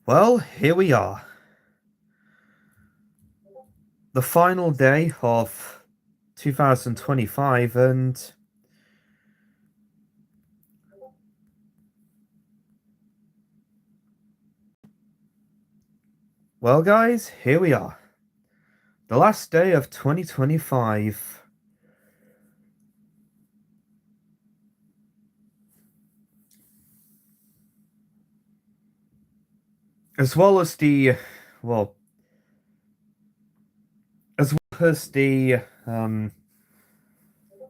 Well, here we are. The final day of 2025, and well, guys, here we are. The last day of 2025. As well as the, well, as well as the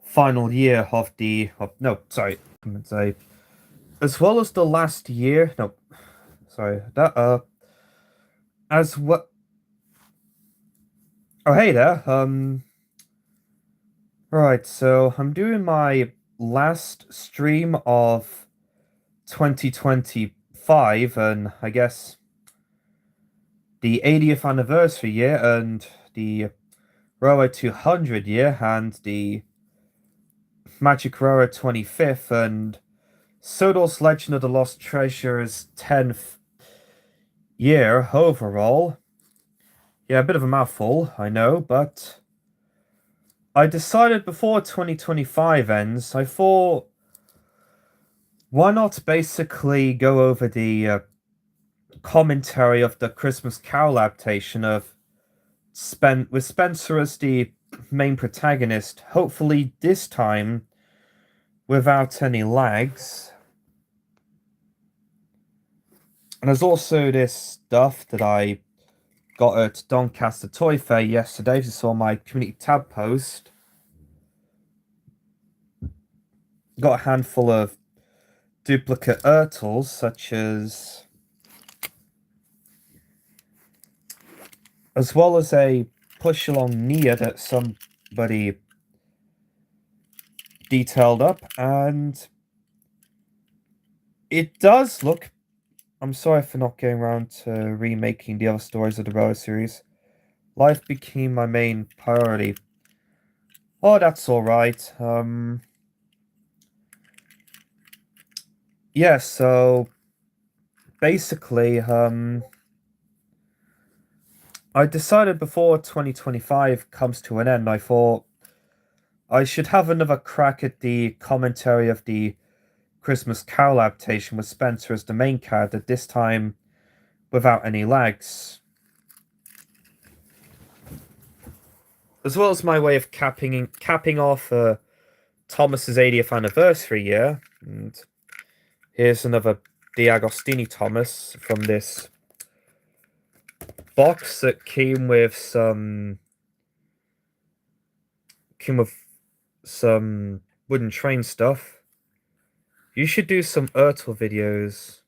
final year of the, no, sorry, I'm gonna say, as well as the last year, no, sorry, as what, oh, hey there, right, so I'm doing my last stream of 2025, and I guess the 80th anniversary year, and the Railway 200 year, and the Magic Railway 25th, and Sodor's Legend of the Lost Treasure's 10th year overall. Yeah, a bit of a mouthful, I know, but I decided before 2025 ends, I thought, why not basically go over the commentary of the Christmas Carol adaptation of with Spencer as the main protagonist, hopefully this time without any lags. And there's also this stuff that I got at Doncaster Toy Fair yesterday. If you saw my community tab post, got a handful of duplicate Ertls, such as well as a push along Nia that somebody detailed up, and it does look. I'm sorry for not getting around to remaking the other stories of the Roller series. Life became my main priority. Oh, that's alright. Yeah, so basically, I decided before 2025 comes to an end, I thought I should have another crack at the commentary of the Christmas Carol adaptation with Spencer as the main character, this time without any lags. As well as my way of capping off Thomas's 80th anniversary year. And here's another D'Agostini Thomas from this box that came with some wooden train stuff. You should do some Ertl videos.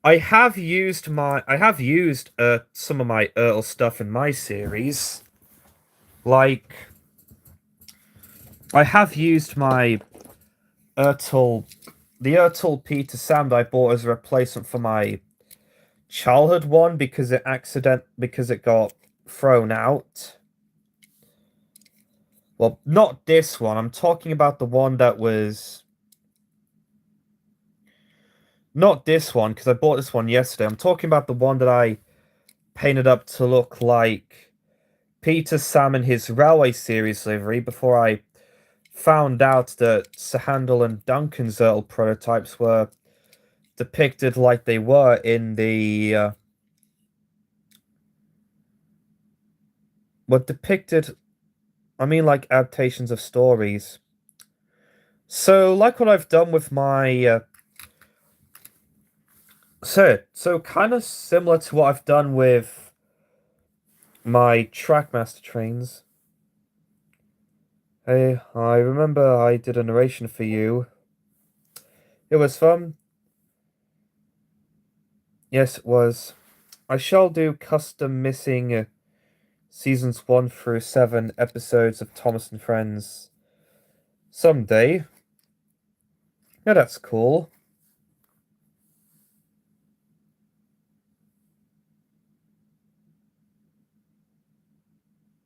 I have used some of my Ertl stuff in my series. Like, I have used my the Ertl Peter Sam that I bought as a replacement for my childhood one because it got thrown out. Well, not this one. I'm talking about the one that was not this one, because I bought this one yesterday. I'm talking about the one that I painted up to look like Peter Sam in his Railway series livery before I found out that Sahandel and Duncan's Ertl prototypes were depicted like they were in the like adaptations of stories. So, like what I've done with my so kind of similar to what I've done with my Trackmaster trains. Hey, I remember I did a narration for you. It was fun. Yes, it was. I shall do custom missing seasons 1 through 7 episodes of Thomas and Friends someday. Yeah, that's cool.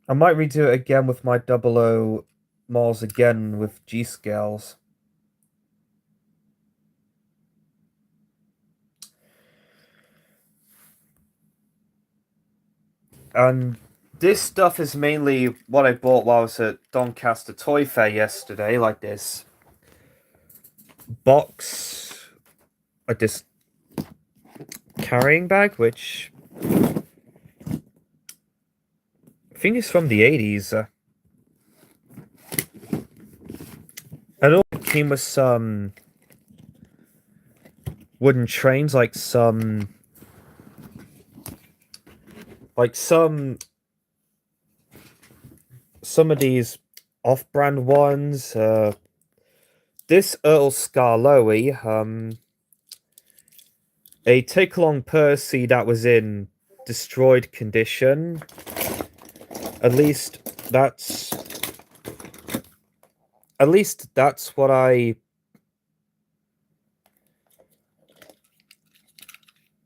I might redo it again with my 00 models again with G-scales. And this stuff is mainly what I bought while I was at Doncaster Toy Fair yesterday, like this box, like this carrying bag, which I think is from the 80s. And it came with some wooden trains, like some of these off-brand ones. This Earl Scarlowy, a take-along Percy that was in destroyed condition. At least that's what I.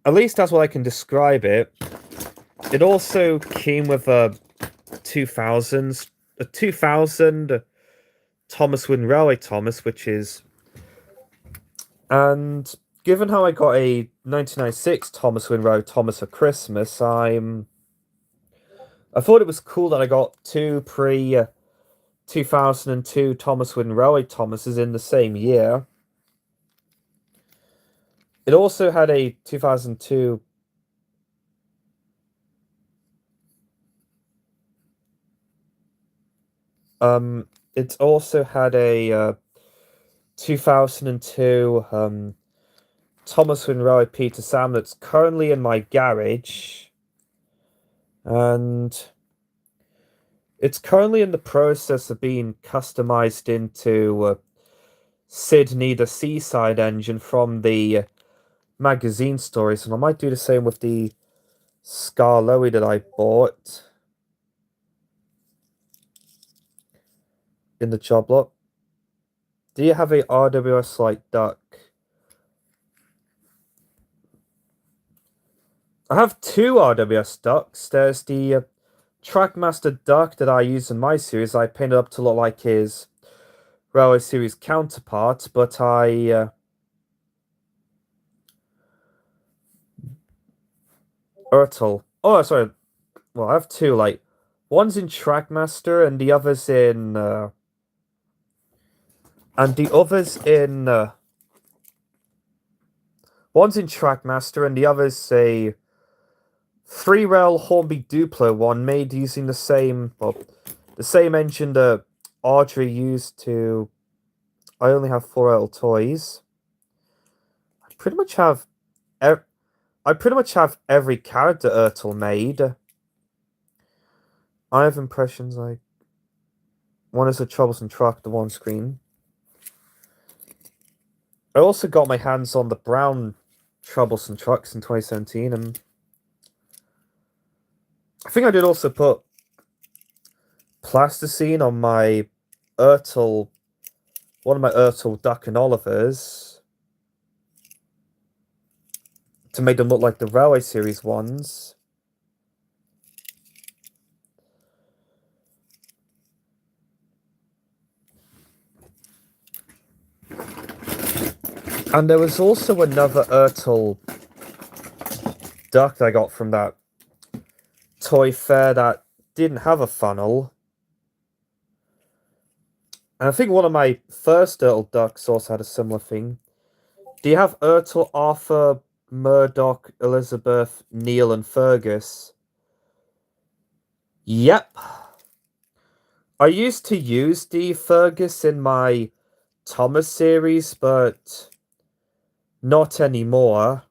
At least that's what I can describe it. It also came with a 2000 Thomas Wooden Railway Thomas, which is. And given how I got a 1996 Thomas Wooden Railway Thomas for Christmas, I thought it was cool that I got two 2002 Thomas Wooden Railway Thomases in the same year. It also had a 2002. It also had a 2002 Thomas Wooden Railway Peter Sam that's currently in my garage, and it's currently in the process of being customized into Sydney, the Seaside engine from the magazine stories, and I might do the same with the Scarlowy that I bought in the job lot. Do you have a RWS like duck? I have two RWS ducks. There's the Trackmaster duck that I use in my series. I painted up to look like his Railway series counterpart, but I Ertl. Oh, sorry. Well, I have two. Like, one's in Trackmaster, and the other's in. One's in Trackmaster, and the other's a 3-rail Hornby Duplo one made using the same engine that Audrey used to. I only have 4L toys. I pretty much have every character Ertl made. I have impressions like one is a troublesome truck, the one screen. I also got my hands on the brown troublesome trucks in 2017, and I think I did also put plasticine on my Ertl, one of my Ertl Duck and Olivers, to make them look like the Railway Series ones. And there was also another Ertl duck that I got from that toy fair that didn't have a funnel. And I think one of my first Ertl ducks also had a similar thing. Do you have Ertl, Arthur, Murdoch, Elizabeth, Neil, and Fergus? Yep. I used to use the Fergus in my Thomas series, but not anymore,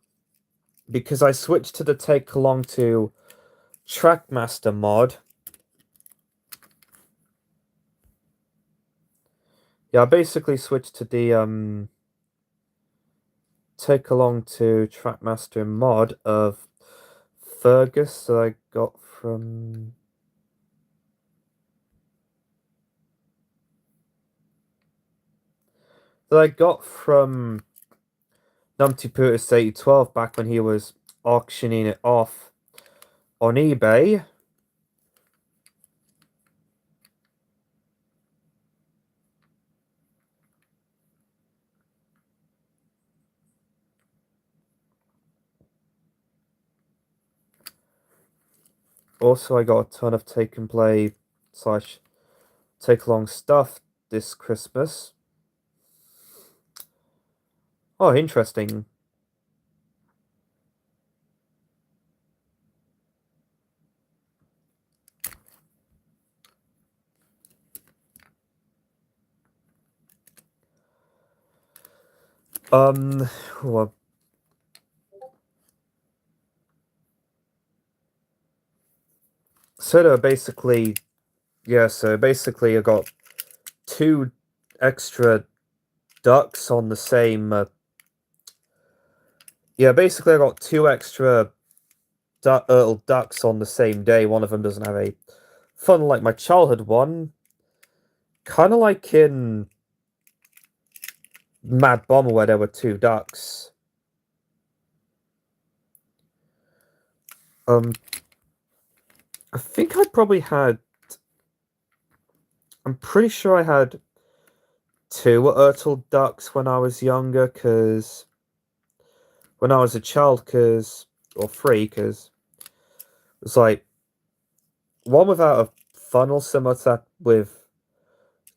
because I switched to the take along to Trackmaster mod. Yeah, I basically switched to the take along to Trackmaster mod of Fergus that I got from. Numpty Pootis 8012 back when he was auctioning it off on eBay. Also, I got a ton of take and play / take along stuff this Christmas. Oh, interesting. Well, so basically, yeah, so basically I got 2 extra ducks on the same, yeah, basically I got 2 extra ducks on the same day. One of them doesn't have a funnel like my childhood one. Kind of like in Mad Bomber where there were 2 ducks. I think I probably had... I'm pretty sure I had 2 Ertl ducks when I was younger, because... When I was a child, because... Or 3, because... It was like... One without a funnel, similar to that with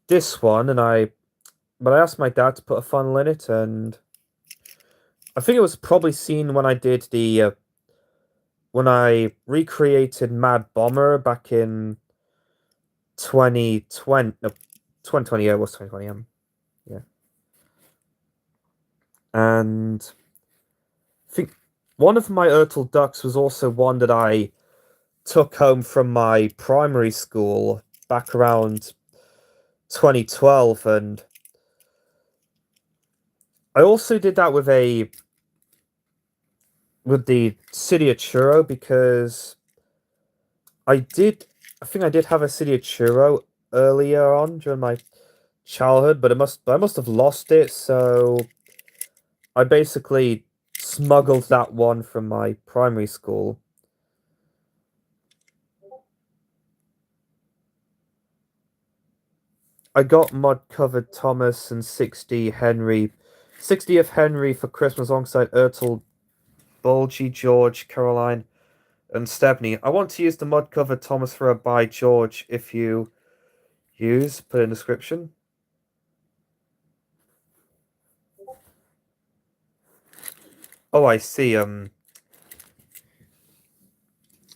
this one, and But I asked my dad to put a funnel in it, and... I think it was probably seen when I did the... when I recreated Mad Bomber back in 2020... No, 2020, yeah, it was 2020, yeah. And I think one of my Ertl ducks was also one that I took home from my primary school back around 2012, and I also did that with the City of Churro, because I think I did have a City of Churro earlier on during my childhood, but I must have lost it, so I basically smuggled that one from my primary school. I got mud-covered Thomas and 60th Henry for Christmas alongside Ertl, Bulgy, George, Caroline, and Stebney. I want to use the mud-covered Thomas for a by George if you use, put in the description. Oh, I see,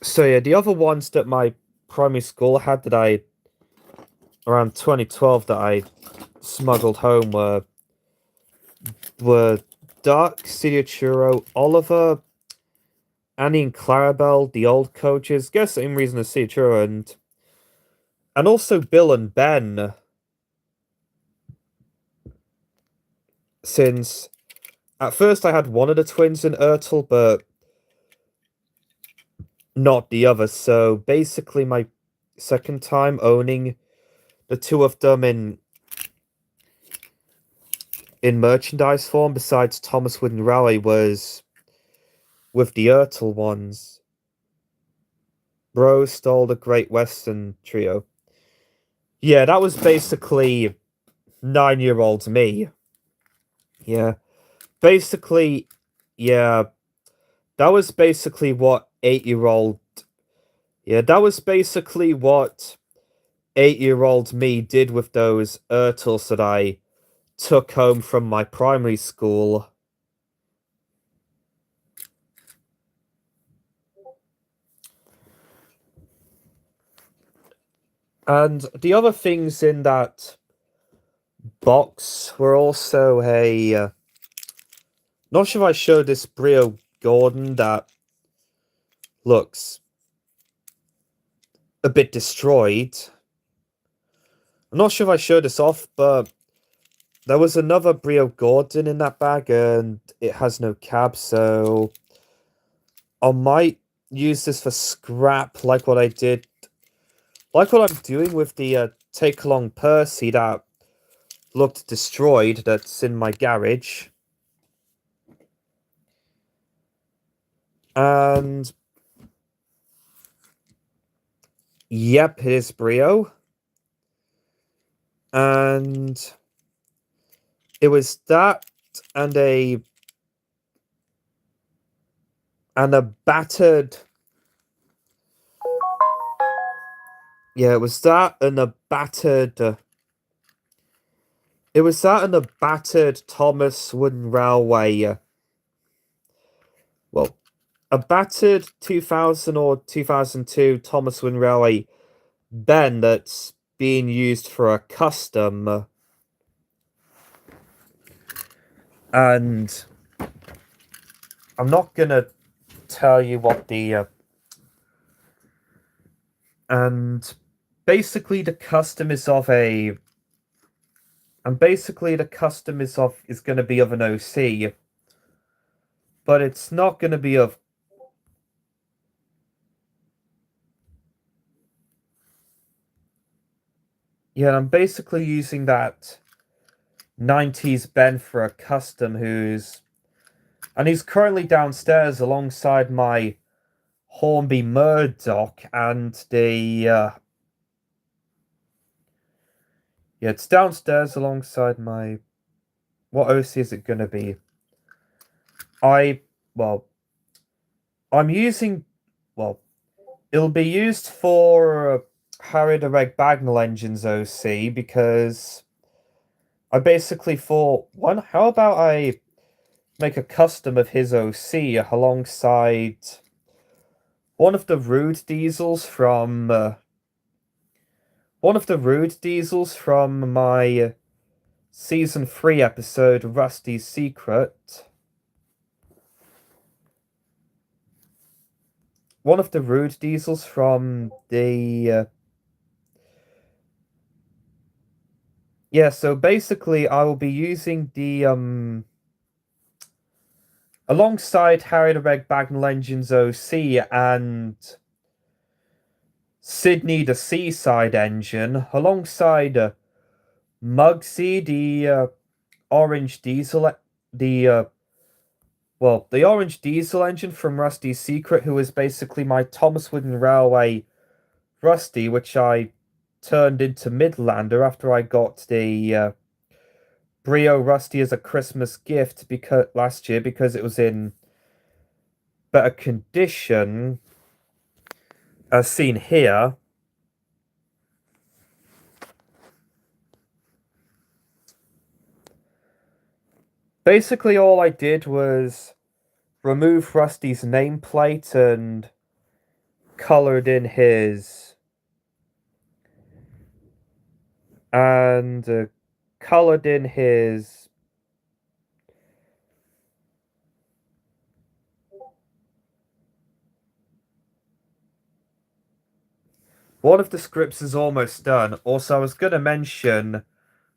So yeah, the other ones that my primary school had that around 2012 that I smuggled home were Dark, City of Churro, Oliver, Annie and Clarabelle, the old coaches, guess same reason as City of Churro, and also Bill and Ben, since at first I had one of the twins in Ertl, but not the other, so basically my second time owning the 2 of them in merchandise form, besides Thomas Wood and Raleigh, was with the Ertl ones. Bro stole the Great Western trio. Yeah, that was basically 9-year-old me. Yeah. Basically, yeah. That was basically what 8-year-old... Yeah, that was basically what 8-year-old me did with those Ertls that I took home from my primary school. And the other things in that box were also not sure if I showed this Brio Gordon that looks a bit destroyed. I'm not sure if I showed this off, but there was another Brio Gordon in that bag, and it has no cab, so I might use this for scrap, like what I did, like what I'm doing with the take-along Percy that looked destroyed, that's in my garage. And yep, it is Brio. And it was that and a battered Yeah, it was that and a battered. It was that and a battered Thomas Wooden Railway. Well, a battered 2000 or 2002 Thomas Wooden Railway Ben that's being used for a custom. And I'm not gonna tell you what the and basically the custom is of a and basically the custom is gonna be of an OC, but it's not gonna be of yeah, I'm basically using that 90s Ben for a custom he's currently downstairs alongside my Hornby Murdoch and the yeah, it's downstairs alongside my what OC is it gonna be? Well, I'm using well, it'll be used for Harry the Red Bagnall Engine's OC because I basically thought, how about I make a custom of his OC alongside one of the Rude diesels from my season 3 episode Rusty's Secret. One of the Rude diesels from the yeah, so basically I will be using the alongside Harry the Red Bagnall Engine's OC and Sydney the Seaside Engine, alongside Mugsy the orange diesel, the orange diesel engine from Rusty's Secret, who is basically my Thomas Wooden Railway Rusty, which I turned into Midlander after I got the Brio Rusty as a Christmas gift last year because it was in better condition, as seen here. Basically, all I did was remove Rusty's nameplate and colored in his one of the scripts is almost done. Also, I was gonna mention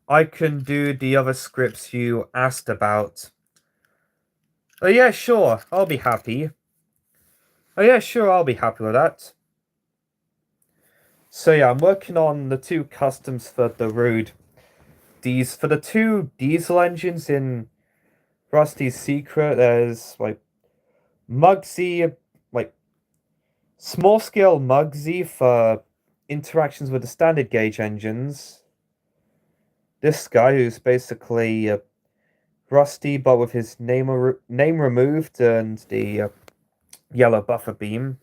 I can do the other scripts you asked about. Oh yeah, sure, I'll be happy. Oh yeah, sure, I'll be happy with that. So yeah, I'm working on the 2 customs for the Rude. For the 2 diesel engines in Rusty's Secret, there's like Mugsy, like small scale Mugsy for interactions with the standard gauge engines. This guy who's basically Rusty, but with his name removed and the yellow buffer beam.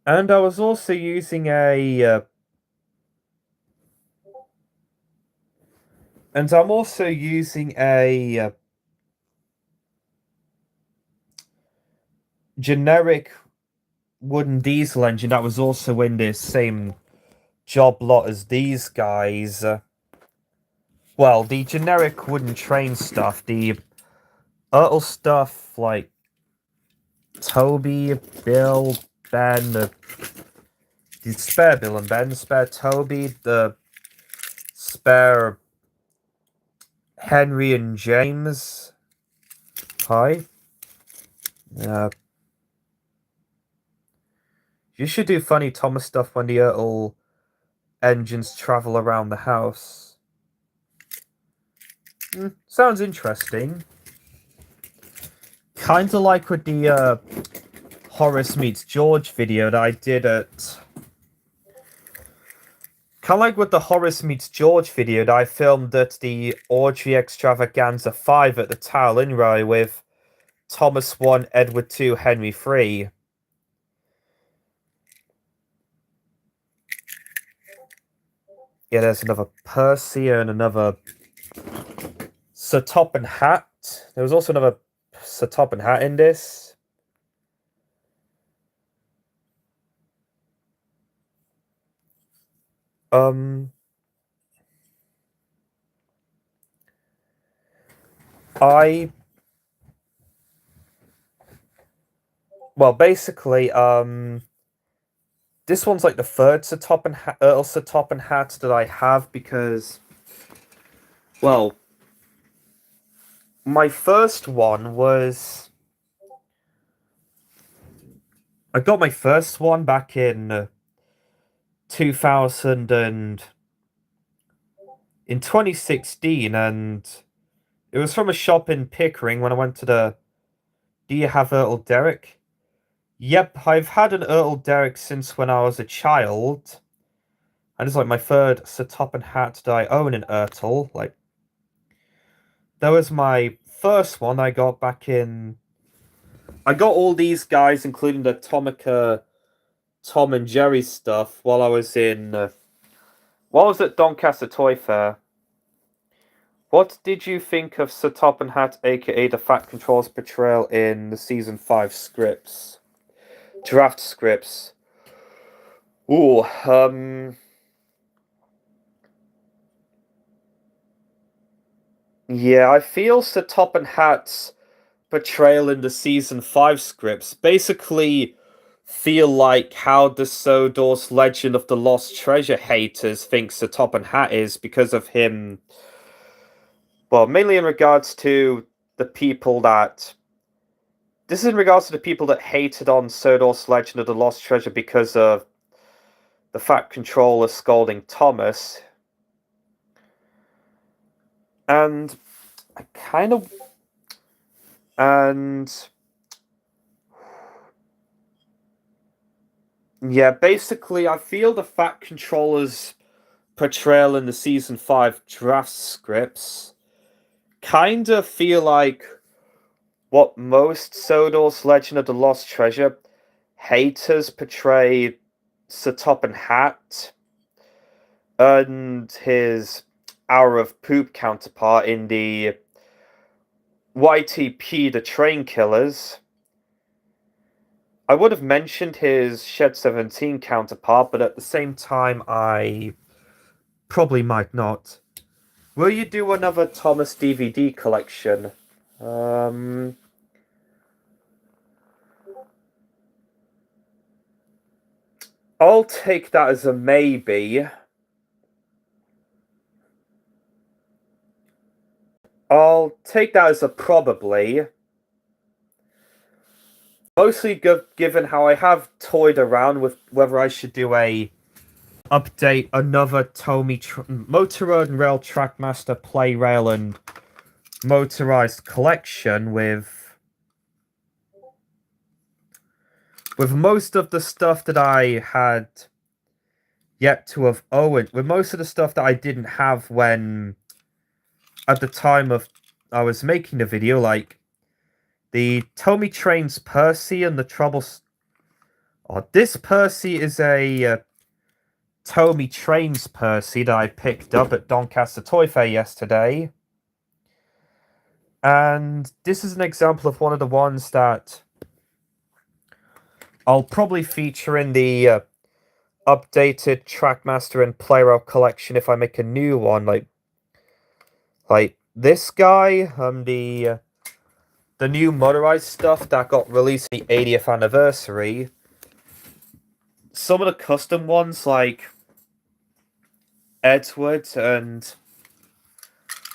And I was also using a and I'm also using a generic wooden diesel engine that was also in this same job lot as these guys. Well, the generic wooden train stuff, the Ertl stuff like Toby, Bill, Ben, the spare Bill and Ben, the spare Toby, the spare Henry and James. Hi. You should do funny Thomas stuff when the Ertl engines travel around the house. Sounds interesting. Kinda like with the Horace Meets George video that I did at... Kinda like with the Horace Meets George video that I filmed at the Orgy Extravaganza 5 at the Towel Inroy with Thomas 1, Edward 2, Henry 3. Yeah, there's another Percy and another Sir Topham Hatt. There was also another Sir Topham Hatt in this. Well, basically, this one's like the third Sir Topham Hatt that I have because, well, my first one was I got my first one back in 2000 and in 2016, and it was from a shop in Pickering when I went to the Do You Have Ertl Derrick? Yep, I've had an Ertl Derrick since when I was a child. And it's like my third Sir Topham Hatt that I own in Ertl. Like, that was my first one I got back in. I got all these guys, including the Tomica Tom and Jerry stuff, while I was in. While I was at Doncaster Toy Fair. What did you think of Sir Topham Hatt, aka the Fat Control's portrayal in the Season 5 scripts? Draft scripts. Ooh, yeah, I feel Sir Topham Hatt's portrayal in the Season 5 scripts basically feel like how the Sodor's Legend of the Lost Treasure haters think Sir Topham Hatt is because of him. Well, mainly in regards to the people that. This is in regards to the people that hated on Sodor's Legend of the Lost Treasure because of the Fat Controller scolding Thomas. And I kind of. And. Yeah, basically, I feel the Fat Controller's portrayal in the Season 5 draft scripts kind of feel like what most Sodor's Legend of the Lost Treasure haters portray Sir Topham Hatt and his Hour of Poop counterpart in the YTP The Train Killers. I would have mentioned his Shed 17 counterpart, but at the same time, I probably might not. Will you do another Thomas DVD collection? I'll take that as a maybe. I'll take that as a probably. Mostly given how I have toyed around with whether I should do another Tomy Motor Road and Rail Trackmaster Play Rail and motorized collection with most of the stuff that I had yet to have owned, with most of the stuff that I didn't have when at the time of I was making the video, like the Tomy Trains Percy and the Troubles. Oh, this Percy is a Tomy Trains Percy that I picked up at Doncaster Toy Fair yesterday. And this is an example of one of the ones that I'll probably feature in the updated Trackmaster and Playroll collection if I make a new one. Like this guy, the new motorized stuff that got released the 80th anniversary. Some of the custom ones, like Edward, and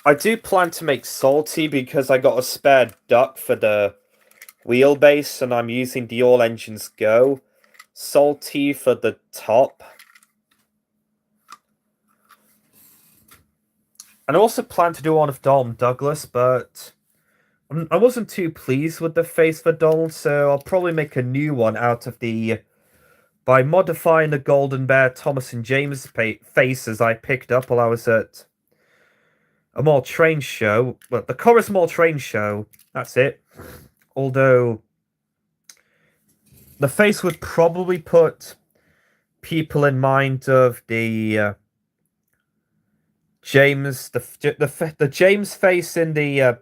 I do plan to make Salty because I got a spare duck for the wheelbase and I'm using the All Engines Go. Salty for the top. And I also plan to do one of Dom Douglas, but I wasn't too pleased with the face for Donald, so I'll probably make a new one out of the... by modifying the Golden Bear Thomas and James faces I picked up while I was at a Mall Train show. Well, the Chorus Mall Train show, that's it. Although, the face would probably put people in mind of the James, the James face in the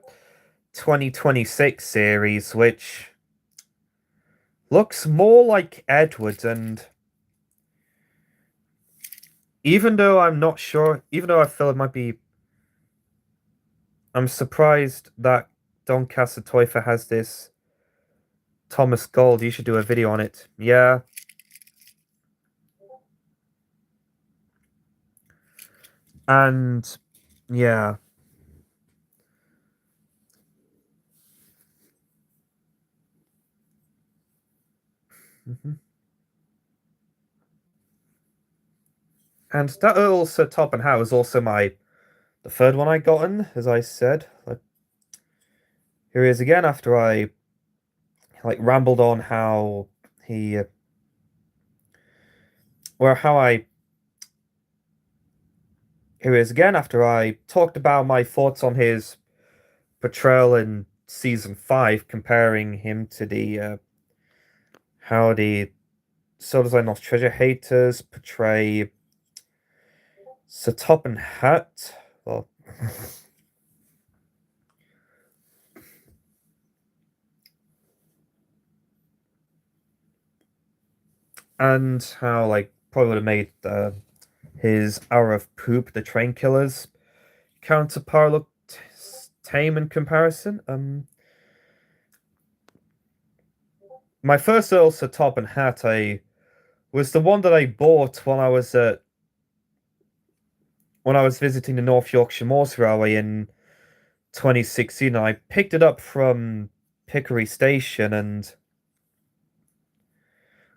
2026 series, which looks more like Edward, and even though I'm not sure, even though I feel it might be, I'm surprised that Doncaster Toifer has this Thomas Gold. You should do a video on it. Yeah. And yeah. And that also Topham Hatt was also the third one I gotten, as I said. Here he is again after I rambled on how he how I here he is again after I talked about my thoughts on his portrayal in season 5, comparing him to the how the So Does I Not Treasure haters portray Sir Topham Hatt. Well, and how probably would have made his Hour of Poop, the Train Killers counterpart look tame in comparison. My first Earl Sir Topham Hatt was the one that I bought when I was visiting the North Yorkshire Moors Railway in 2016. I picked it up from Pickery Station, and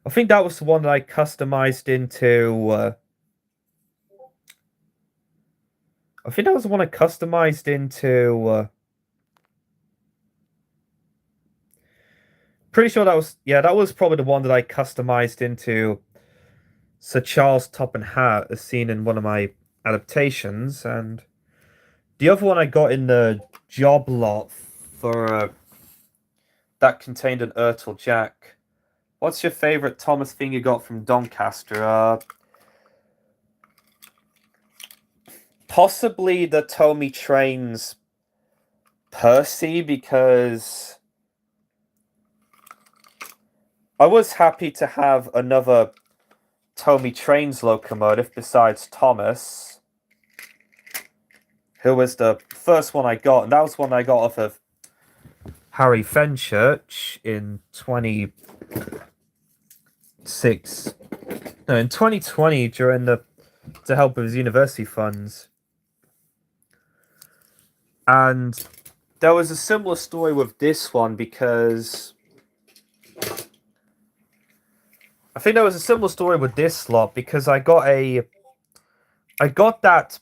I think that was the one that I customized into. I think that was the one I customized into. Pretty sure that was probably the one that I customized into Sir Charles Topham Hatt, as seen in one of my adaptations, and the other one I got in the job lot for that contained an Ertl Jack. What's your favorite Thomas thing you got from Doncaster? Possibly the Tommy Trains Percy, because I was happy to have another Tommy Trains locomotive besides Thomas, who was the first one I got, and that was one I got off of Harry Fenchurch in 2020 during to help with his university funds. And there was a similar story with this one, because I think there was a similar story with this lot, because I got that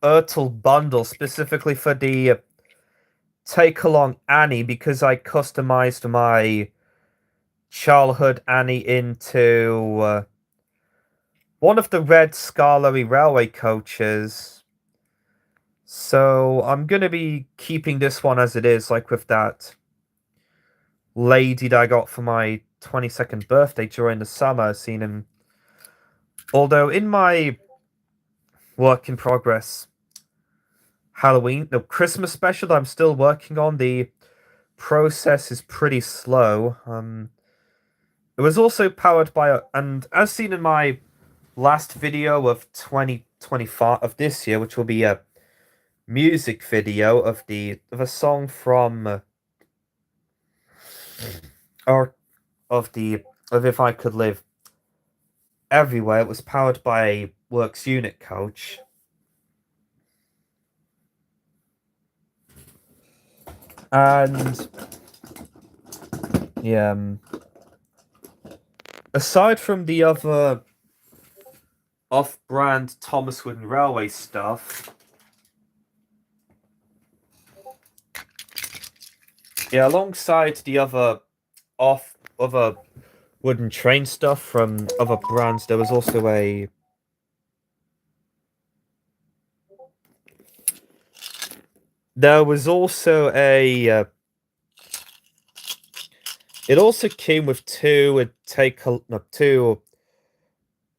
Ertl bundle specifically for the Take Along Annie, because I customized my childhood Annie into one of the red Scarlery railway coaches. So I'm going to be keeping this one as it is, like with that lady that I got for my 22nd birthday during the summer, seen in... Although in my work in progress Christmas special that I'm still working on, the process is pretty slow. It was also powered by and as seen in my last video of 2025 of this year, which will be a music video of a song from of If I Could Live Everywhere. It was powered by a Works unit coach. And yeah, aside from the other off-brand Thomas Wooden Railway stuff, alongside the other wooden train stuff from other brands, there was also a it also came with two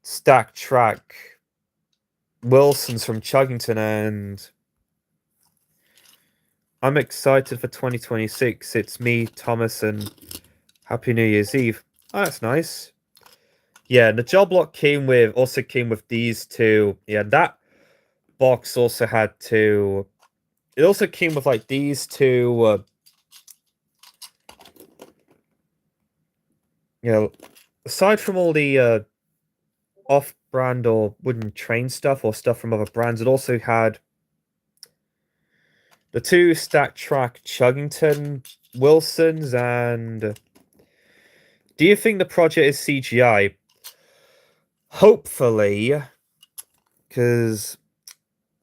stack track Wilsons from Chuggington, and I'm excited for 2026. It's me, Thomas, and Happy New Year's Eve. Oh, that's nice. Yeah, the job lot came with these two. Yeah, that box also had two. It also came with like these two. You know, aside from all the off-brand or wooden train stuff or stuff from other brands, it also had the two Stack Track Chuggington Wilsons. And do you think the project is CGI? Hopefully, because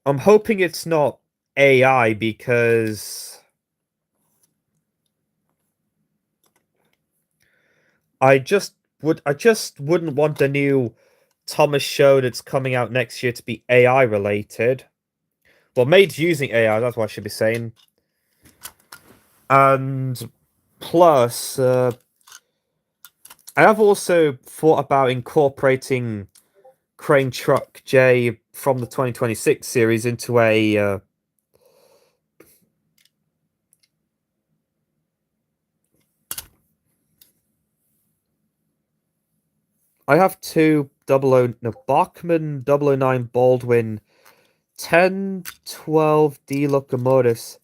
I'm hoping it's not AI, because I just wouldn't want the new Thomas show that's coming out next year to be AI related. Well, made using AI, that's what I should be saying. And plus, I have also thought about incorporating Crane Truck J from the 2026 series into a I have two Bachmann 009 Baldwin 1012D locomotives.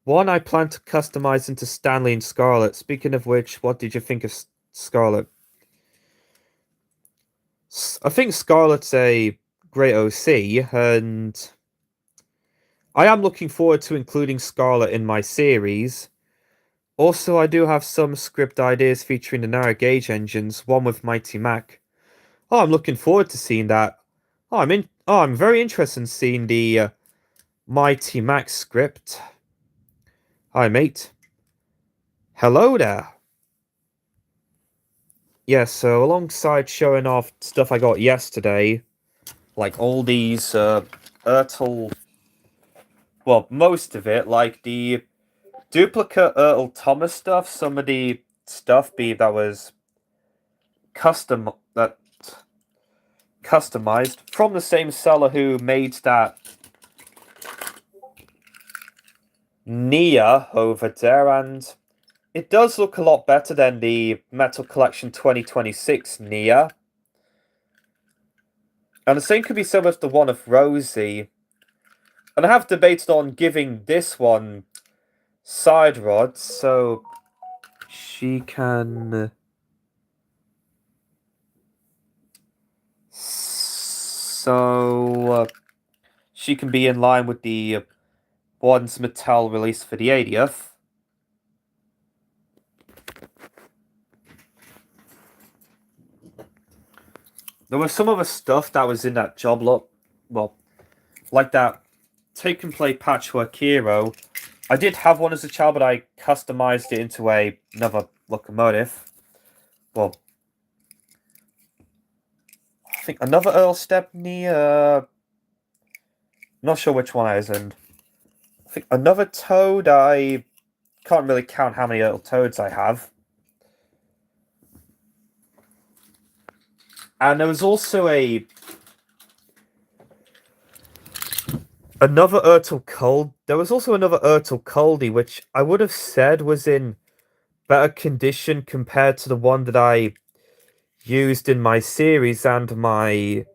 One I plan to customize into Stanley and Scarlet. Speaking of which, what did you think of Scarlet? I think Scarlet's a great OC, and I am looking forward to including Scarlet in my series. Also, I do have some script ideas featuring the narrow gauge engines, one with Mighty Mac. Oh, I'm looking forward to seeing that. I'm very interested in seeing the Mighty Mac script. Hi, mate. Hello there. Yeah, so alongside showing off stuff I got yesterday, like all these Ertl, well, most of it, like the duplicate Ertl Thomas stuff, some of the stuff that was customized from the same seller who made that Nia over there, and it does look a lot better than the Metal Collection 2026 Nia. And the same could be said with the one of Rosie. And I have debated on giving this one side rods so she can she can be in line with the one's Mattel release for the 80th. There was some other stuff that was in that job lot, well, like that Take and Play Patchwork Hero. I did have one as a child, but I customized it into another locomotive. Well, I think another Earl Stepney, not sure which one I was in. I think another Toad. I can't really count how many Earl Toads I have. And there was also another Ertl Cold. There was also another Ertl Coldy, which I would have said was in better condition compared to the one that I used in my series and my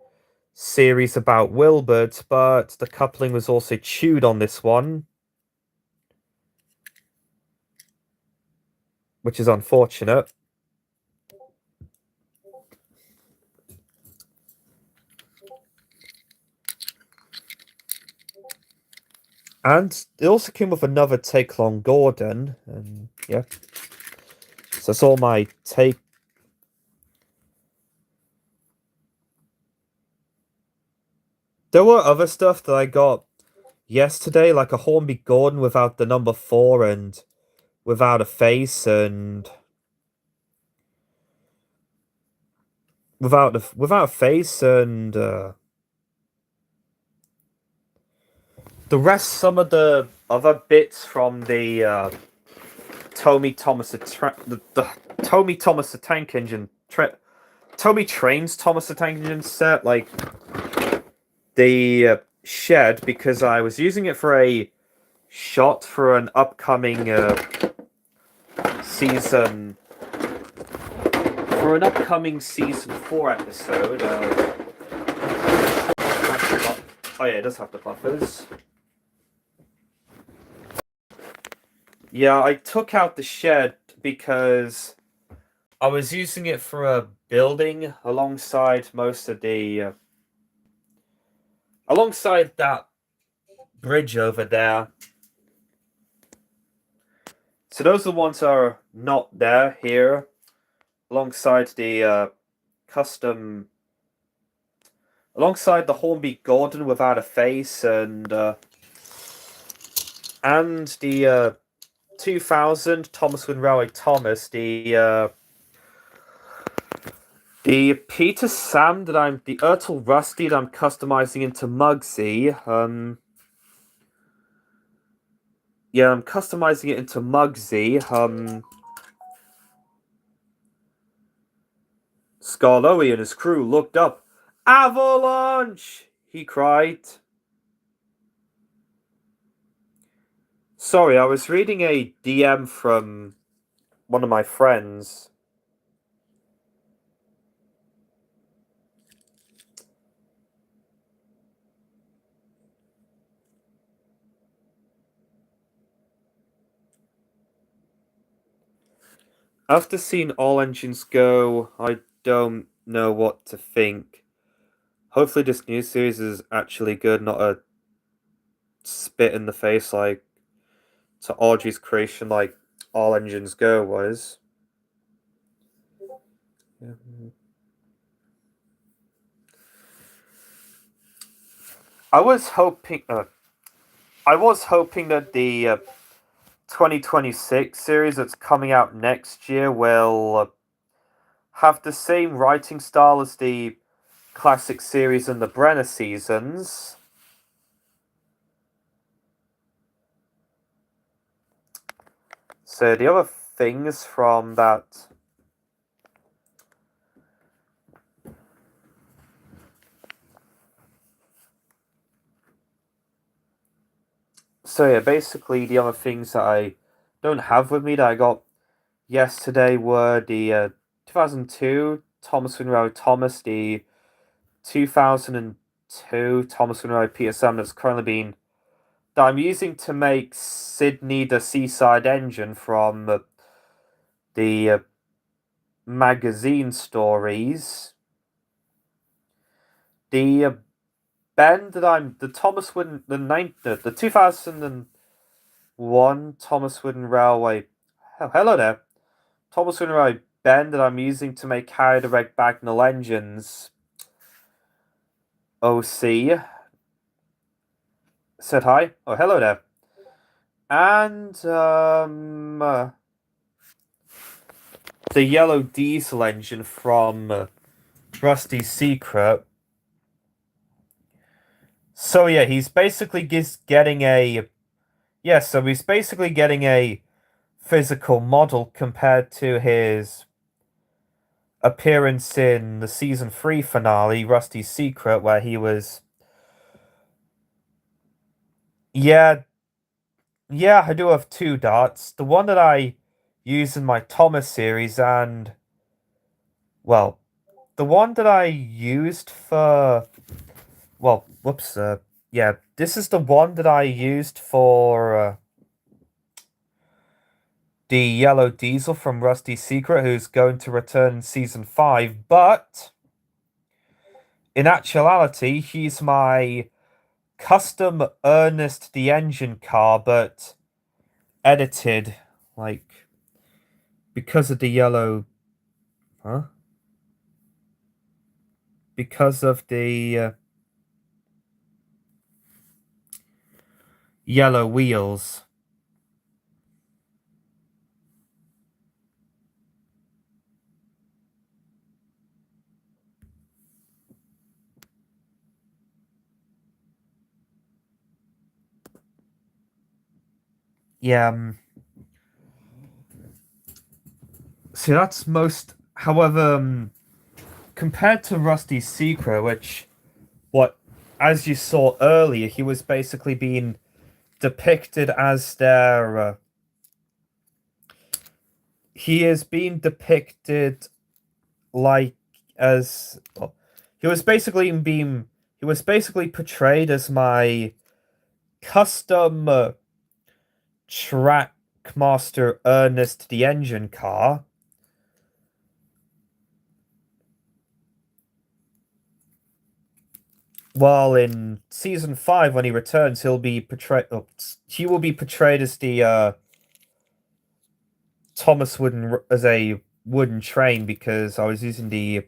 series about Wilbert, but the coupling was also chewed on this one, which is unfortunate. And it also came with another Take Long Gordon, and yeah. So that's all my take. There were other stuff that I got yesterday, like a Hornby Gordon without the number 4 and without a face, and without a face, and the rest, some of the other bits from the Tommy Thomas the Tommy Thomas the Tank Engine Tommy Trains Thomas the Tank Engine set, like the shed because I was using it for a shot for an upcoming season. For an upcoming season 4 episode. Oh yeah, it does have the buffers. Yeah, I took out the shed because I was using it for a building alongside most of the alongside that bridge over there. So those are the ones that are not there here, alongside the custom, alongside the Hornby Gordon without a face, and the 2000 Thomas Wynne Railway Thomas, the Peter Sam that the Ertl Rusty that I'm customizing into Mugsy. Yeah, I'm customizing it into Mugsy. Scarlowy and his crew looked up. Avalanche! He cried. Sorry, I was reading a DM from one of my friends. After seeing all engines go, I don't know what to think. Hopefully this new series is actually good, not a spit in the face like to Audrey's creation like All Engines Go was. I was hoping that the 2026 series that's coming out next year will have the same writing style as the classic series and the Brenner seasons. So the other things from that. So yeah, basically the other things that I don't have with me that I got yesterday were the 2002 Thomas Wynne Thomas, the 2002 Thomas Wynne PSM that's currently been that I'm using to make Sydney the Seaside Engine from the magazine stories. The bend that the Thomas Wooden the 2001 Thomas Wooden Railway. Oh, hello there, Thomas Wooden Railway bend that I'm using to make Harry the Red Bagnall engines. OC said hi. Oh, hello there. And the yellow diesel engine from Rusty's Secret. So yeah, he's basically getting a physical model compared to his appearance in the season 3 finale, Rusty's Secret, where he was. Yeah, I do have two darts. The one that I use in my Thomas series, and well, the one that I used for. Well, whoops. Yeah, this is the one that I used for the yellow diesel from Rusty's Secret, who's going to return in season 5. But in actuality, he's my custom Ernest the Engine car, but edited, like, because of the yellow. Huh? Because of the yellow wheels. Yeah. See, that's most. However, compared to Rusty's Secret, which as you saw earlier, he was basically being depicted as their. He is being depicted like as well, he was basically portrayed as my custom Trackmaster Ernest the Engine car. While in season 5, when he returns, he will be portrayed as the Thomas wooden as a wooden train, because I was using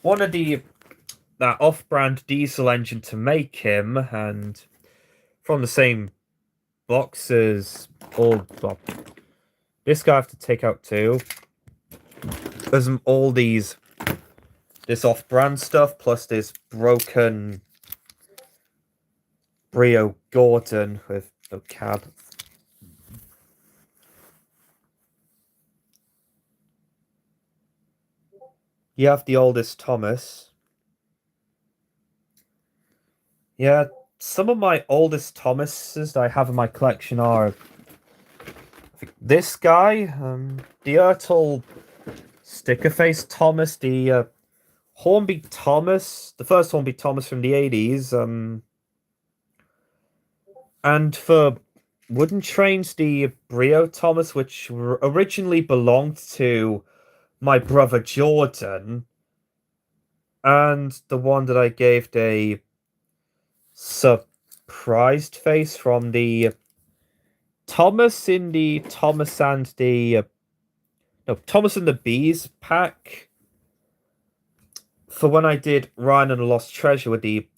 one of that off-brand diesel engine to make him, and from the same boxes. Well, this guy I have to take out too. There's all this off-brand stuff, plus this broken Brio Gordon with no cab. You have the oldest Thomas. Yeah, some of my oldest Thomases that I have in my collection are this guy, the Ertl sticker face Thomas, the Hornby Thomas, the first Hornby Thomas from the 80s, and for wooden trains, the Brio Thomas, which originally belonged to my brother Jordan, and the one that I gave a surprised face from the Thomas in the Thomas and the Thomas and the Bees pack for when I did Ryan and the Lost Treasure with the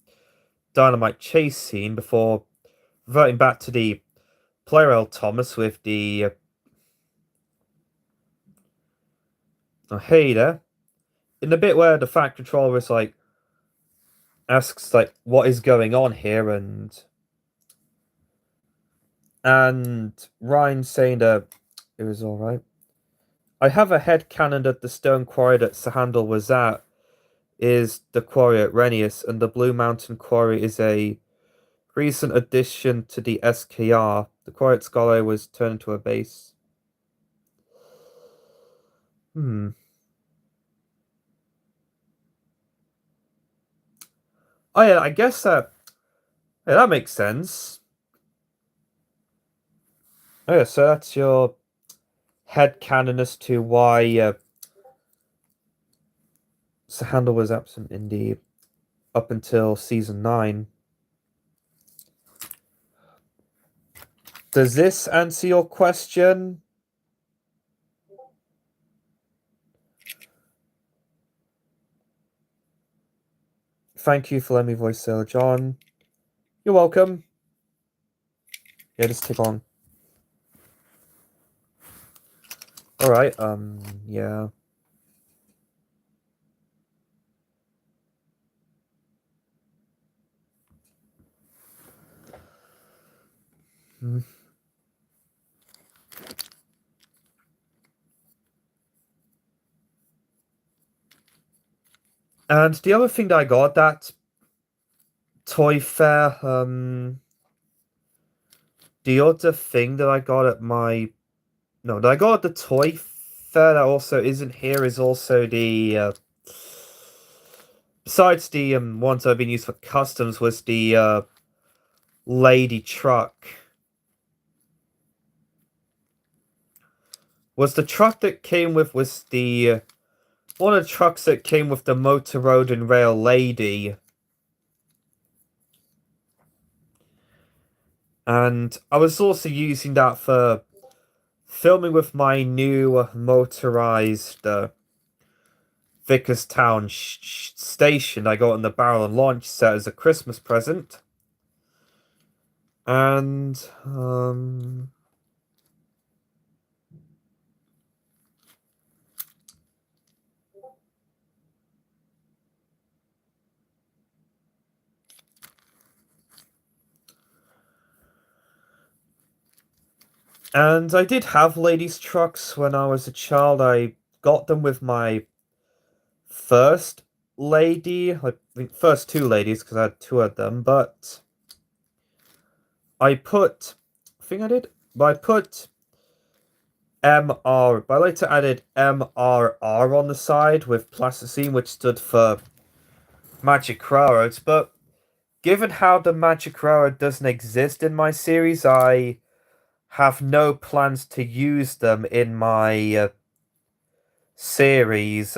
Dynamite Chase scene, before reverting back to the Playrail Thomas with the hey there, in the bit where the Fact Controller is like asks like what is going on here, and Ryan saying that it was all right. I have a headcanon that the stone quarry that Sahandel was at is the quarry at Renius, and the Blue Mountain Quarry is a recent addition to the SKR. The quarry at Scholar was turned into a base. Oh yeah, I guess that makes sense. Oh yeah, so that's your headcanon as to why Sahandel was absent in the up until season 9. Does this answer your question? Thank you for letting me voice Sailor John. You're welcome. Yeah, just tick on. Alright, yeah. And the other thing that I got at that toy fair, the other thing that I got at that I got at the toy fair that also isn't here is also the, besides the ones that have been used for customs, was the lady truck. Was the truck that came with, was the one of the trucks that came with the Motor Road and Rail lady. And I was also using that for filming with my new motorized Vickerstown station I got in the barrel and launch set as a Christmas present. And I did have ladies' trucks when I was a child. I got them with my first lady. the first two ladies, because I had two of them, but I think I did, but I put MR, but I later added MRR on the side with plasticine, which stood for magic railroads, but given how the magic railroad doesn't exist in my series, I have no plans to use them in my series.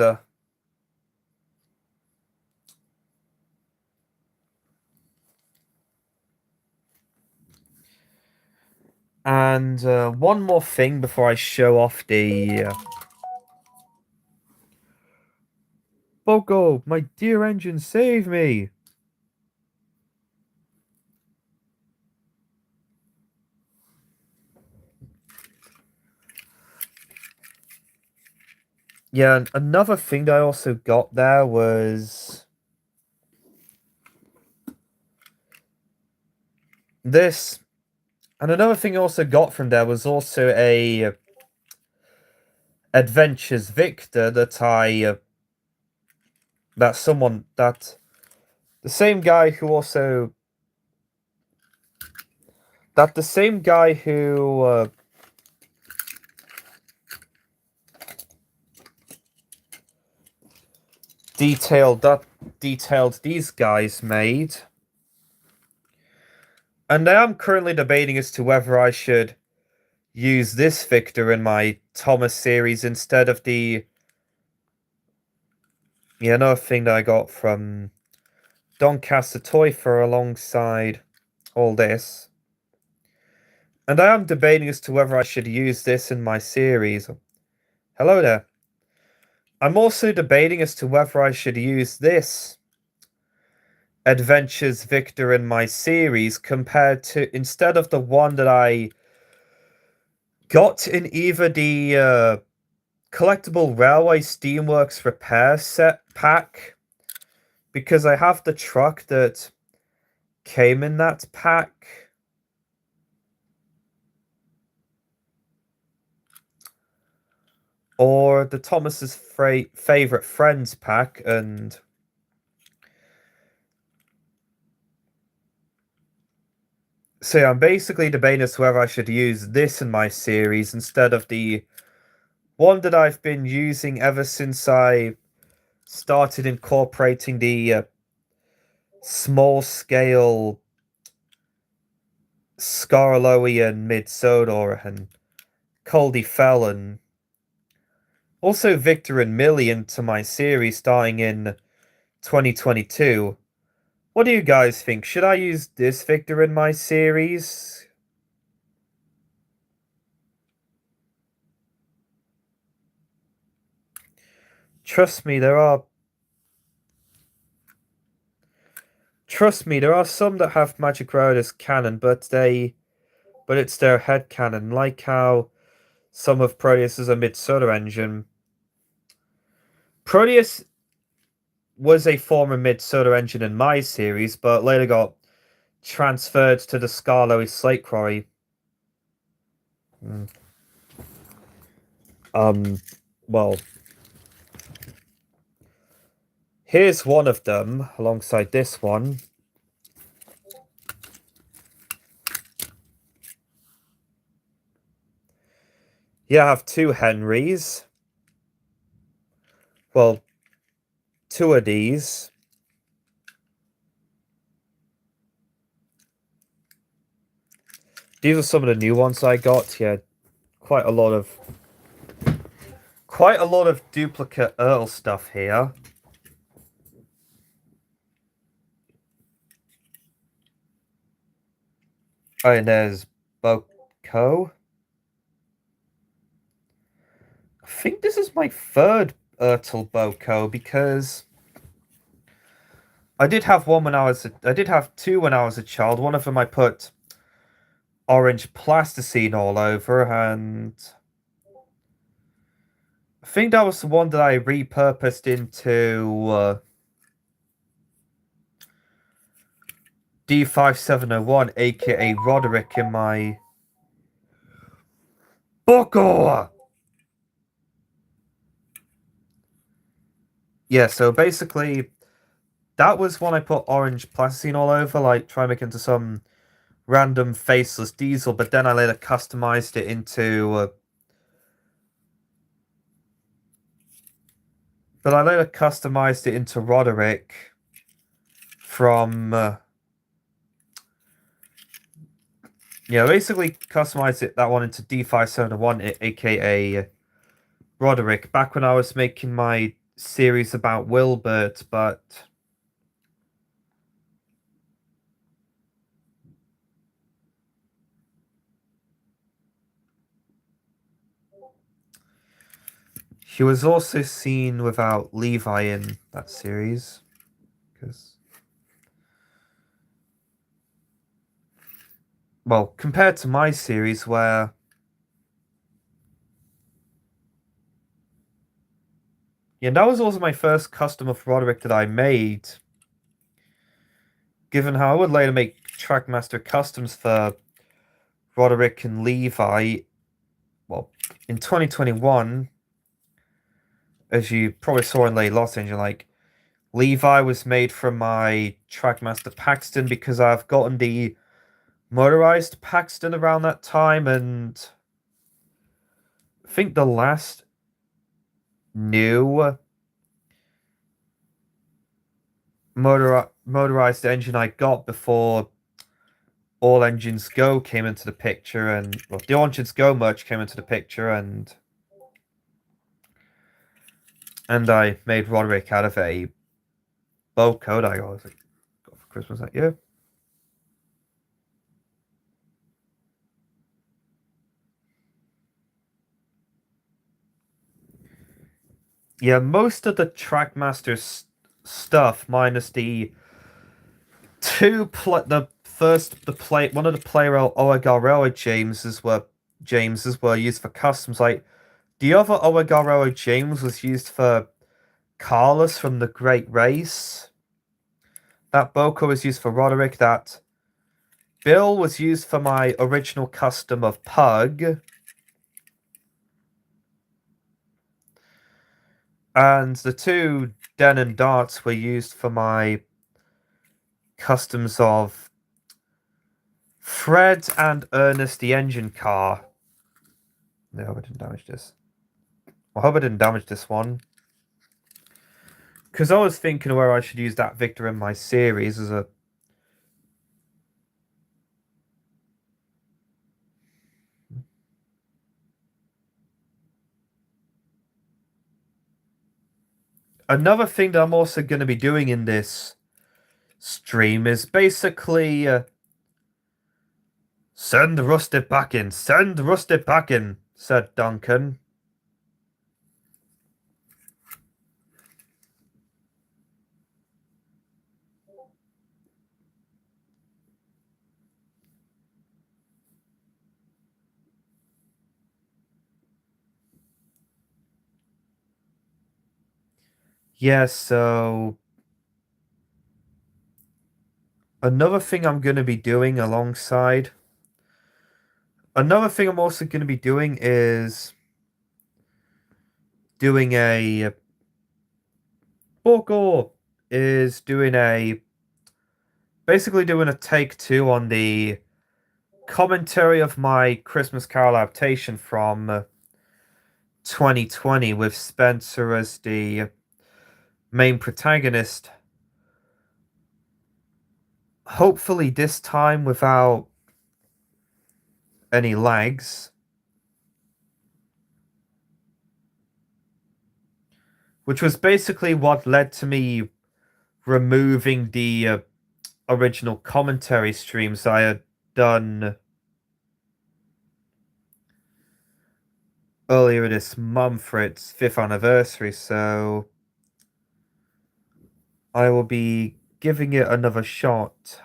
And one more thing before I show off the... Bogo, my dear engine, save me! Yeah, and another thing that I also got there was this. And another thing I also got from there was also a Adventures Victor that the same guy who also that the same guy who detailed these guys made. And I am currently debating as to whether I should use this Victor in my Thomas series instead of the... Yeah, another thing that I got from Doncaster Toy for alongside all this. And I am debating as to whether I should use this in my series. Hello there. I'm also debating as to whether I should use this Adventures Victor in my series compared to, instead of the one that I got in either the Collectible Railway Steamworks Repair Set pack, because I have the truck that came in that pack. Or the Thomas's Favorite Friends pack, and so yeah, I'm basically debating as to whether I should use this in my series instead of the one that I've been using ever since I started incorporating the small-scale Scarloian Mid-Sodor and Caldy Felon. Also Victor and Millie into my series starting in 2022. What do you guys think? Should I use this Victor in my series? Trust me, there are some that have Magic Road as canon, but it's their head canon, like how some of Proteus is a mid-solar engine. Proteus was a former mid-solar engine in my series, but later got transferred to the Scarlowy Slate Quarry. Well, here's one of them alongside this one. Yeah, I have two Henrys. Well, two of these. These are some of the new ones I got. Yeah, quite a lot of duplicate Earl stuff here. Oh, and there's Boko. I think this is my third Ertl Boko because I did have two when I was a child. One of them I put orange plasticine all over, and I think that was the one that I repurposed into D5701, aka Roderick, in my Boko. Yeah, so basically that was one I put orange plasticine all over, like try and make it into some random faceless diesel, but then I later customized it into Roderick from basically customized that one into D571, aka Roderick, back when I was making my series about Wilbert, but he was also seen without Levi in that series, because, well, compared to my series where that was also my first custom of Roderick that I made. Given how I would later make Trackmaster customs for Roderick and Levi, well, in 2021, as you probably saw in Late Lost Engine, like, Levi was made from my Trackmaster Paxton because I've gotten the motorized Paxton around that time, and I think the last new motorized engine I got before All Engines Go came into the picture, and well, the All Engines Go merch came into the picture, and I made Roderick out of a bow coat I got for Christmas that year. Yeah, most of the Trackmaster stuff, minus the one of the Playrel Oegar Railway Jameses were used for customs. Like the other Oegar Railway James was used for Carlos from the Great Race. That Boko was used for Roderick. That Bill was used for my original custom of Pug. And the two Den and Darts were used for my customs of Fred and Ernest the engine car. No, I hope I didn't damage this. I hope I didn't damage this one. Because I was thinking where I should use that Victor in my series as a... Another thing that I'm also going to be doing in this stream is basically... send Rusty back in! Send Rusty back in! Said Duncan. Yeah, so... Another thing I'm going to be doing alongside... Another thing I'm also going to be doing is... doing a... Bogor is doing a... Basically doing a take two on the commentary of my Christmas Carol adaptation from 2020 with Spencer as the main protagonist. Hopefully this time without any lags. Which was basically what led to me removing the original commentary streams I had done earlier this month for its 5th anniversary, so I will be giving it another shot.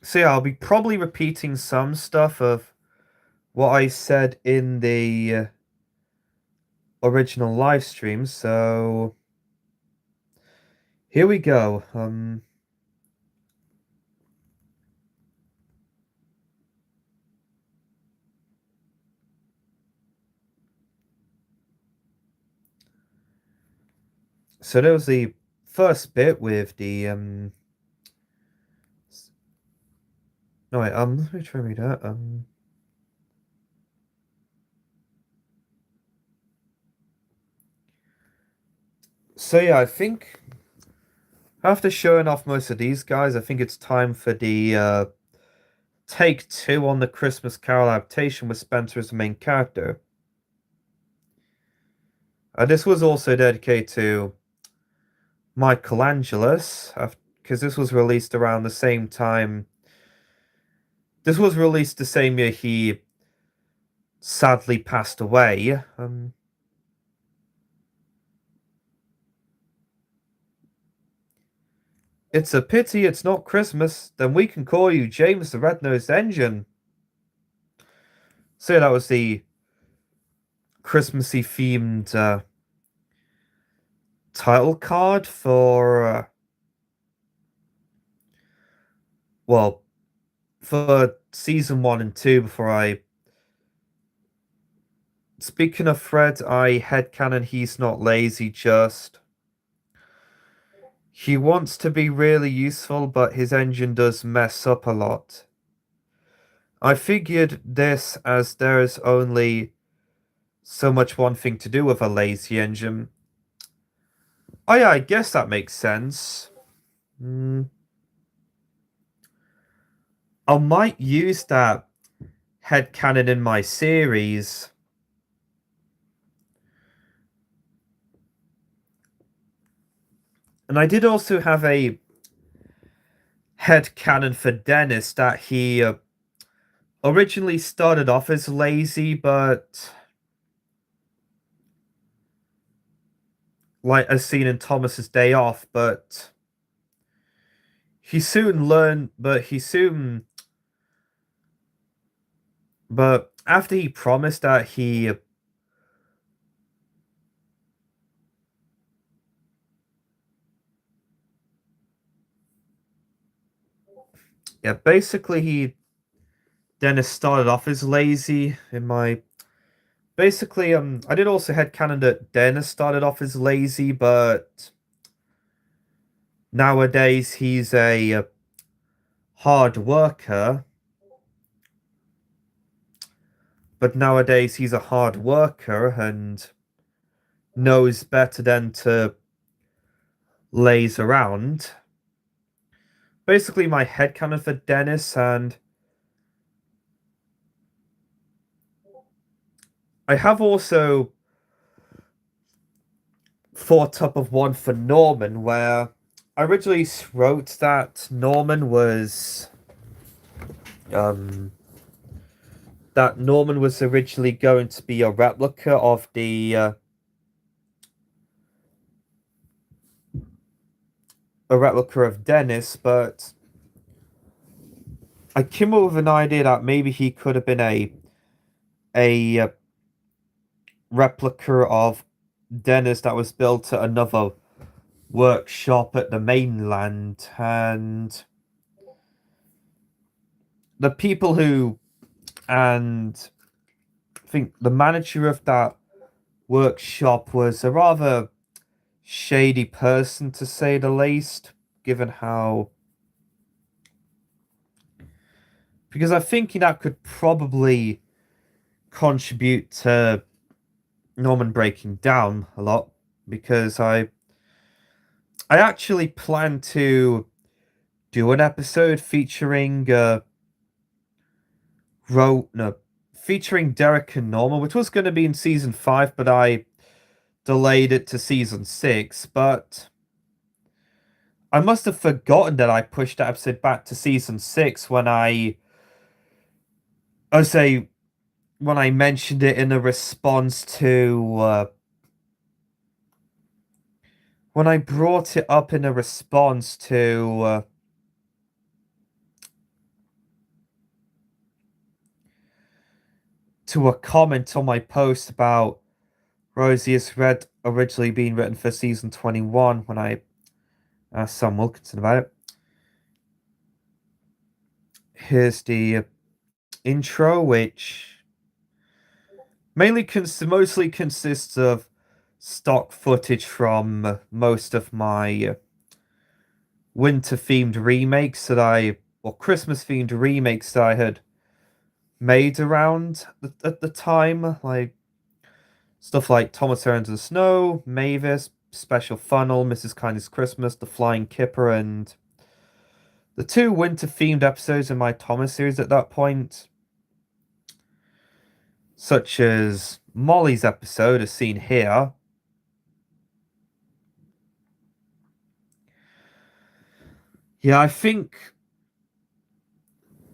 So yeah, I'll be probably repeating some stuff of what I said in the original live stream, so Here we go. So there was the first bit with the no wait, let me try and read that. So yeah, I think after showing off most of these guys, I think it's time for the take two on the Christmas Carol adaptation with Spencer as the main character. This was also dedicated to Michelangelos, because this was released around the same time. This was released the same year he sadly passed away. It's a pity it's not Christmas. Then we can call you James the Red-Nosed Engine. So that was the Christmassy themed title card for well, for season 1 and 2 before I. Speaking of Fred, I headcanon he's not lazy, just. He wants to be really useful, but his engine does mess up a lot. I figured this as there is only so much one thing to do with a lazy engine. Oh yeah, I guess that makes sense. I might use that headcanon in my series. And I did also have a headcanon for Dennis that he originally started off as lazy, but like as seen in Thomas's Day Off, but he soon learned, but after he promised that he yeah, basically he Dennis started off as lazy in my basically I did also headcanon that Dennis started off as lazy, but nowadays he's a hard worker. But nowadays he's a hard worker and knows better than to laze around. Basically my headcanon for Dennis, and I have also thought up of one for Norman where I originally wrote that Norman was originally going to be a replica of the Dennis, but I came up with an idea that maybe he could have been a replica of Dennis that was built at another workshop at the mainland, and the people who and I think the manager of that workshop was a rather shady person, to say the least, given how. Because I'm thinking that could probably contribute to Norman breaking down a lot, because I actually plan to do an episode featuring featuring Derek and Norman, which was going to be in season 5, but I delayed it to season 6. But I must have forgotten that I pushed that episode back to season 6 when I mentioned it in a response to when I brought it up in a response to a comment on my post about Rosie is Red originally being written for season 21, when I as Sam Wilkinson about it. Here's the intro, which mostly consists of stock footage from most of my winter-themed remakes or Christmas-themed remakes that I had made around at the time, like stuff like Thomas Aaron's the Snow, Mavis, Special Funnel, Mrs. Kindness Christmas, The Flying Kipper, and the two winter-themed episodes in my Thomas series at that point, such as Molly's episode, as seen here. Yeah, I think...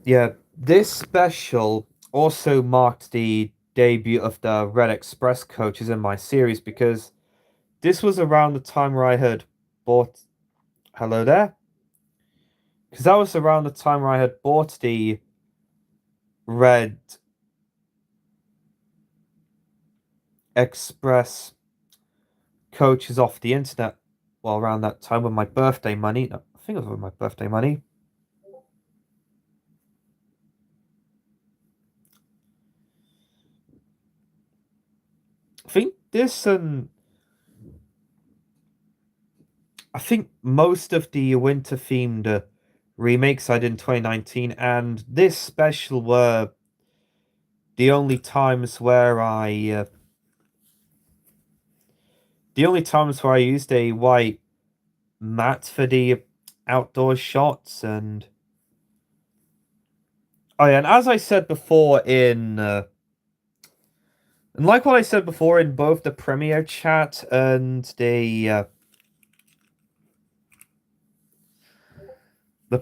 Yeah, this special also marked the debut of the Red Express coaches in my series, because this was around the time where I had bought... Hello there? Because that was around the time where I had bought the Red Express coaches off the internet. Well, around that time with my birthday money. No, I think it was with my birthday money. I think this and... I think most of the winter-themed remakes I did in 2019 and this special were the only times where I used a white matte for the outdoor shots. And oh yeah, and as I said before and like what I said before in both the premiere chat and the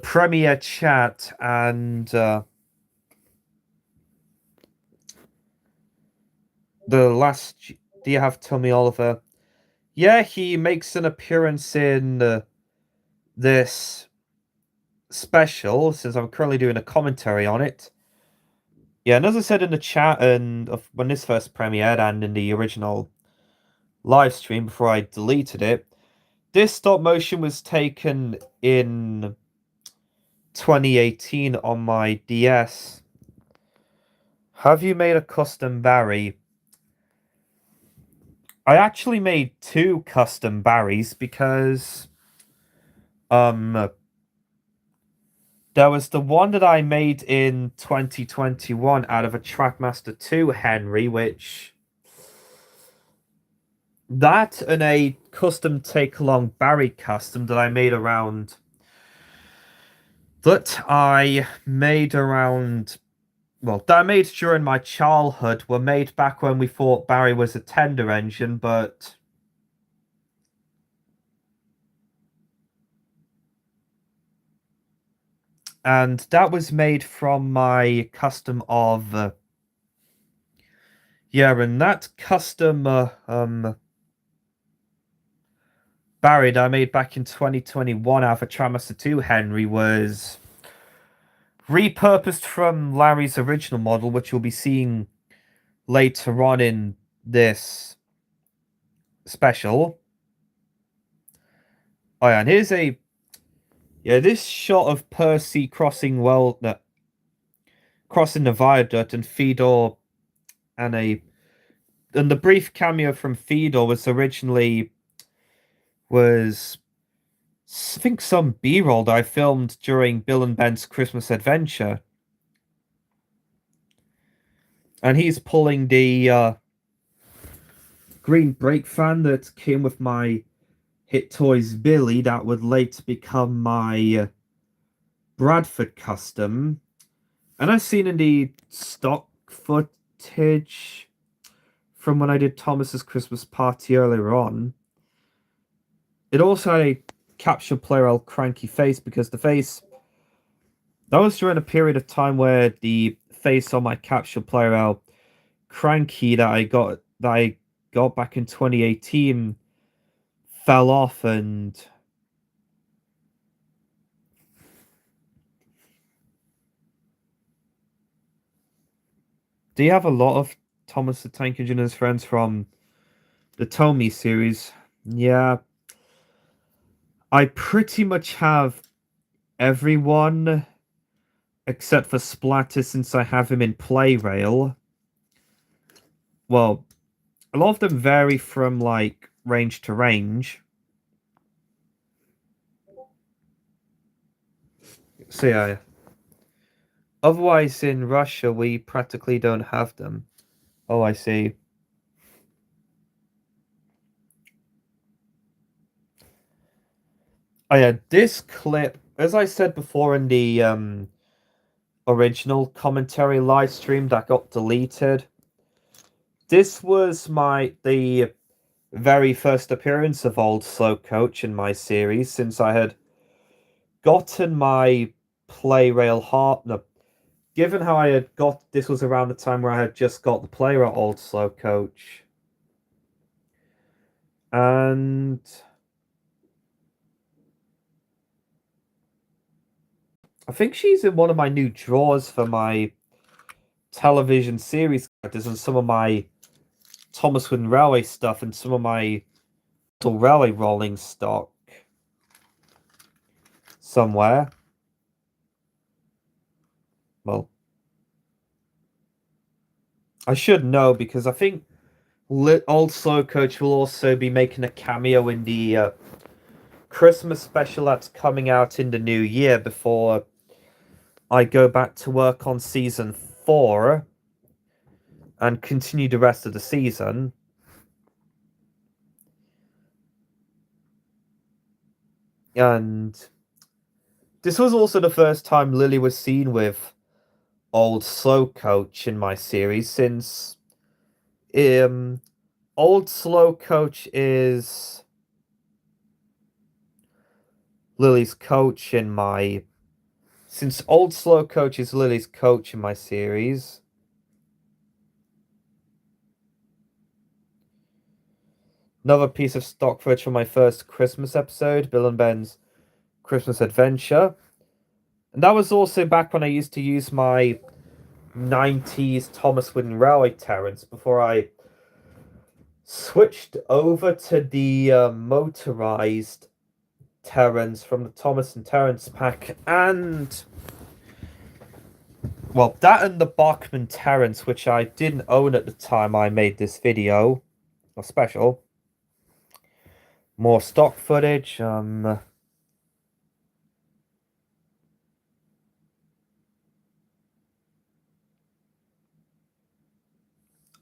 premiere chat and the last... Do you have Tommy Oliver? Yeah, he makes an appearance in this special, since I'm currently doing a commentary on it. Yeah, and as I said in the chat and when this first premiered and in the original live stream before I deleted it, this stop motion was taken in 2018 on my DS. Have you made a custom Barry? I actually made two custom Barrys because there was the one that I made in 2021 out of a Trackmaster 2 Henry, which... That and a custom take-along Barry custom that I made around... That I made around... Well, that I made during my childhood were made back when we thought Barry was a tender engine, but... And that was made from my custom of... yeah, and that custom Barry that I made back in 2021 out of a Trackmaster 2 Henry was repurposed from Larry's original model, which you'll be seeing later on in this special. Oh yeah, and here's a... Yeah, this shot of Percy crossing the viaduct and Fedor and the brief cameo from Fedor was originally... was... I think some B-roll that I filmed during Bill and Ben's Christmas Adventure. And he's pulling the green brake fan that came with my Hit Toys Billy that would later become my Bradford custom. And I've seen in the stock footage from when I did Thomas's Christmas party earlier on, it also had a capture player L cranky face, because the face... That was during a period of time where the face on my capture player L cranky that I got back in 2018 fell off. And do you have a lot of Thomas the Tank Engine and his friends from the Tommy series? Yeah. I pretty much have everyone except for Splatter since I have him in Play Rail. Well, a lot of them vary from, like, range to range. So yeah. Otherwise, in Russia, we practically don't have them. Oh, I see. Oh yeah, this clip, as I said before in the original commentary live stream that got deleted, this was the very first appearance of Old Slow Coach in my series, since I had gotten my Play Rail heart. No, given how I had got, this was around the time where I had just got the Play Rail Old Slow Coach. And I think she's in one of my new drawers for my television series characters and some of my Thomas Wooden Railway stuff and some of my railway rolling stock somewhere. Well, I should know because I think Old Slow Coach will also be making a cameo in the Christmas special that's coming out in the new year before I go back to work on season 4 and continue the rest of the season. And this was also the first time Lily was seen with Old Slow Coach in my series, since Old Slow Coach is Lily's coach in my... Since Old Slow Coach is Lily's coach in my series, another piece of stock footage from my first Christmas episode, Bill and Ben's Christmas Adventure. And that was also back when I used to use my 90s Thomas Wooden Railway Terrence before I switched over to the motorized Terrence from the Thomas and Terrence pack, and well, that and the Bachman Terrence, which I didn't own at the time I made this video, or special. More stock footage. Oh,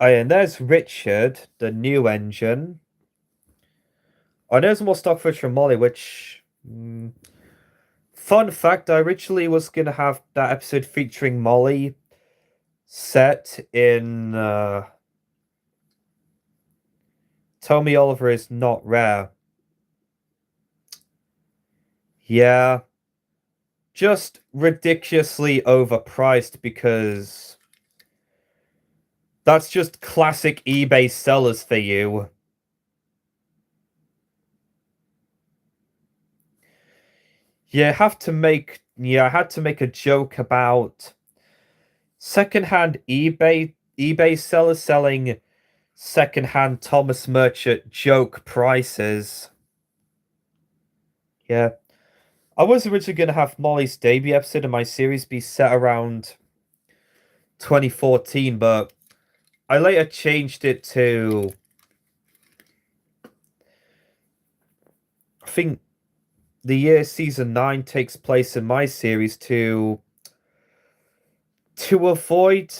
and there's Richard, the new engine. Oh, there's more stock footage from Molly, which... fun fact, I originally was going to have that episode featuring Molly set in... Tommy Oliver is Not Rare. Yeah. Just ridiculously overpriced because... that's just classic eBay sellers for you. Yeah, I had to make a joke about secondhand eBay sellers selling secondhand Thomas Merchant joke prices. Yeah. I was originally going to have Molly's debut episode of my series be set around 2014, but I later changed it to... I think the year season 9 takes place in my series to avoid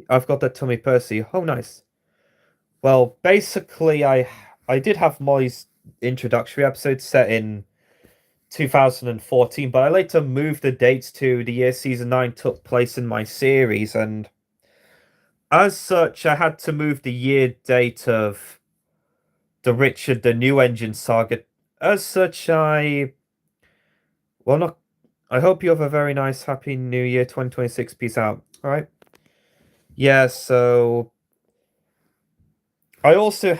I've got that Tommy Percy. Oh, nice. Well, basically, I did have Molly's introductory episode set in 2014, but I later moved the dates to the year season 9 took place in my series, and as such, I had to move the year date of the Richard the New Engine saga. As such, I hope you have a very nice, happy New Year 2026. Peace out. All right. Yeah, so I also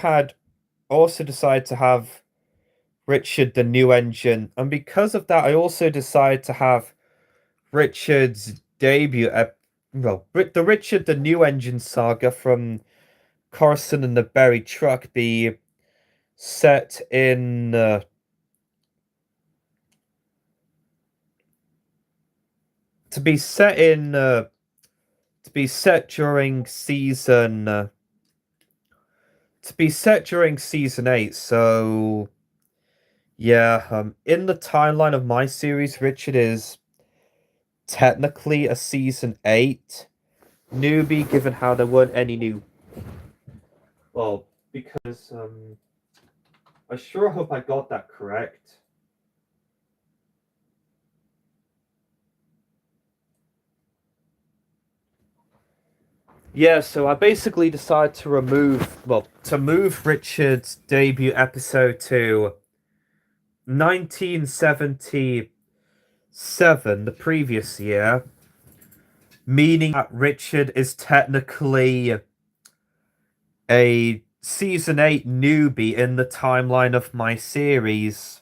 decided to have Richard the New Engine, and because of that, I also decided to have Richard's debut well, the Richard the New Engine saga from Carson and the Berry Truck be set in to be set in to be set during season to be set during season 8. So yeah, in the timeline of my series, Richard is technically a season 8 newbie, given how there weren't any new. Well, because I sure hope I got that correct. Yeah, so I basically decided to move Richard's debut episode to 1977, the previous year, meaning that Richard is technically a season 8 newbie in the timeline of my series.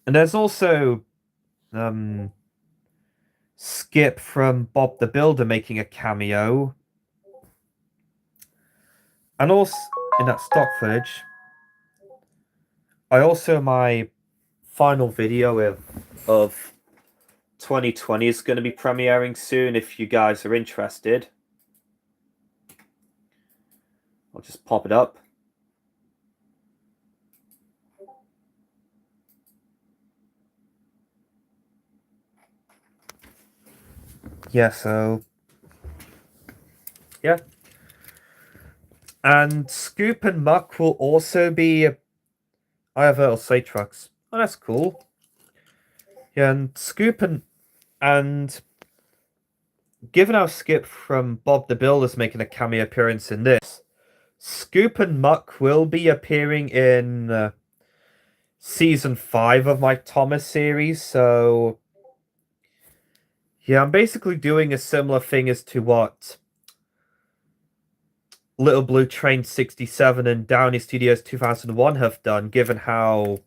And there's also Skip from Bob the Builder making a cameo. And also in that stock footage, my final video of 2020 is going to be premiering soon if you guys are interested. I'll just pop it up. Yeah, so yeah. And Scoop and Muck will also be I have little say trucks. Oh, that's cool. Yeah, and Scoop and given how Skip from Bob the Builder's making a cameo appearance in this, Scoop and Muck will be appearing in season 5 of my Thomas series. So yeah, I'm basically doing a similar thing as to what Little Blue Train 67 and Downey Studios 2001 have done, given how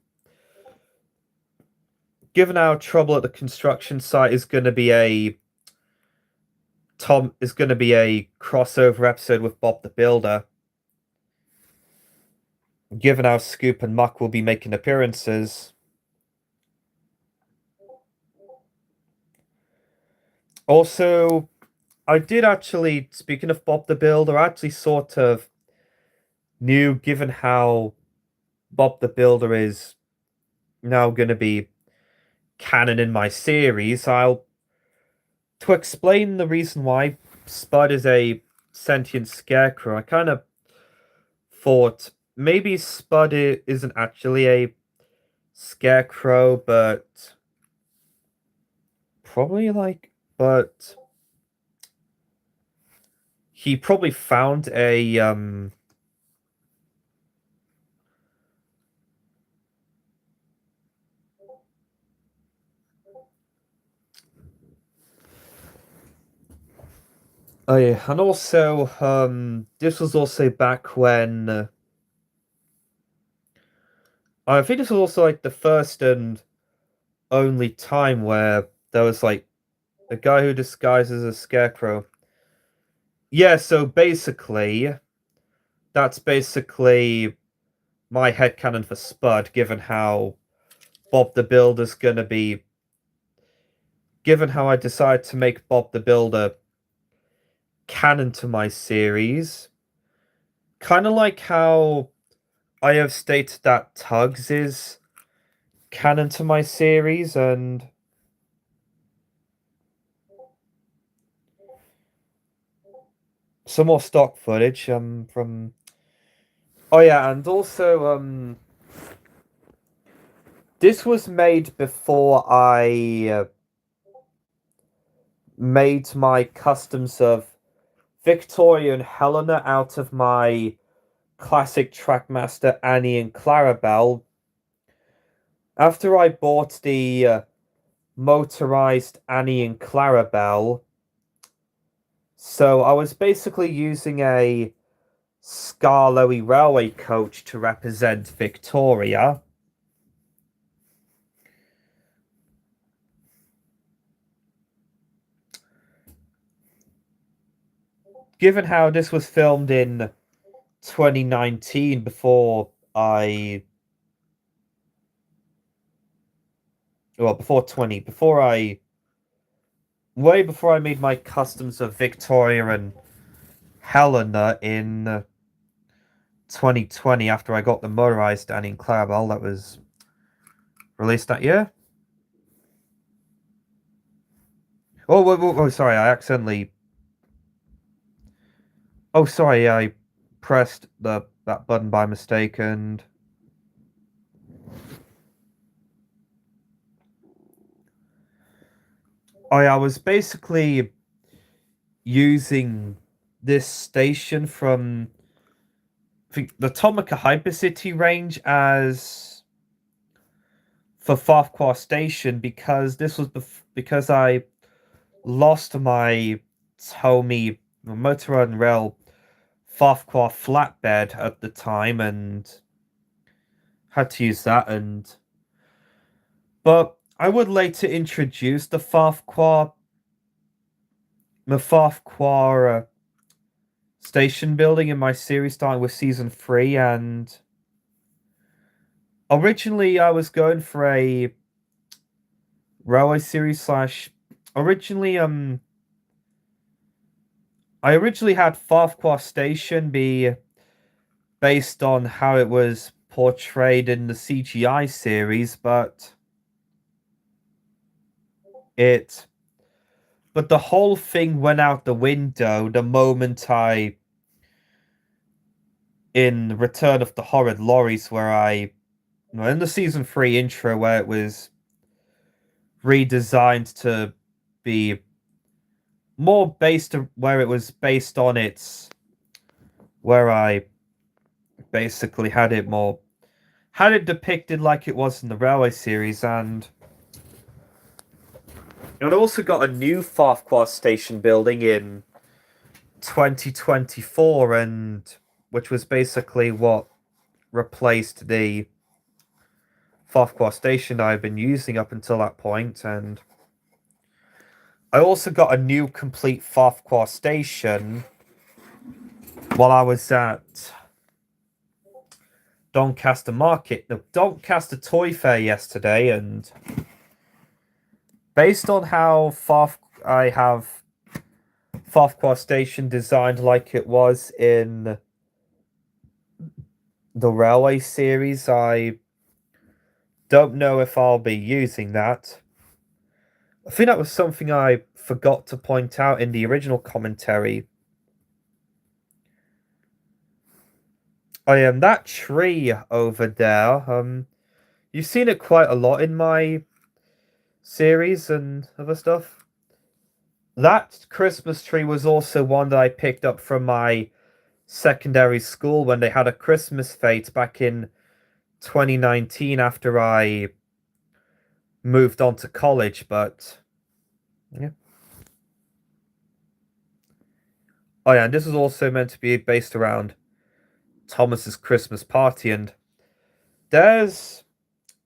Trouble at the Construction Site is going to be a crossover episode with Bob the Builder. Given how Scoop and Muck will be making appearances. Also, I did actually, speaking of Bob the Builder, I actually sort of knew, given how Bob the Builder is now going to be canon in my series, to explain the reason why Spud is a sentient scarecrow, I kind of thought maybe Spud isn't actually a scarecrow, but he probably found a oh yeah, and also this was also back when I think this was also like the first and only time where there was like a guy who disguises as a scarecrow. Yeah, so basically that's basically my headcanon for Spud, given how Bob the Builder's gonna be. Given how I decided to make Bob the Builder canon to my series. Kind of like how I have stated that Tugs is canon to my series, and some more stock footage from. Oh yeah, and also this was made before I made my customs of Victoria and Helena out of my classic Trackmaster Annie and Clarabelle. After I bought the motorized Annie and Clarabelle, so I was basically using a Scarlowy railway coach to represent Victoria. given how this was filmed in 2019 before I well before I way before I made my customs of Victoria and Helena in 2020 after I got the motorized Annie and Clarabelle that was released that year. Oh, sorry, I accidentally. Oh, sorry, I pressed that button by mistake and. I was basically using this station from the Tomica Hypercity range as for Farquhar Station because this was because I lost my Tomy Motor and Rail Farquhar flatbed at the time and had to use that but I would later introduce the Farquhar station building in my series starting with season 3 and originally I was going for a railway series slash originally I originally had Farquhar Station be based on how it was portrayed in the CGI series, but the whole thing went out the window the moment I in Return of the Horrid Lorries in the season 3 intro where it was redesigned to be more based where it was based on its where I basically had it depicted like it was in the railway series and it also got a new Farquhar station building in 2024 and which was basically what replaced the Farquhar station I've been using up until that point and I also got a new complete Farquhar station while I was at Doncaster Toy Fair yesterday, and based on how I have Farquhar Station designed like it was in the Railway series, I don't know if I'll be using that. I think that was something I forgot to point out in the original commentary. I am that tree over there. You've seen it quite a lot in my series and other stuff. That Christmas tree was also one that I picked up from my secondary school when they had a Christmas fete back in 2019 after I moved on to college, but yeah. Oh yeah, and this was also meant to be based around Thomas's Christmas party, and there's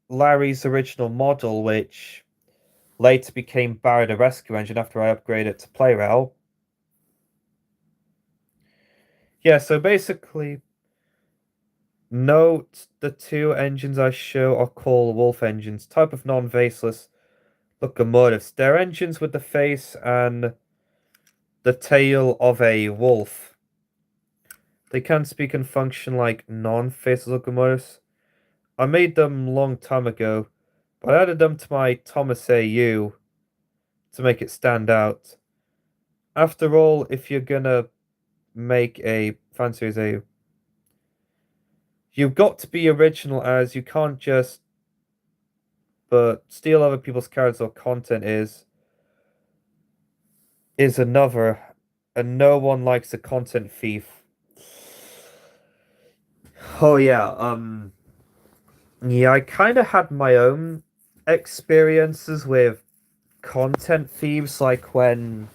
Larry's original model, which later became Barry the Rescue Engine after I upgraded it to Playrail. Yeah, so basically, note the two engines I show are called Wolf engines, type of non-faceless locomotives. They're engines with the face and the tail of a wolf. They can speak and function like non-faceless locomotives. I made them long time ago, but I added them to my Thomas AU to make it stand out. After all, if you're gonna make a fan series AU, you've got to be original, as you can't just but steal other people's characters or content is another, and no one likes a content thief. Oh yeah, I kind of had my own experiences with content thieves, like when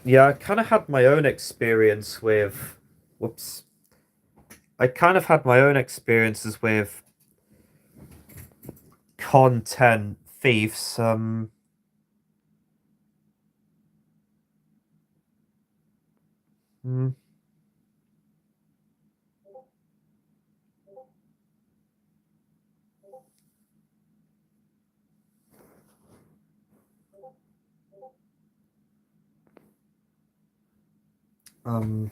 I kind of had my own experience with whoops. I kind of had my own experiences with content thieves. Mm. Um,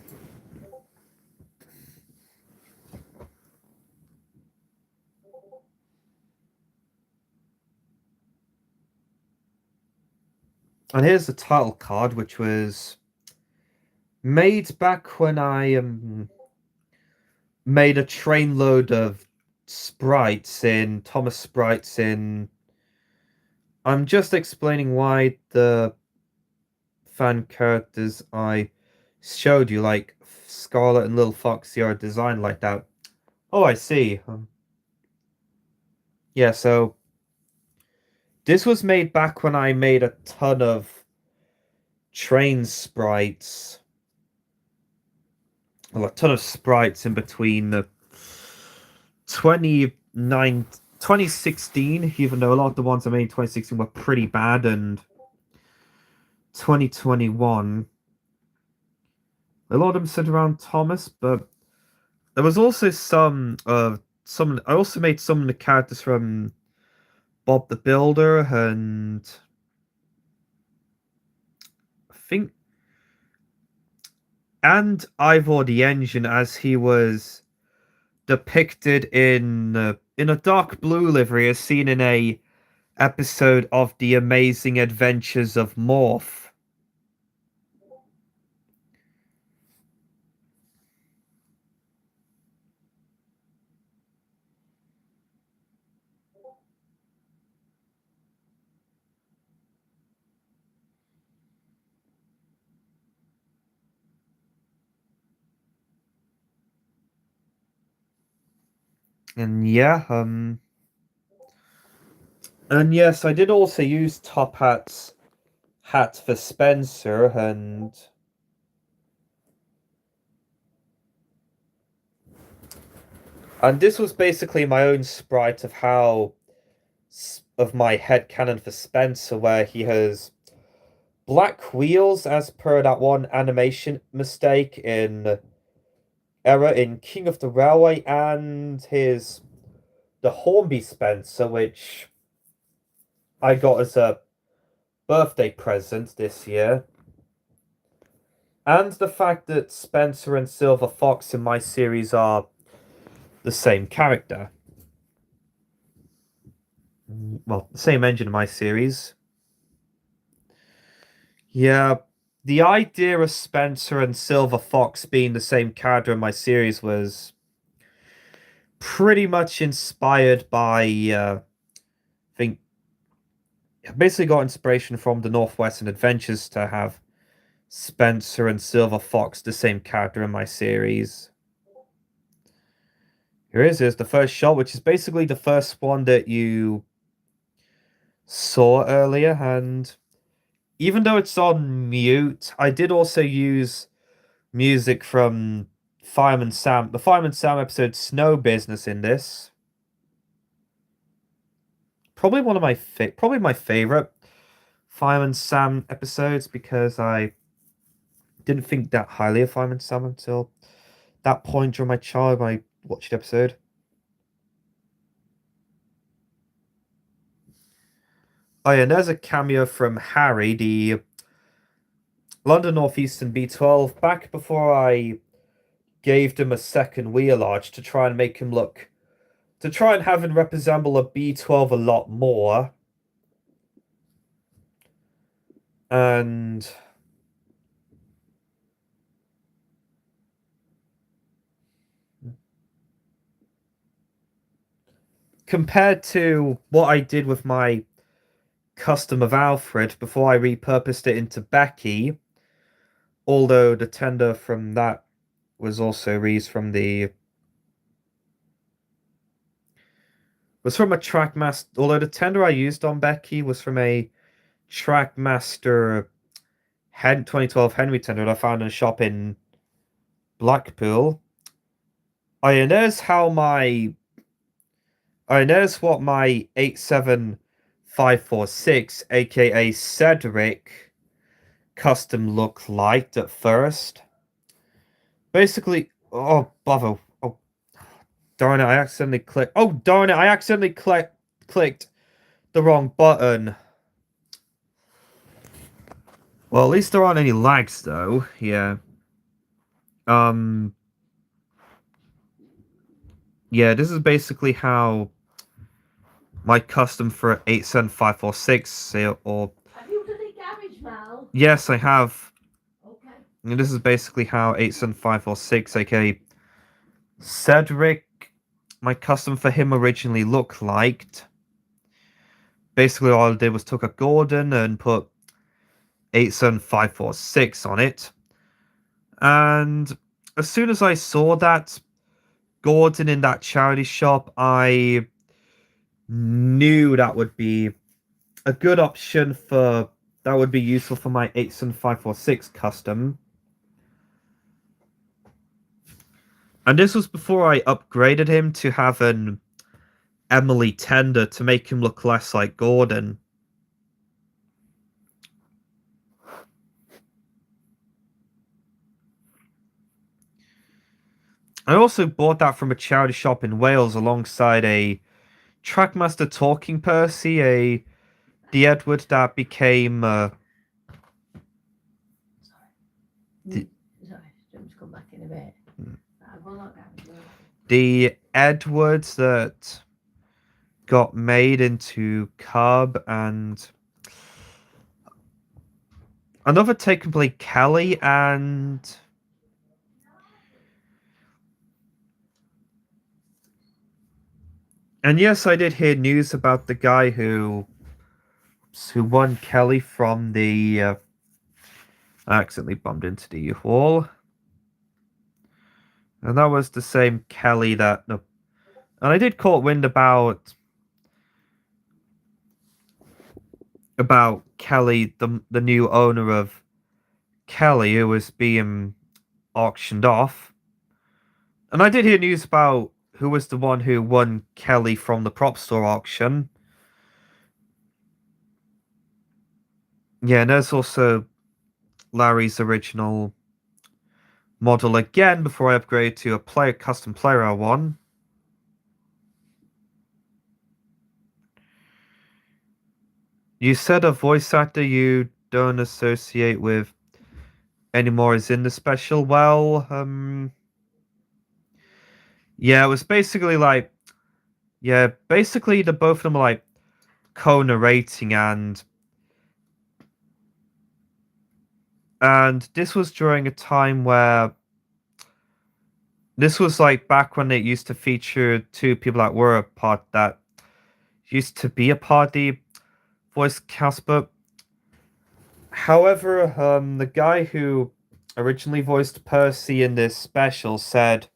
and here's the title card, which was made back when I made a trainload of sprites in Thomas sprites in. I'm just explaining why the fan characters I showed you, like Scarlet and Little Foxy, are designed like that. Oh, I see. Yeah, so this was made back when I made a ton of train sprites. Well, a ton of sprites in between the 2016, even though a lot of the ones I made in 2016 were pretty bad, and 2021. A lot of them centered around Thomas, but there was also some. I also made some of the characters from Bob the Builder, and I think, and Ivor the Engine, as he was depicted in a dark blue livery, as seen in a episode of The Amazing Adventures of Morph. And yeah, and yes, I did also use Top Hat's hat for Spencer, and this was basically my own sprite of how of my headcanon for Spencer, where he has black wheels as per that one animation mistake in error in King of the Railway, and his the Hornby Spencer, which I got as a birthday present this year. And the fact that Spencer and Silver Fox in my series are the same character. Well, the same engine in my series. Yeah, the idea of Spencer and Silver Fox being the same character in my series was pretty much inspired by, I think, I basically got inspiration from the Northwestern Adventures to have Spencer and Silver Fox the same character in my series. Here's the first shot, which is basically the first one that you saw earlier, and even though it's on mute, I did also use music from Fireman Sam, the Fireman Sam episode Snow Business in this. Probably one of my probably my favorite Fireman Sam episodes, because I didn't think that highly of Fireman Sam until that point during my childhood when I watched the episode. Oh yeah, and there's a cameo from Harry, the London Northeastern B12, back before I gave him a second wheel arch to try and make him look, to try and have him resemble a B12 a lot more. And compared to what I did with my custom of Alfred before I repurposed it into Becky, although the tender from that was also reused from the was from a Trackmaster, although the tender I used on Becky was from a Trackmaster 2012 Henry tender that I found in a shop in Blackpool. I noticed how my I noticed what my 87546, aka Cedric, custom looked like at first. Basically, oh, bother. Oh, darn it, I accidentally clicked. Oh, darn it, I accidentally clicked the wrong button. Well, at least there aren't any lags, though. Yeah. Um, yeah, this is basically how my custom for 87546, or... Have you done a garage, Mal? Yes, I have. Okay. And this is basically how 87546, aka Cedric, my custom for him originally looked like. Basically, all I did was took a Gordon and put 87546 on it. And as soon as I saw that Gordon in that charity shop, I knew that would be a good option that would be useful for my 87546 custom. And this was before I upgraded him to have an Emily Tender to make him look less like Gordon. I also bought that from a charity shop in Wales alongside a Trackmaster Talking Percy, the Edward that became... Sorry, just come back in a bit. The Edwards that got made into Cub, and another taken play Kelly, and yes, I did hear news about the guy who won Kelly from the I accidentally bumped into the wall. And that was the same Kelly that... No. And I did caught wind about Kelly, the new owner of Kelly, who was being auctioned off. And I did hear news about who was the one who won Kelly from the prop store auction. Yeah, and there's also Larry's original model again before I upgrade to a custom player one. You said a voice actor you don't associate with anymore is in the special. Well, yeah, it was basically like, yeah, basically the both of them are like co-narrating, and this was during a time where this was like back when it used to feature two people that were a part that used to be a part of the voice cast. But however, the guy who originally voiced Percy in this special said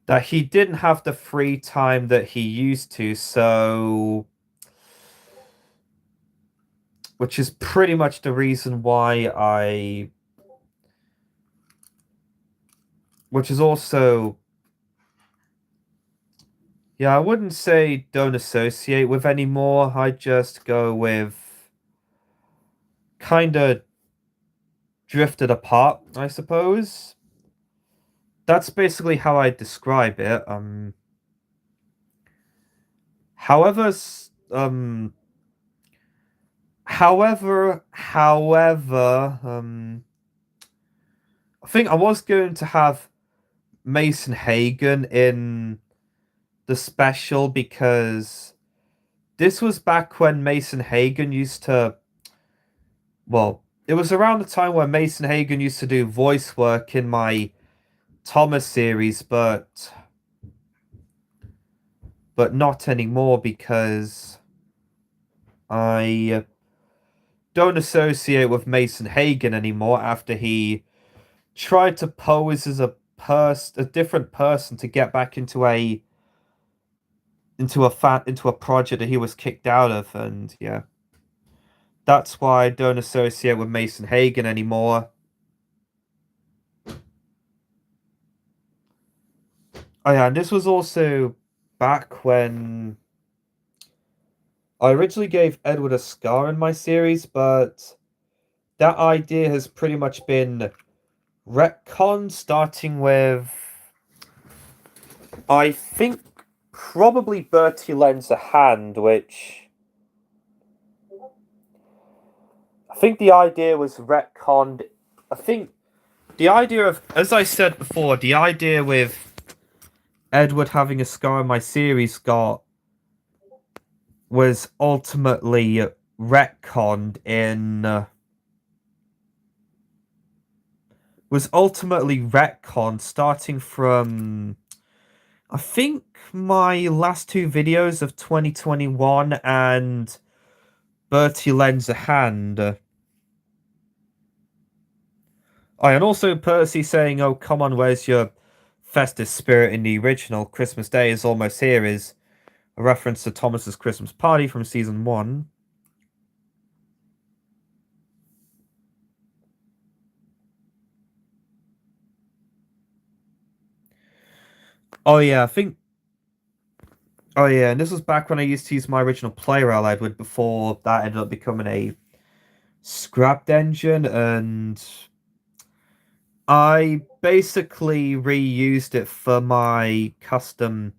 that he didn't have the free time that he used to, so... Which is pretty much the reason why which is also... Yeah, I wouldn't say don't associate with anymore. I just go with... kind of drifted apart, I suppose. That's basically how I describe it. However, I think I was going to have Mason Hagen in the special, because this was back when Mason Hagen used to... Well, it was around the time where Mason Hagen used to do voice work in my Thomas series, but not anymore, because I don't associate with Mason Hagen anymore after he tried to pose as a different person to get back into a project that he was kicked out of. And yeah, that's why I don't associate with Mason Hagen anymore. Oh yeah, and this was also back when I originally gave Edward a scar in my series, but that idea has pretty much been retcon starting with, I think, probably Bertie lends a hand, which I think the idea was retconned. I think the idea of, as I said before, the idea with Edward having a scar in my series was ultimately retconned in. Was ultimately retconned starting from, I think, my last two videos of 2021 and Bertie lends a hand. And also Percy saying, "Oh, come on, where's your festive spirit in the original? Christmas Day is almost here," is a reference to Thomas's Christmas party from season 1. Oh yeah, I think. Oh yeah, and this was back when I used to use my original player Edward before that ended up becoming a scrapped engine, and I basically reused it for my custom,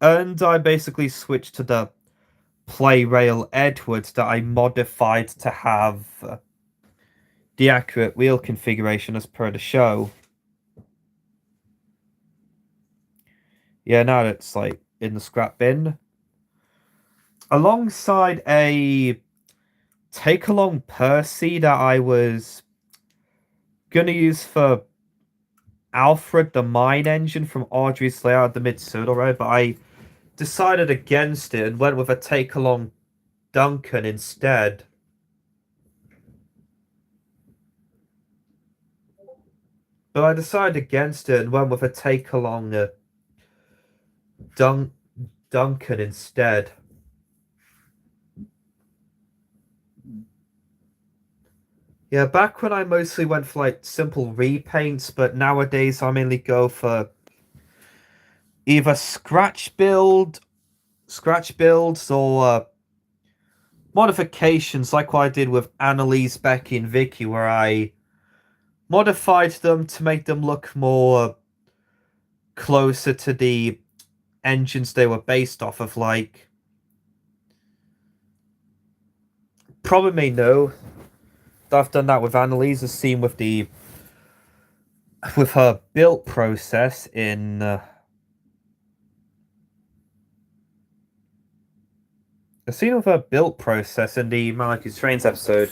and I basically switched to the play rail Edwards that I modified to have the accurate wheel configuration as per the show. Yeah, now it's like in the scrap bin. Alongside a take along Percy that I was gonna use for Alfred the Mine Engine from Audrey's Layout of the Mid-Soda Road, but I decided against it and went with a take along Duncan instead. But I decided against it and went with a take along Duncan instead. Yeah, back when I mostly went for like simple repaints, but nowadays I mainly go for either scratch builds or modifications like what I did with Annalise, Becky, and Vicky, where I modified them to make them look more closer to the engines they were based off of. Like, probably may know that I've done that with Annalise, as seen with her build process in the scene of her build process in the Malachi's Trains episode.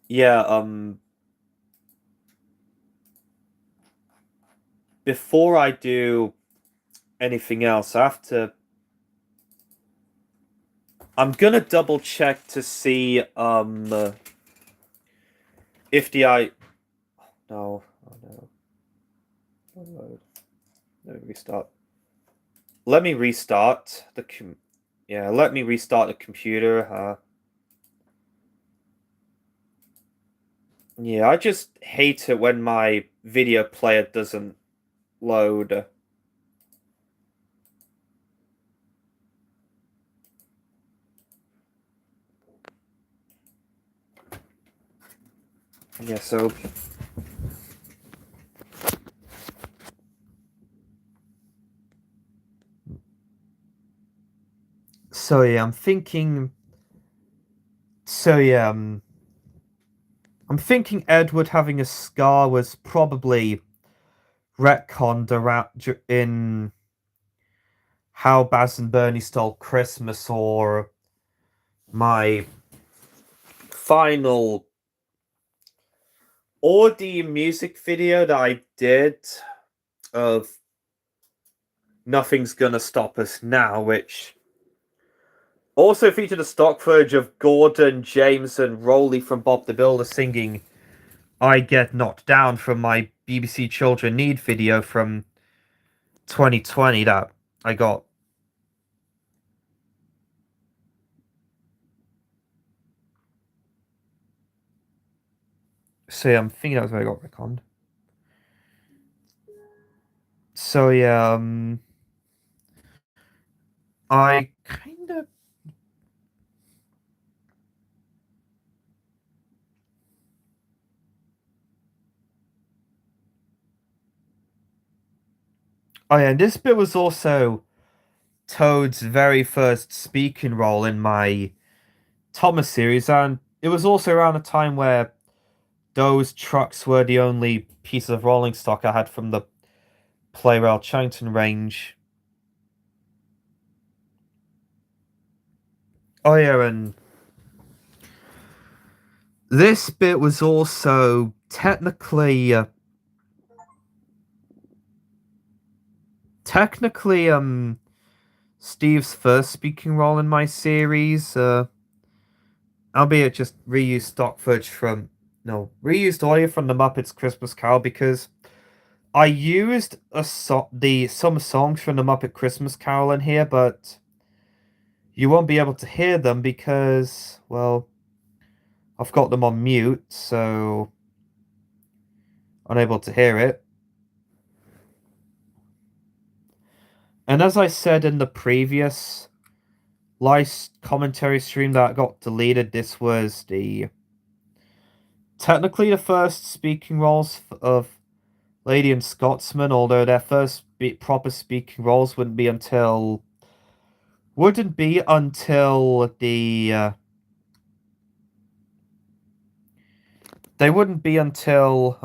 Yeah, before I do anything else, I'm gonna double check to see if the no, oh no. Download. Let me restart. Let me restart the let me restart the computer. Yeah, I just hate it when my video player doesn't load. Yeah, so yeah, I'm thinking. So yeah, I'm thinking Edward having a scar was probably retconned around in How Baz and Bernie Stole Christmas, or my final or the music video that I did of Nothing's Gonna Stop Us Now, which also featured a stock footage of Gordon, James, and Rowley from Bob the Builder singing I Get Knocked Down from my BBC Children Need video from 2020 that I got. So yeah, I'm thinking that was where I got reconned. So yeah, I kind of. Oh yeah, and this bit was also Toad's very first speaking role in my Thomas series, and it was also around a time where those trucks were the only pieces of rolling stock I had from the Playrail Charrington range. Oh yeah, and this bit was also technically Steve's first speaking role in my series, albeit just reused stock footage from reused audio from the Muppets Christmas Carol, because I used some songs from the Muppet Christmas Carol in here, but you won't be able to hear them because, well, I've got them on mute, so unable to hear it. And as I said in the previous live commentary stream that got deleted, this was technically the first speaking roles of Lady and Scotsman, although their first proper speaking roles wouldn't be until the they wouldn't be until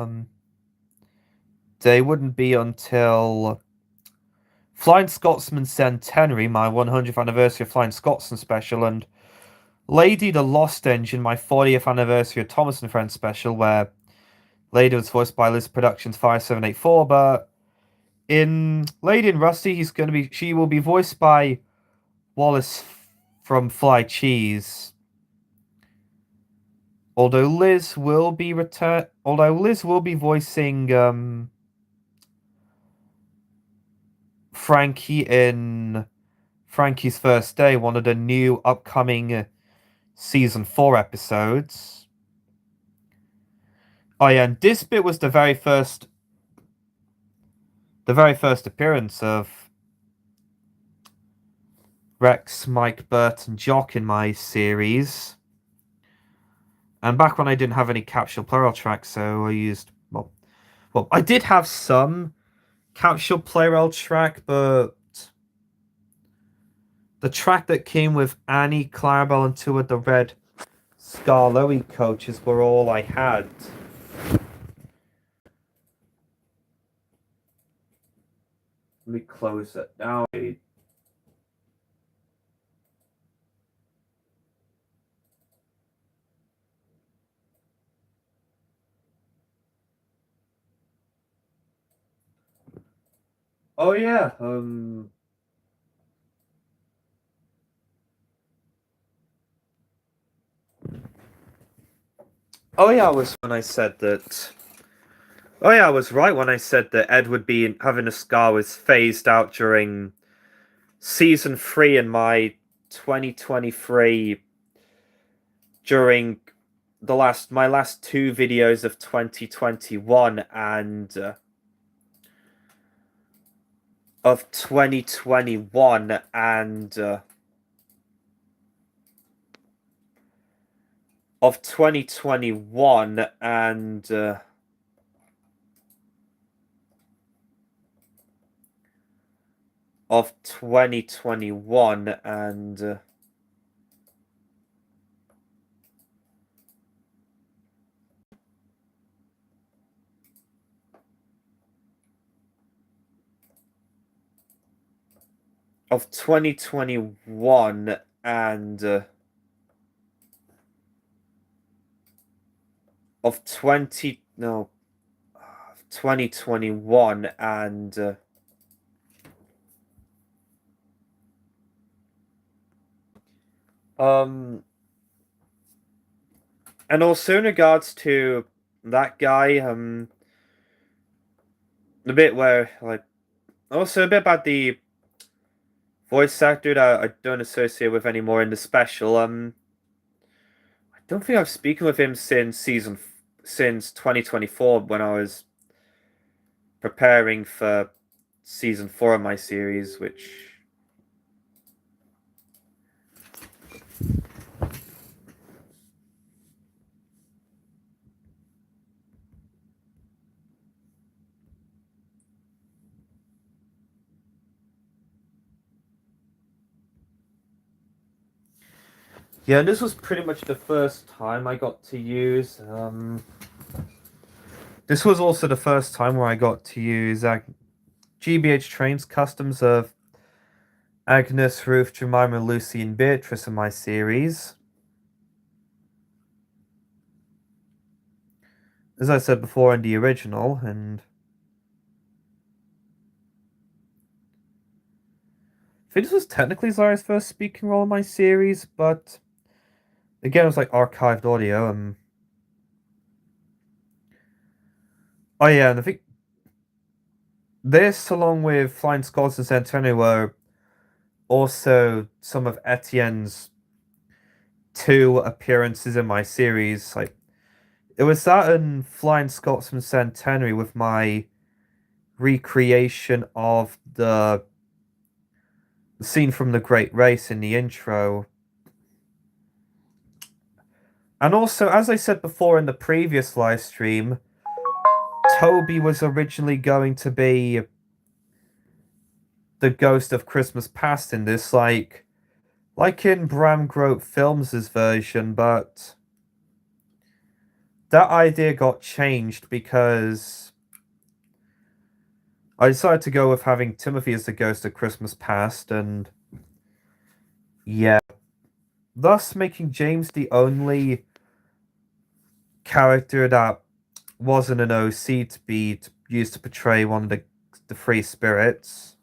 Flying Scotsman Centenary, my 100th anniversary of Flying Scotsman special, and Lady the Lost Engine, my 40th anniversary of Thomas and Friends special, where Lady was voiced by Liz Productions 5784, but in Lady and Rusty, she will be voiced by Wallace from Fly Cheese. Although Liz will be voicing Frankie in Frankie's First Day, one of the new upcoming season 4 episodes. Oh yeah, and this bit was the very first appearance of Rex, Mike, Bert, and Jock in my series. And back when I didn't have any capsule plural tracks, so I used well, I did have some capsule plural track, but the track that came with Annie, Clarabelle, and two of the Red Scarloey coaches were all I had. Let me close it now. Oh yeah, oh yeah, I was right when I said that Ed would be having a scar was phased out during season 3 in my 2023 during my last two videos of 2021 and of 2021 and of 2021 and of 2021 and of 2021 and of 2021 and and also in regards to that guy, the bit where also a bit about the voice actor that I don't associate with anymore in the special. I don't think I've spoken with him since 2024 when I was preparing for season 4 of my series, which Yeah, this was pretty much the first time I got to use. This was also the first time where I got to use GBH Trains customs of Agnes, Ruth, Jemima, Lucy, and Beatrice in my series. As I said before in the original, and I think this was technically Zara's first speaking role in my series, but again, it was like archived audio. Oh yeah, and I think this, along with Flying Scots and Centenary, were also some of Etienne's 2 appearances in my series. Like, it was that and Flying Scotsman Centenary with my recreation of the scene from The Great Race in the intro. And also, as I said before in the previous live stream, Toby was originally going to be the ghost of Christmas Past in this, like in Bram Grote Films' version, but that idea got changed because I decided to go with having Timothy as the ghost of Christmas Past, and yeah, thus making James the only character that wasn't an OC to be used to portray one of the 3 spirits.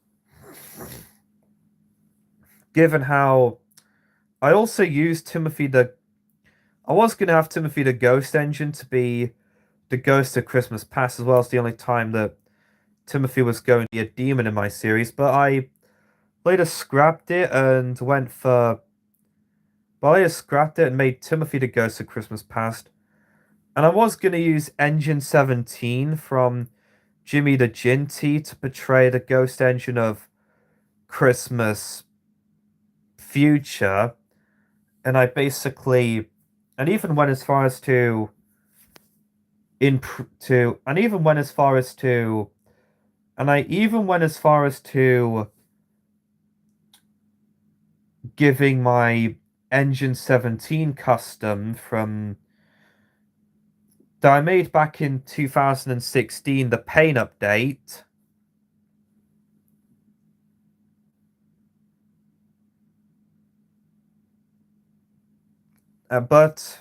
Given how I also used I was going to have Timothy the Ghost Engine to be the ghost of Christmas Past, as well as the only time that Timothy was going to be a demon in my series, but I later scrapped it and went for... But I later scrapped it and made Timothy the Ghost of Christmas Past. And I was going to use Engine 17 from Jimmy the Ginty to portray the ghost engine of Christmas Future. And I basically... And even went as far as to... And I even went as far as to giving my Engine 17 custom from that I made back in 2016, the Pain update. But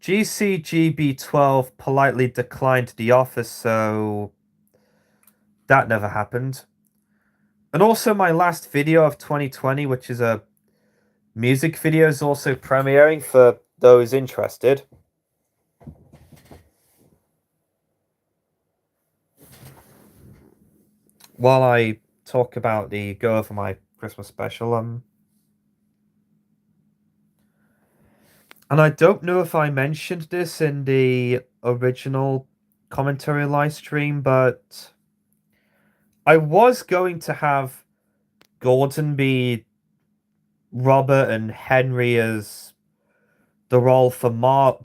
GCGB12 politely declined the offer, so that never happened. And also my last video of 2020, which is a music video, is also premiering for those interested. While I talk about the go over my Christmas special, and I don't know if I mentioned this in the original commentary live stream, but I was going to have Gordon be Robert and Henry as the role for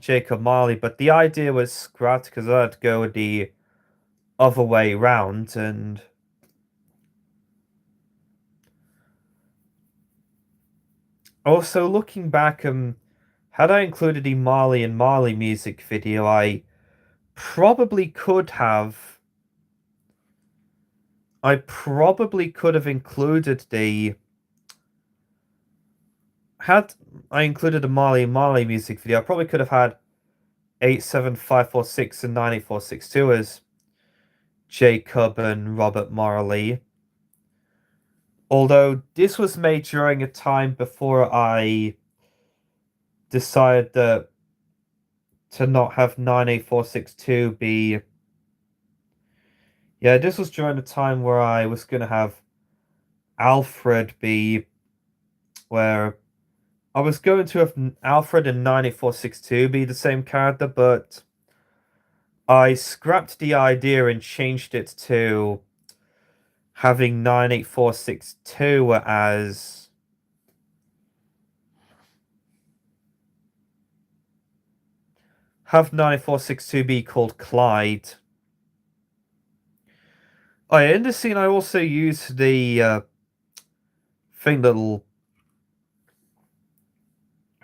Jacob Marley, but the idea was scrapped because I had to go the other way round. And also looking back, had I included the Marley and Marley music video, I probably could have. I probably could have included the. Had I included the Marley and Marley music video, I probably could have had 87546 and 98462 as Jacob and Robert Marley. Although this was made during a time before I decided that to not have 98462 be... Yeah, this was during the time where I was going to have Alfred be... Where I was going to have Alfred and 98462 be the same character, but I scrapped the idea and changed it to having 98462 as... Have 98462 be called Clyde. Oh yeah, in this scene I also used the thing that'll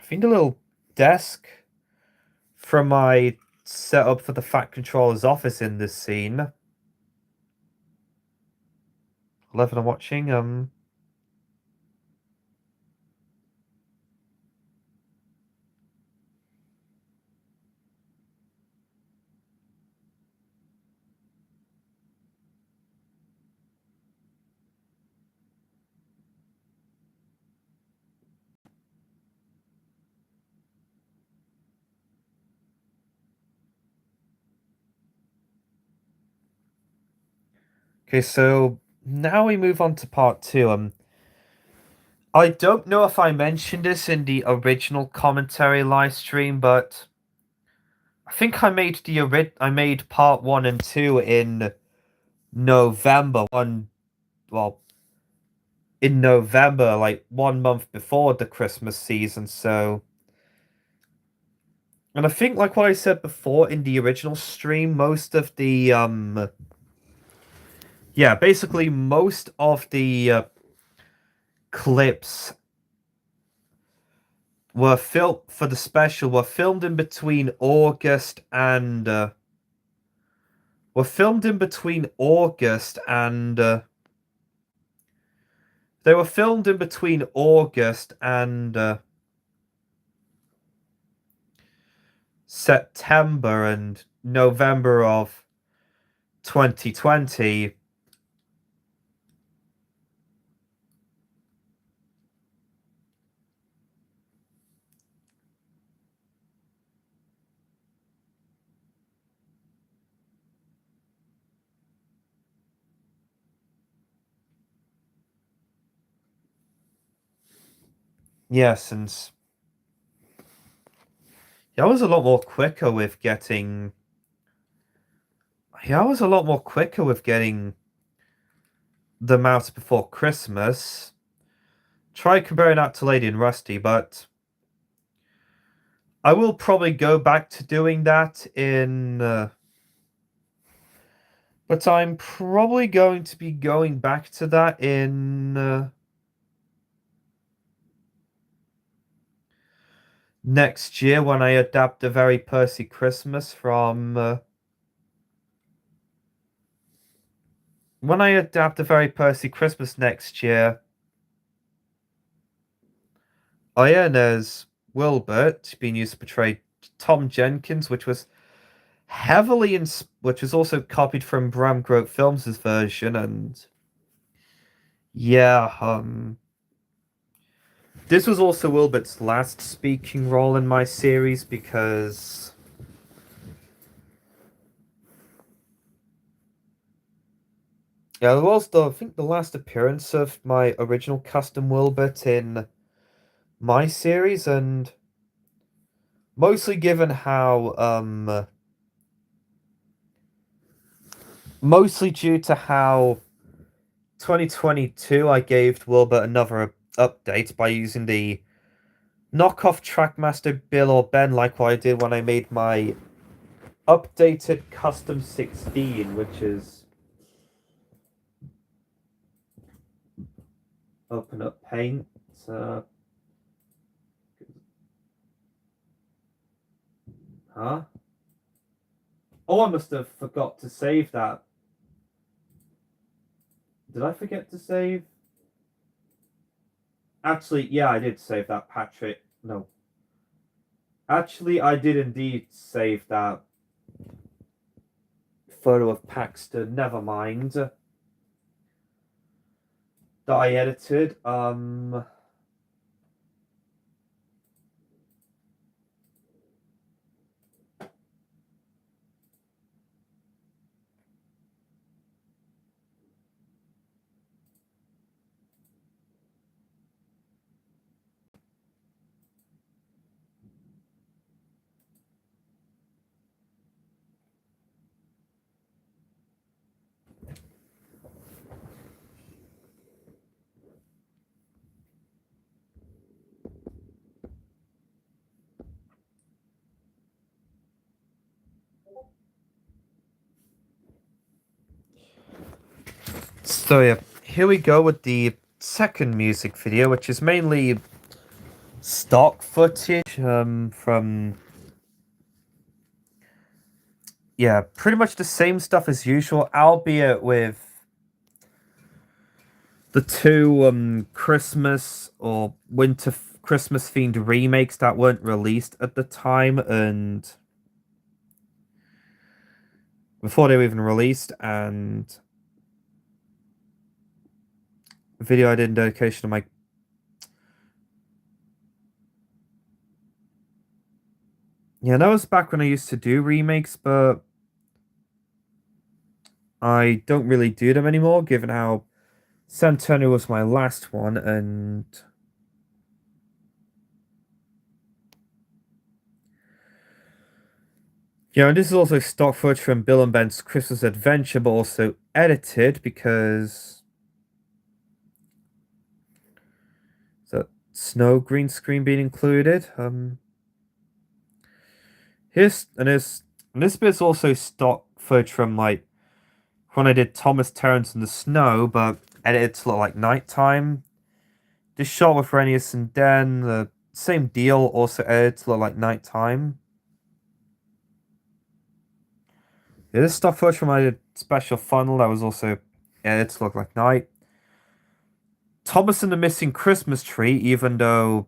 think a little desk from my setup for the Fat Controller's office in this scene. 11 I'm watching. Okay, so now we move on to part 2. I don't know if I mentioned this in the original commentary live stream, but I think I made part 1 and 2 in November. In November, like 1 month before the Christmas season, so. And I think, like what I said before in the original stream, most of the, yeah, basically most of the clips were filmed for the special, were filmed in between August and, they were filmed in between August and, September and November of 2020. Yes, and yeah, I was a lot more quicker with getting. Yeah, I was a lot more quicker with getting them out before Christmas. Try comparing that to Lady and Rusty, but I will probably go back to doing that in. But I'm probably going to be going back to that in next year when I adapt a Very Percy Christmas from. When I adapt a Very Percy Christmas next year, Ian as Wilbert being used to portray Tom Jenkins, which was which was also copied from Bram Grote Films' version, and yeah, this was also Wilbert's last speaking role in my series because yeah, it was I think the last appearance of my original custom Wilbert in my series, and mostly given how mostly due to how 2022 I gave Wilbert another update by using the knockoff Trackmaster Bill or Ben like what I did when I made my updated custom 16, which is open up paint. Huh? Oh, I must have forgot to save that. Did I forget to save? Actually, yeah, I did save that, Patrick. No. Actually, I did indeed save that photo of Paxton. Never mind. That I edited. So yeah, here we go with the second music video, which is mainly stock footage from pretty much the same stuff as usual, albeit with the two Christmas or winter Christmas themed remakes that weren't released at the time and before they were even released, and a video I did in dedication of my that was back when I used to do remakes, but I don't really do them anymore, given how San Antonio was my last one, and and this is also stock footage from Bill and Ben's Christmas Adventure, but also edited because the snow green screen being included. This bit's also stock footage from like when I did Thomas Terrence in the Snow, but edited to look like nighttime. This shot with Renius and Den, the same deal, also edited to look like nighttime. Yeah, this stock footage from my special funnel that was also edited to look like night. Thomas and the Missing Christmas Tree, even though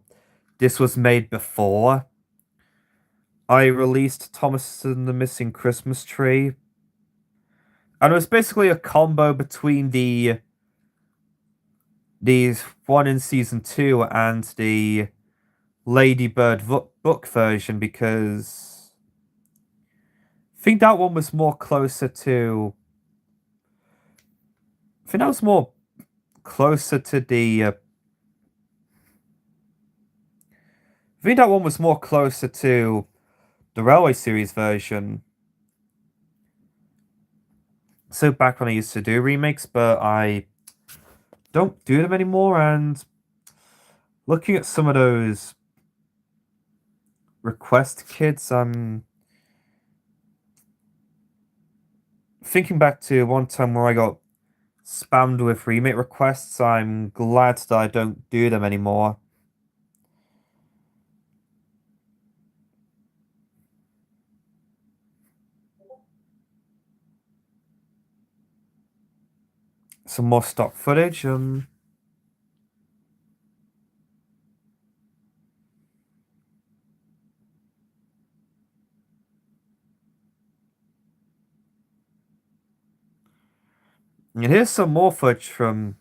this was made before I released Thomas and the Missing Christmas Tree. And it was basically a combo between these one in season 2 and the Ladybird book version, because I think that one was more closer to the I think that one was more closer to the Railway Series version. So back when I used to do remakes, but I don't do them anymore, and looking at some of those request kits, I'm thinking back to one time where I got spammed with remake requests. I'm glad that I don't do them anymore. Some more stock footage. And here's some more footage from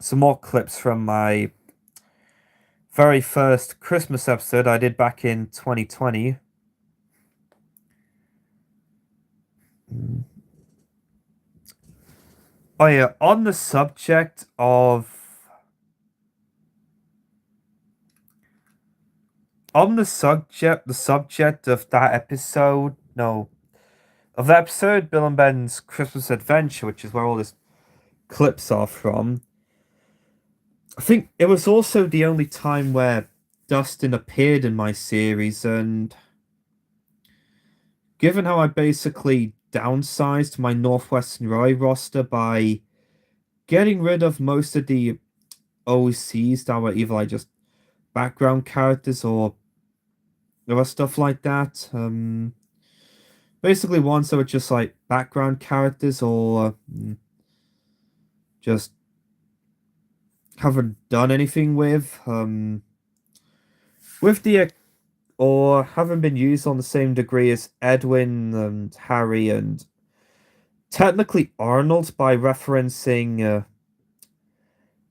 some more clips from my very first Christmas episode I did back in 2020. Oh yeah, on the subject of the subject of that episode, of the episode Bill and Ben's Christmas Adventure, which is where all these clips are from. I think it was also the only time where Dustin appeared in my series, and given how I basically downsized my Northwestern Railway roster by getting rid of most of the OCs that were either like just background characters or other stuff like that. Basically ones that were just like background characters or just haven't done anything with the or haven't been used on the same degree as Edwin and Harry and technically Arnold, by referencing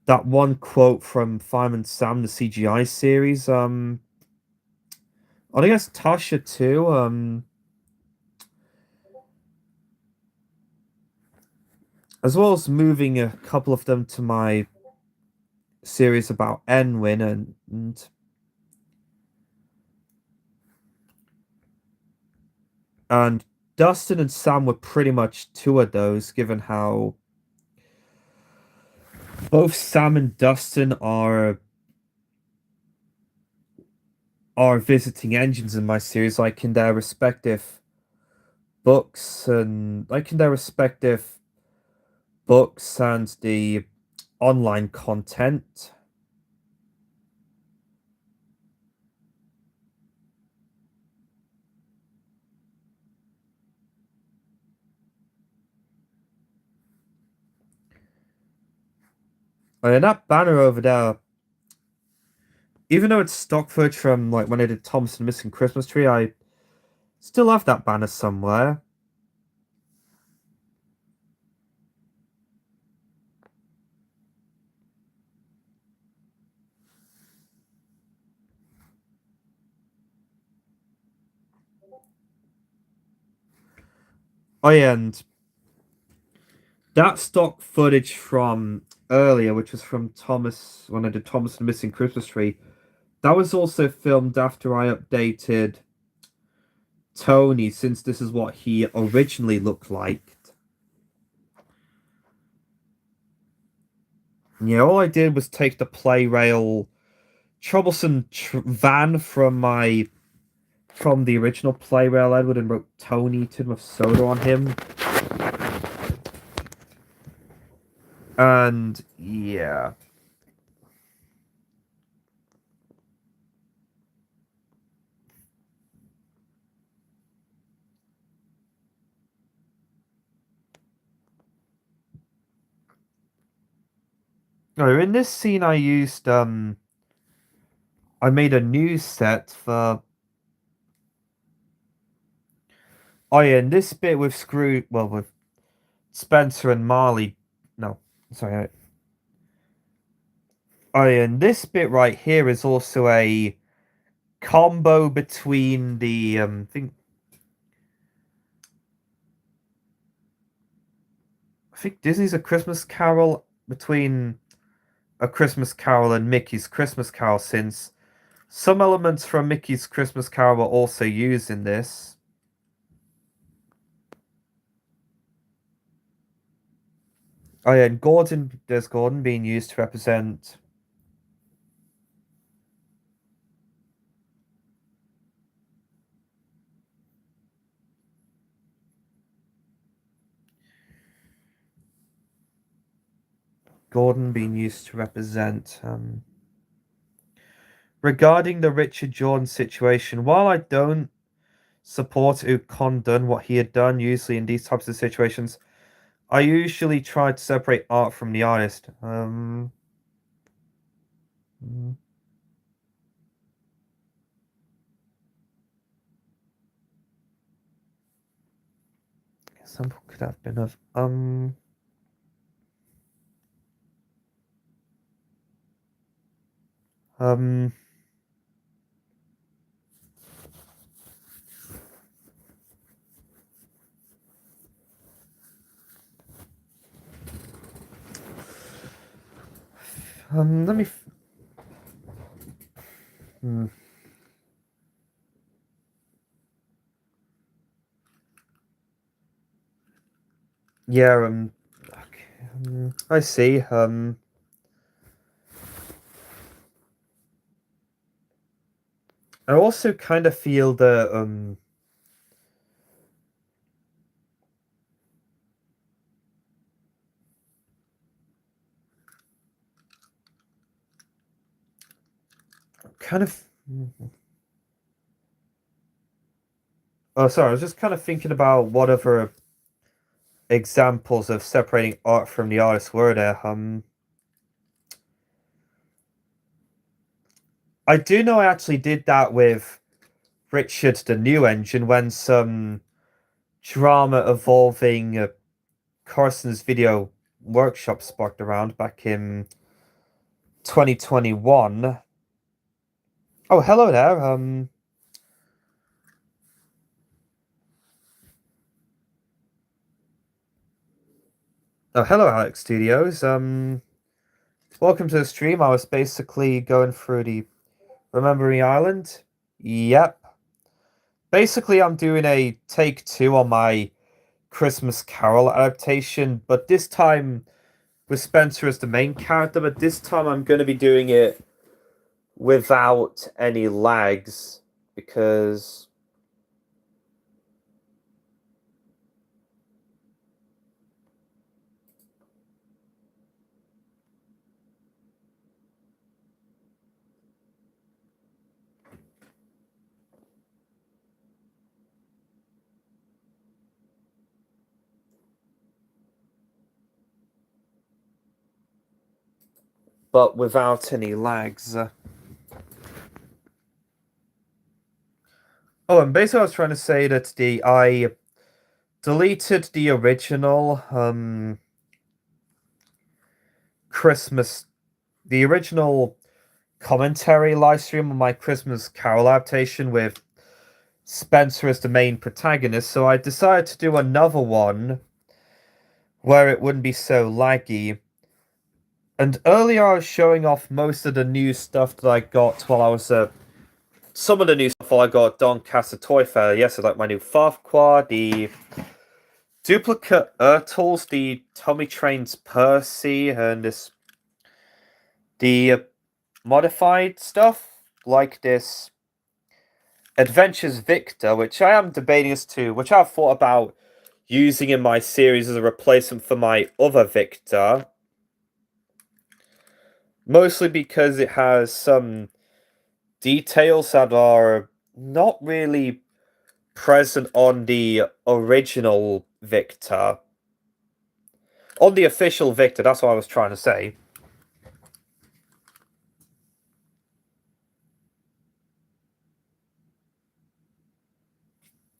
that one quote from Fireman Sam, the CGI series. I guess Tasha too. As well as moving a couple of them to my series about Enwin and Dustin and Sam were pretty much two of those, given how both Sam and Dustin are visiting engines in my series, like in their respective books and the online content. Oh, and that banner over there, even though it's stock footage from like when I did Thompson Missing Christmas Tree, I still have that banner somewhere. Oh yeah, and that stock footage from earlier, which was from Thomas when I did Thomas Missing Christmas Tree, that was also filmed after I updated Tony, since this is what he originally looked like. Yeah, all I did was take the play rail troublesome van from the original play rail Edward and wrote Tony Tin with soda on him. And yeah. Oh, in this scene I used I made a new set for. Oh yeah, in this bit with with Spencer and Marley. No, sorry. Oh yeah, and this bit right here is also a combo between the I think Disney's A Christmas Carol, between A Christmas Carol and Mickey's Christmas Carol, since some elements from Mickey's Christmas Carol were also used in this. Oh yeah, and there's Gordon being used to represent. Gordon being used to represent. Regarding the Richard Jordan situation, while I don't support who condone what he had done, usually in these types of situations, I usually try to separate art from the artist. Example could have been of um let me. Hmm. Yeah, okay, I see. I also kind of feel that kind of. Oh, sorry. I was just kind of thinking about what other examples of separating art from the artist were there. I do know I actually did that with Richard the New Engine when some drama involving Carson's video workshop sparked around back in 2021. Oh, hello there. Oh, hello, Alex Studios. Welcome to the stream. I was basically going through the Remembering Island. Yep. Basically, I'm doing a take two on my Christmas Carol adaptation, but this time with Spencer as the main character, but this time I'm going to be doing it without any lags because. but without any lags. Oh, and basically I was trying to say that I deleted the original Christmas, the original commentary live stream on my Christmas Carol adaptation with Spencer as the main protagonist, so I decided to do another one where it wouldn't be so laggy. And earlier I was showing off most of the new stuff that I got while I was some of the new stuff I got at Doncaster Toy Fair. Yes, like my new Farquhar, the duplicate Ertles, the Tommy Trains Percy, and the modified stuff, like this Adventures Victor, which I am debating as to, which I've thought about using in my series as a replacement for my other Victor. Mostly because it has some details that are not really present on the original Victor. On the official Victor, that's what I was trying to say.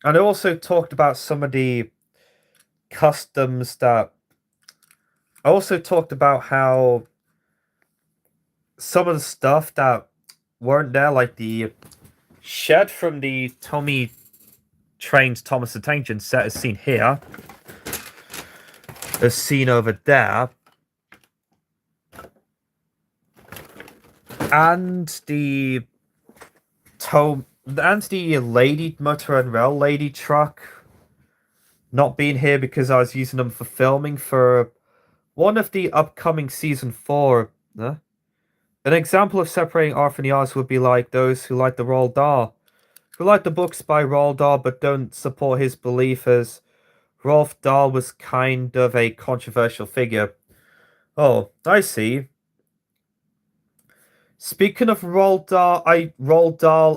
And I also talked about some of the customs that... I also talked about how some of the stuff that weren't there, like the shed from the Tommy Trains Thomas the Tank Engine set is seen here, is seen over there, and the Lady Motor and Rail Lady truck not being here because I was using them for filming for one of the upcoming season 4. An example of separating art from the arts would be like those who like the Roald Dahl, who like the books by Roald Dahl but don't support his belief as Roald Dahl was kind of a controversial figure. Oh, I see. Speaking of Roald Dahl,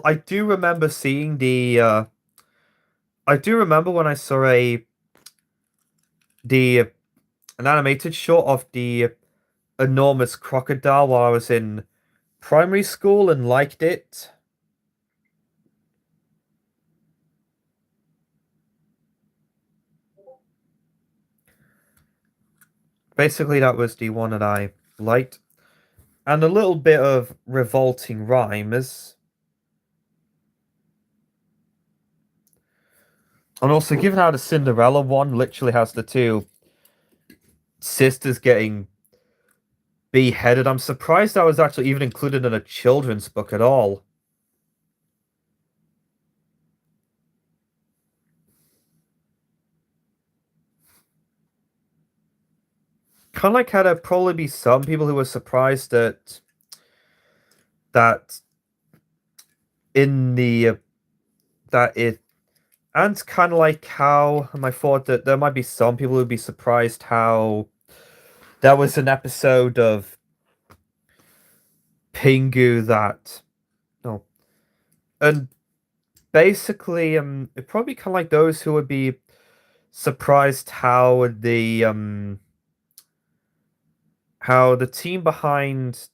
I do remember seeing the I do remember when I saw an animated short of the enormous crocodile while I was in primary school and liked it. Basically, that was the one that I liked. And a little bit of revolting rhymes. And also, given how the Cinderella one literally has the two sisters getting beheaded, I'm surprised that was actually even included in a children's book at all. Kind of like how there'd probably be some people who were surprised that in the that it, and kind of like how I thought that there might be some people who'd be surprised how there was an episode of Pingu that and basically it probably kind of like those who would be surprised how the team behind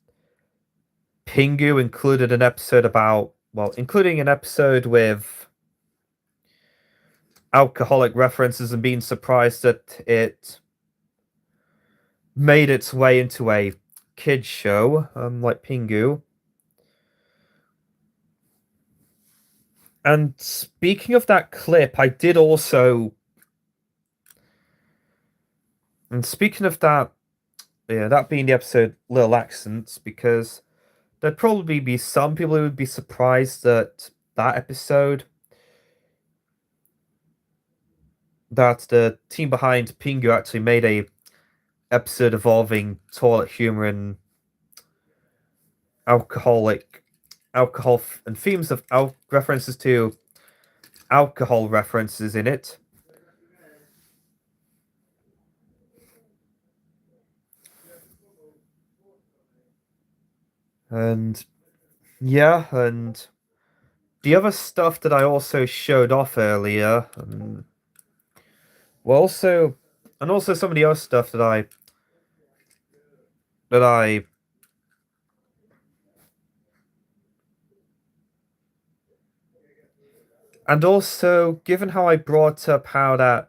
Pingu included an episode about, well, including an episode with alcoholic references and being surprised that it made its way into a kids show, like Pingu. And speaking of that clip, I did also... And speaking of that, yeah, that being the episode Little Accents, because there'd probably be some people who would be surprised that that episode, that the team behind Pingu actually made a episode involving toilet humor and alcohol and themes of references to alcohol references in it. And yeah, and the other stuff that I also showed off earlier, well, also some of the other stuff that I And also, given how I brought up how that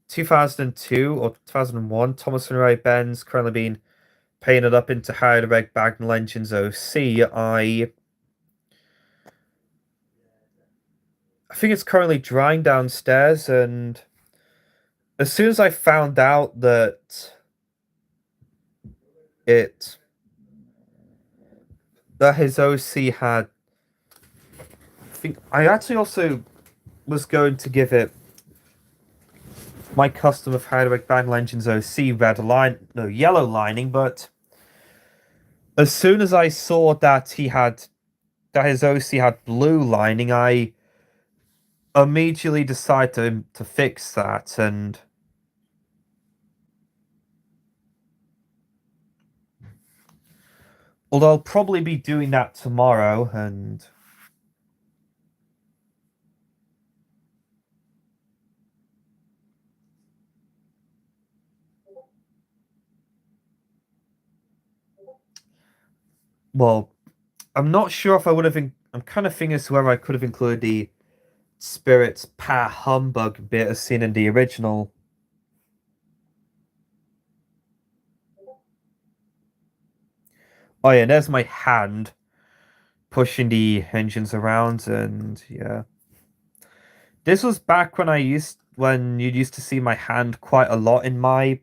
2002 or 2001 Thomas and Ray Benz currently being painted up into Harry the Red Bag and Legends OC, I think it's currently drying downstairs, and as soon as I found out that it that his OC had, I think I actually also was going to give it my custom of Harry the Red Bag and Legends OC yellow lining, but as soon as I saw that his OC had blue lining, I immediately decided to fix that, and although I'll probably be doing that tomorrow, and well, I'm not sure if I would have. I'm kind of thinking as to whether I could have included the Spirit's Pa Humbug bit as seen in the original. Oh yeah, there's my hand pushing the engines around, and yeah. This was back when you used to see my hand quite a lot in my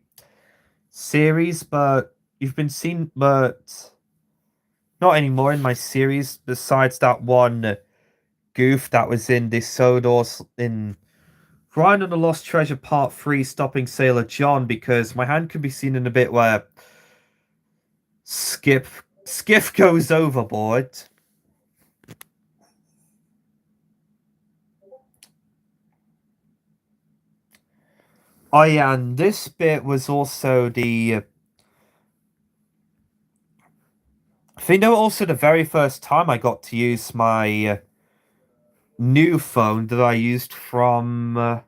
series, but not anymore in my series, besides that one goof that was in the Sodors in Ryan and the Lost Treasure Part 3 Stopping Sailor John, because my hand could be seen in a bit where Skiff goes overboard. Oh yeah, and this bit was also I think that was also the very first time I got to use my new phone that I used from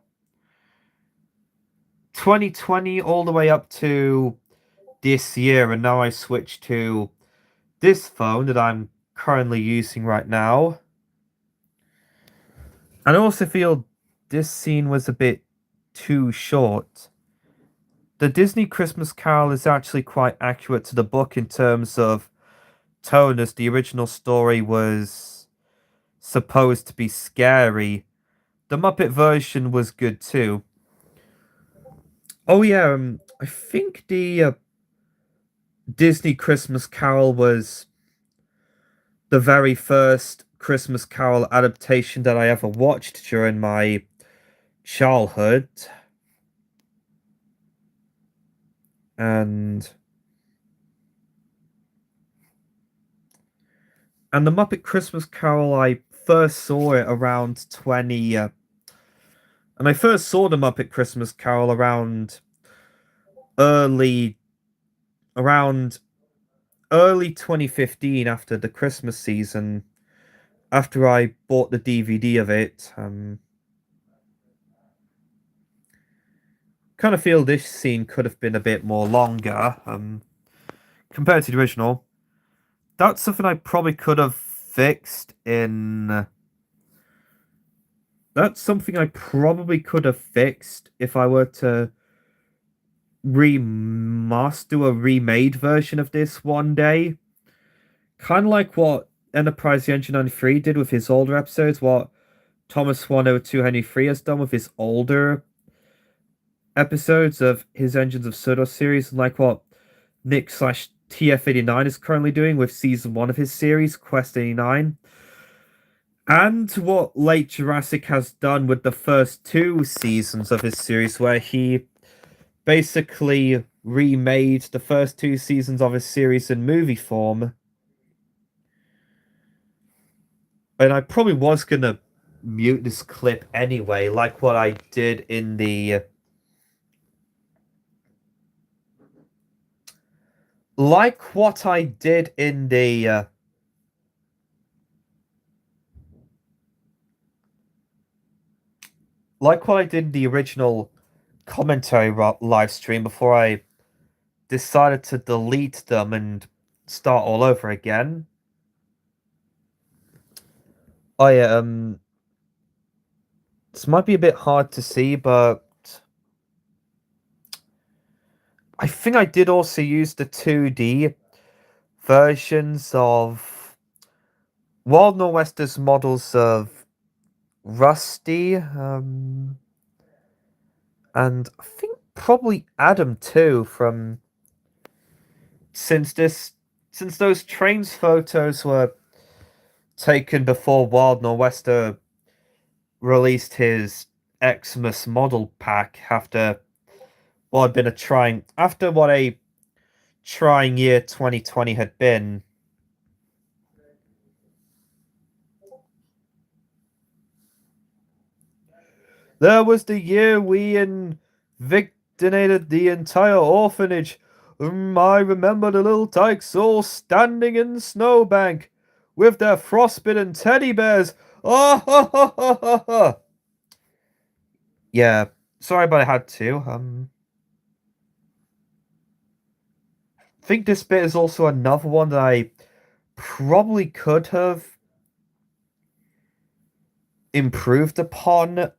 2020 all the way up to this year, and now I switched to this phone that I'm currently using right now. And I also feel this scene was a bit too short. The Disney Christmas Carol is actually quite accurate to the book in terms of tone, as the original story was supposed to be scary. The Muppet version was good too. Oh yeah, I think the Disney Christmas Carol was the very first Christmas Carol adaptation that I ever watched during my childhood. And the Muppet Christmas Carol, I first saw it around 20 and I first saw the Muppet Christmas Carol early around early 2015, after the Christmas season, after I bought the DVD of it. Kind of feel this scene could have been a bit more longer compared to the original. That's something I probably could have fixed in. That's something I probably could have fixed if I were to do a remade version of this one day. Kind of like what Enterprise the Engine 93 did with his older episodes, what Thomas 102 Henry 3 has done with his older episodes of his Engines of Sodor series, and like what Nick slash TF89 is currently doing with season 1 of his series, Quest 89. And what Late Jurassic has done with the first 2 seasons of his series, where he basically remade the first 2 seasons of his series in movie form. And I probably was gonna mute this clip anyway, like what I did in the like what I did in the like what I did in the original commentary live stream before I decided to delete them and start all over again. Oh yeah, This might be a bit hard to see, but I think I did also use the 2D versions of Wild Nor'Westers models of Rusty, and I think probably Adam too, from since those trains photos were taken before Wild Nor'Wester released his Xmas model pack after what a trying year 2020 had been. There was the year we invictinated the entire orphanage. I remember the little tykes all standing in the snowbank with their frostbitten teddy bears. Oh, ha, ha, ha, ha, ha. Yeah, sorry, but I had to. I think this bit is also another one that I probably could have improved upon.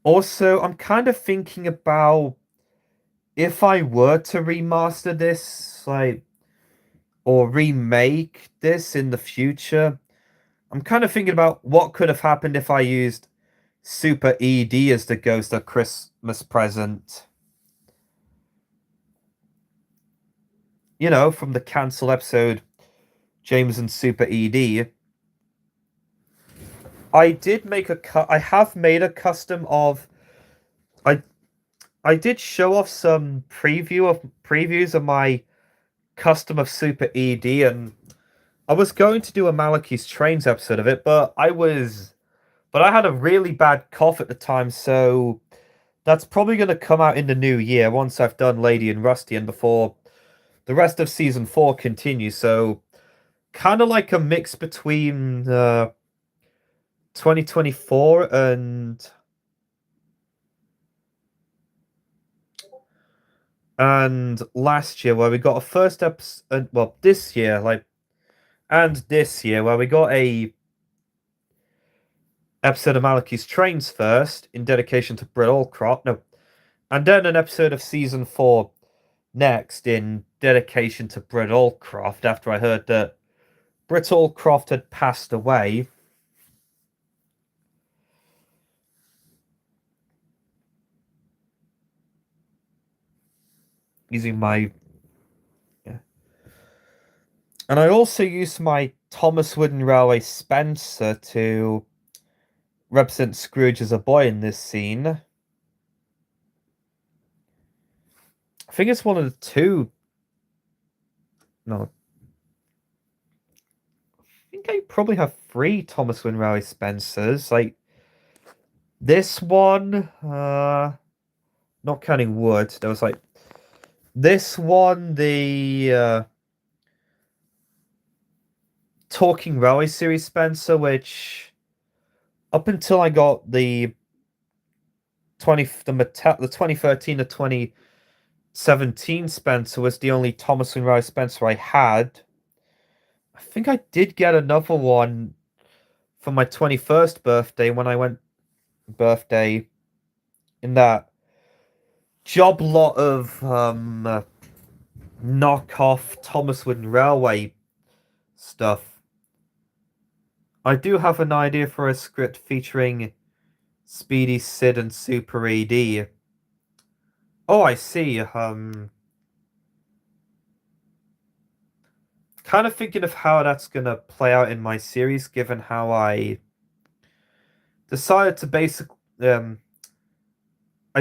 Also, I'm kind of thinking about if I were to remaster this, like, or remake this in the future, I'm kind of thinking about what could have happened if I used Super ED as the Ghost of Christmas Present. You know, from the cancelled episode James and Super ED. I did make I have made a custom of. I did show off some previews of my custom of Super ED, and I was going to do a Malachi's Trains episode of it, but I had a really bad cough at the time, so that's probably going to come out in the new year once I've done Lady and Rusty and before the rest of season 4 continues. So kind of like a mix between 2024 and last year, where we got a first episode, well, this year where we got a episode of Malachi's Trains first in dedication to Britt Allcroft, and then an episode of season 4 next in dedication to Britt Allcroft after I heard that Britt Allcroft had passed away. Using my... Yeah. And I also used my Thomas Wooden Railway Spencer to represent Scrooge as a boy in this scene. I think it's one of the two... No. I think I probably have 3 Thomas Wooden Railway Spencers. Like, this one, not counting wood, there was like this one, the Talking Railway series Spencer, which up until I got the 2013 to 2017 Spencer was the only Thomas and Railway Spencer I had. I think I did get another one for my 21st birthday when I went birthday in that job lot of knockoff Thomas Wooden Railway stuff. I do have an idea for a script featuring Speedy, Sid, and Super ED. Oh, I see. Kind of thinking of how that's gonna play out in my series, given how I decided to basically... I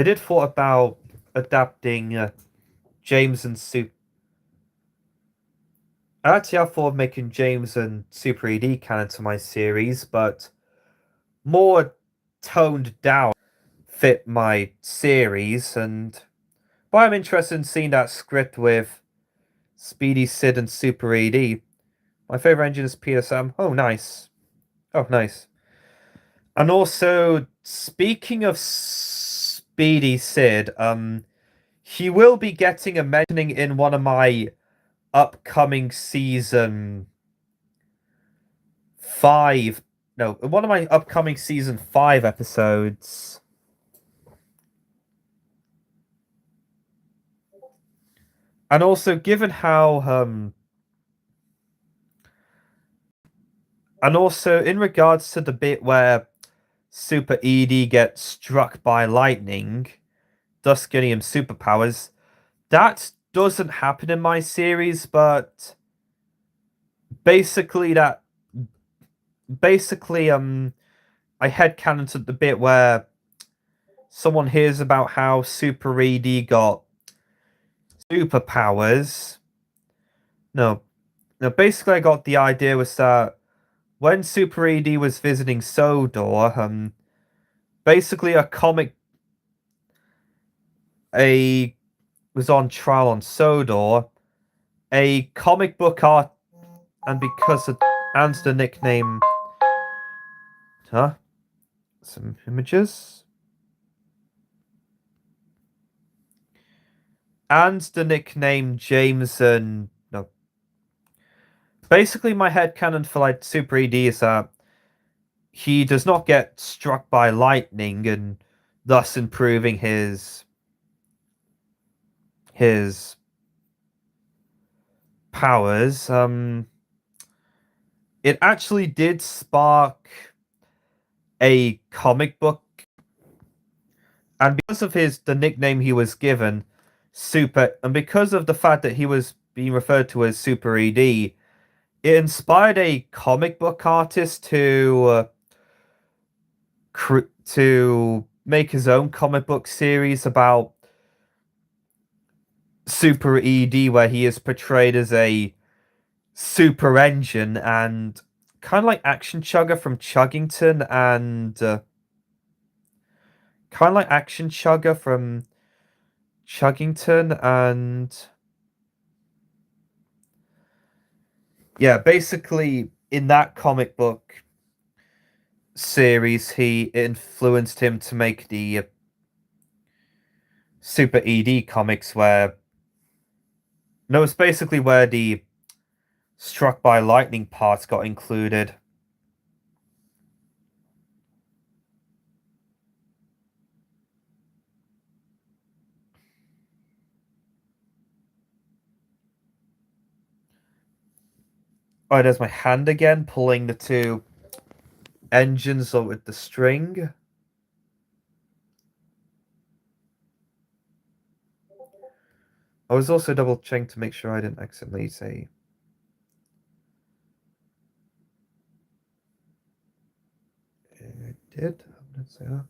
did thought about adapting James and Super... Actually, I thought of making James and Super ED canon to my series, but more toned down fit my series, but I'm interested in seeing that script with Speedy, Sid, and Super ED. My favorite engine is PSM. Oh, nice. Oh, nice. And also, speaking of Speedy Sid, he will be getting a mentioning in one of my upcoming season 5 no, in one of my upcoming season 5 episodes. And also, given how and also in regards to the bit where Super Edie gets struck by lightning, thus getting him superpowers, that doesn't happen in my series, but basically I headcanon to the bit where someone hears about how Super Edie got superpowers. No, basically I got the idea was that when Super Edie was visiting Sodor, basically was on trial on Sodor, a comic book art, and because of and the nickname, some images, and the nickname Jameson. No, basically my headcanon for like Super Edie is that he does not get struck by lightning, and thus improving his powers. It actually did spark a comic book, and because of the nickname he was given, and because of the fact that he was being referred to as Super ED, it inspired a comic book artist to make his own comic book series about Super ED, where he is portrayed as a super engine and kind of like Action Chugger from Chuggington, and kind of like Action Chugger from Chuggington, and yeah, basically in that comic book series, he influenced him to make the Super ED comics, where no, it's basically where the struck by lightning parts got included. Oh, there's my hand again, pulling the two engines with the string. I was also double checking to make sure I didn't accidentally say. I did. I didn't say that.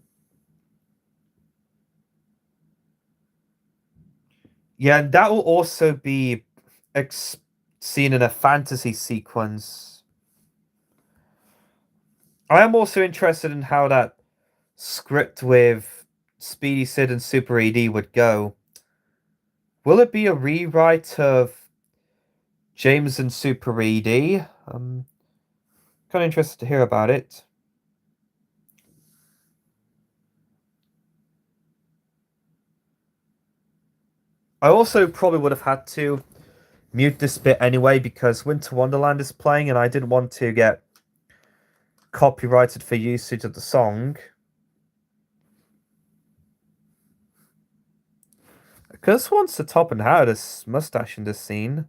Yeah, and that will also be seen in a fantasy sequence. I am also interested in how that script with Speedy Sid and Super ED would go. Will it be a rewrite of James and Super ED? I'm kind of interested to hear about it. I also probably would have had to mute this bit anyway because Winter Wonderland is playing and I didn't want to get copyrighted for usage of the song. Because wants the Topham Hatt his mustache in this scene.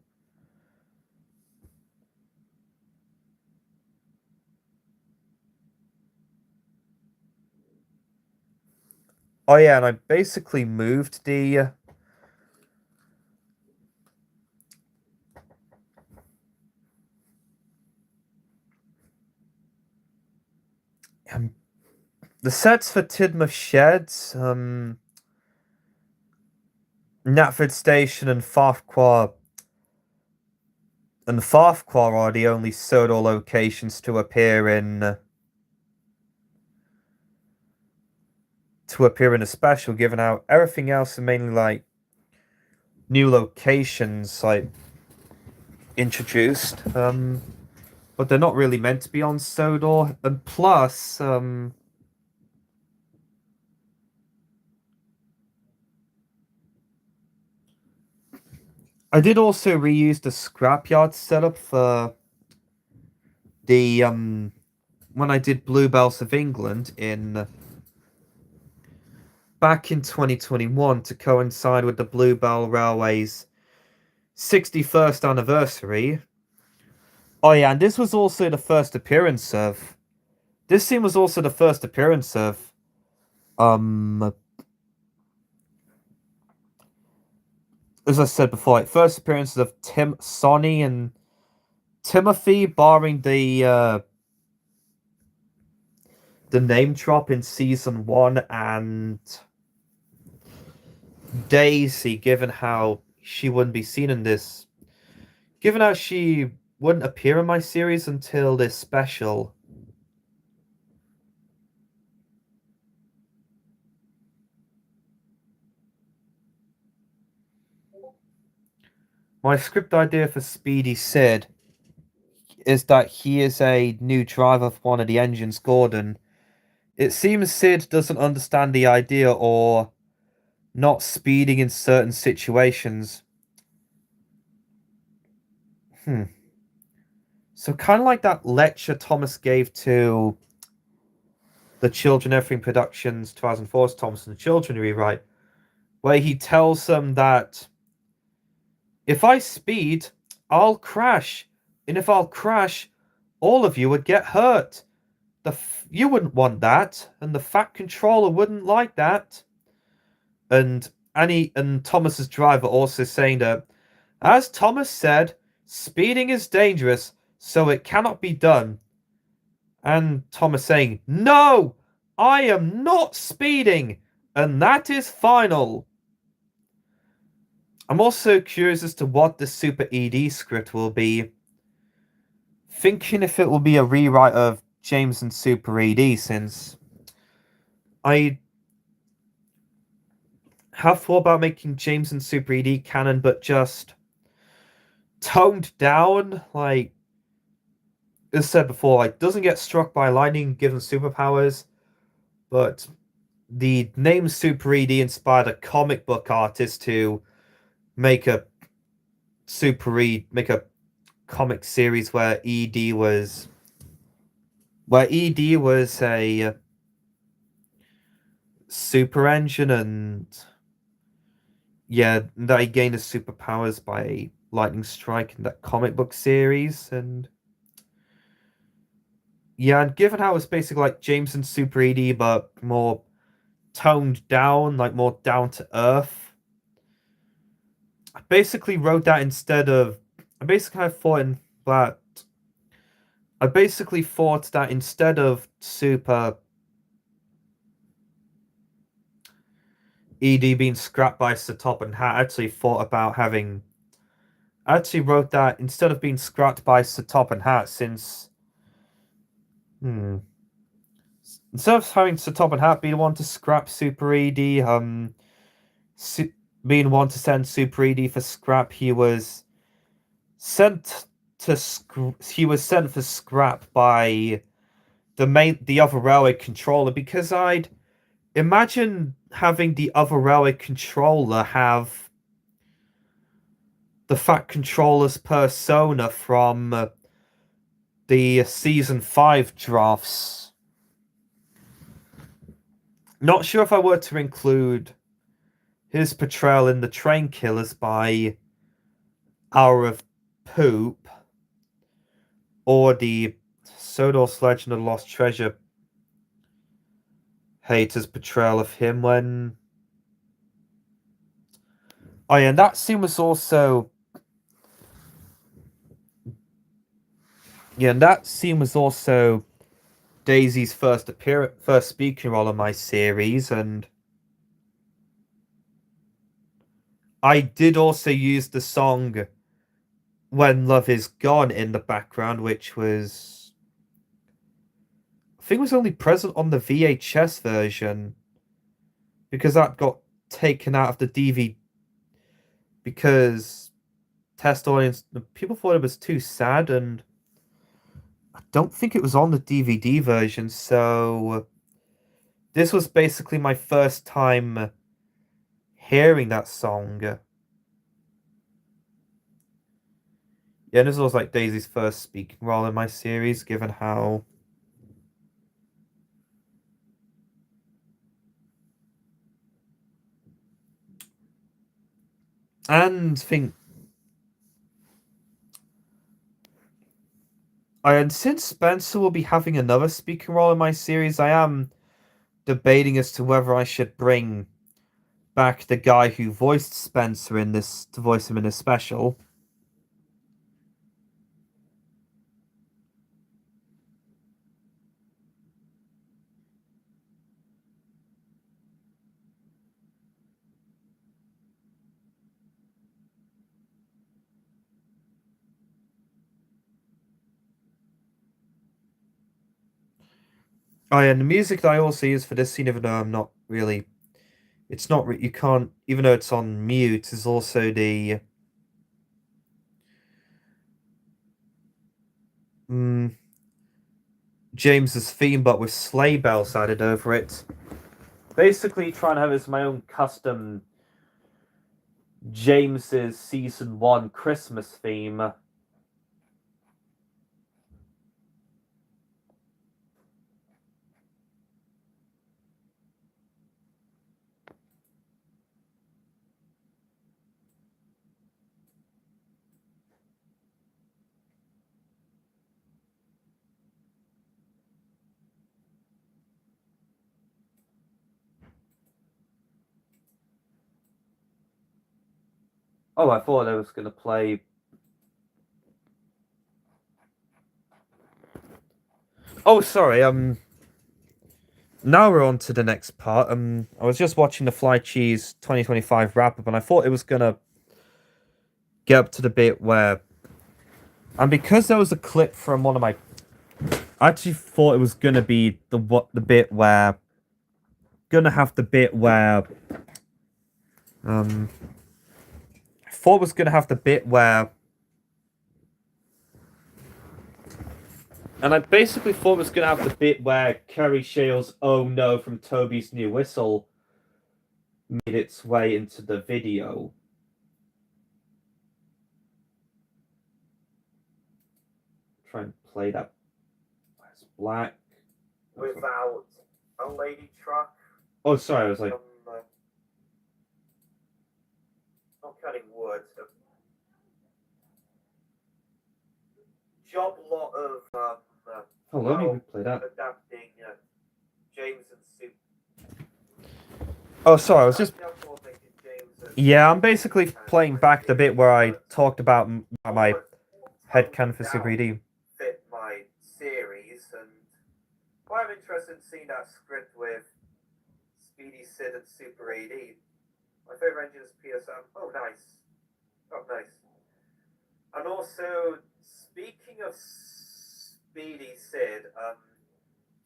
Oh yeah, and I basically moved the sets for Tidmouth Sheds, Knapford Station, and Farquhar. And Farquhar are the only Sodor locations to appear in a special, given how everything else is mainly like new locations like introduced. But they're not really meant to be on Sodor. And plus, I did also reuse the Scrapyard setup for the when I did Bluebells of England in back in 2021 to coincide with the Bluebell Railway's 61st anniversary. Oh yeah, and this was also the first appearance of. This scene was also the first appearance of. As I said before, like first appearances of Sonny, and Timothy, barring the name drop in season 1, and Daisy, given how she wouldn't be seen in this, given how she wouldn't appear in my series until this special. My script idea for Speedy Sid is that he is a new driver for one of the engines, Gordon. It seems Sid doesn't understand the idea or not speeding in certain situations. So kind of like that lecture Thomas gave to the Children Everything Productions 2004's Thomas and the Children Rewrite, where he tells them that if I speed, I'll crash. And if I'll crash, all of you would get hurt. You wouldn't want that, and the Fat Controller wouldn't like that. And Thomas's driver also saying that, as Thomas said, speeding is dangerous, so it cannot be done. And Thomas saying, no, I am not speeding, and that is final. I'm also curious as to what the Super ED script will be. Thinking if it will be a rewrite of James and Super ED, since I have thought about making James and Super ED canon, but just toned down, like as said before, like doesn't get struck by lightning given superpowers, but the name Super ED inspired a comic book artist to make a comic series where ED was a super engine, and yeah, that he gained his superpowers by a lightning strike in that comic book series. And yeah, and given how it's basically like James and Super ED but more toned down, like more down to earth, I basically wrote that instead of I basically thought that instead of Super ED being scrapped by Sir Topham Hatt, I actually wrote that instead of being scrapped by Sir Topham Hatt, since instead of having Sir Topham Hatt be the one to scrap Super ED, being the one to send Super ED for scrap, he was sent for scrap by the other railway controller, because I'd imagine having the other railway controller have the Fat Controller's persona from the season 5 drafts. Not sure if I were to include his portrayal in the Train Killers by Hour of Poop, or the Sodor's Legend of Lost Treasure haters' portrayal of him when. Oh yeah, and that scene was also. Yeah, and that scene was also Daisy's first speaking role in my series, and I did also use the song When Love Is Gone in the background, which was, I think, was only present on the VHS version, because that got taken out of the DVD, because test audience people thought it was too sad, and I don't think it was on the DVD version. So this was basically my first time hearing that song. Yeah, this was like Daisy's first speaking role in my series, given how And think. And since Spencer will be having another speaking role in my series, I am debating as to whether I should bring back the guy who voiced Spencer in this to voice him in this special. Oh, yeah, and the music that I also use for this scene, even though I'm not really, it's not you can't, even though it's on mute, is also the James's theme, but with sleigh bells added over it. Basically, trying to have as my own custom James's season 1 Christmas theme. Oh, I thought I was gonna play. Oh, sorry. Now we're on to the next part. I was just watching the Fly Cheese 2025 wrap up, and I thought it was gonna get up to the bit where, and because there was a clip from one of my, I actually thought it was gonna be the bit where, gonna have the bit where, I thought it was gonna have the bit where. And I basically thought it was going to have the bit where Kerry Shale's "Oh No" from Toby's New Whistle made its way into the video. Try and play that. It's black. Without a lady truck. Oh, sorry, I was like. Not cutting wood. Job lot of Oh, let me replay that. adapting James and Soup. Oh, sorry, I was just. Yeah, I'm basically playing back the bit where I talked about my headcanon for Super ED. Fit my series, and well, I'm interested in seeing that script with Speedy Sid and Super AD. My favorite engine is PSM. Oh, nice. Oh, nice. And also, speaking of Speedy Sid,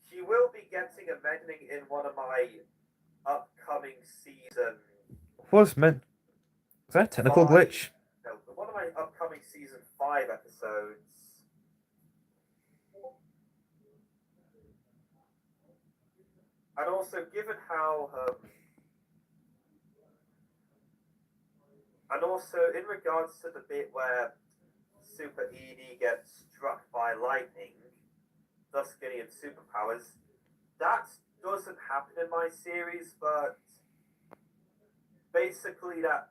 he will be getting a mentioning in one of my upcoming season. What was meant? Is that a technical glitch? No, one of my upcoming season 5 episodes. And also, given how and also in regards to the bit where Super ED gets struck by lightning, thus getting its superpowers, that doesn't happen in my series, but basically I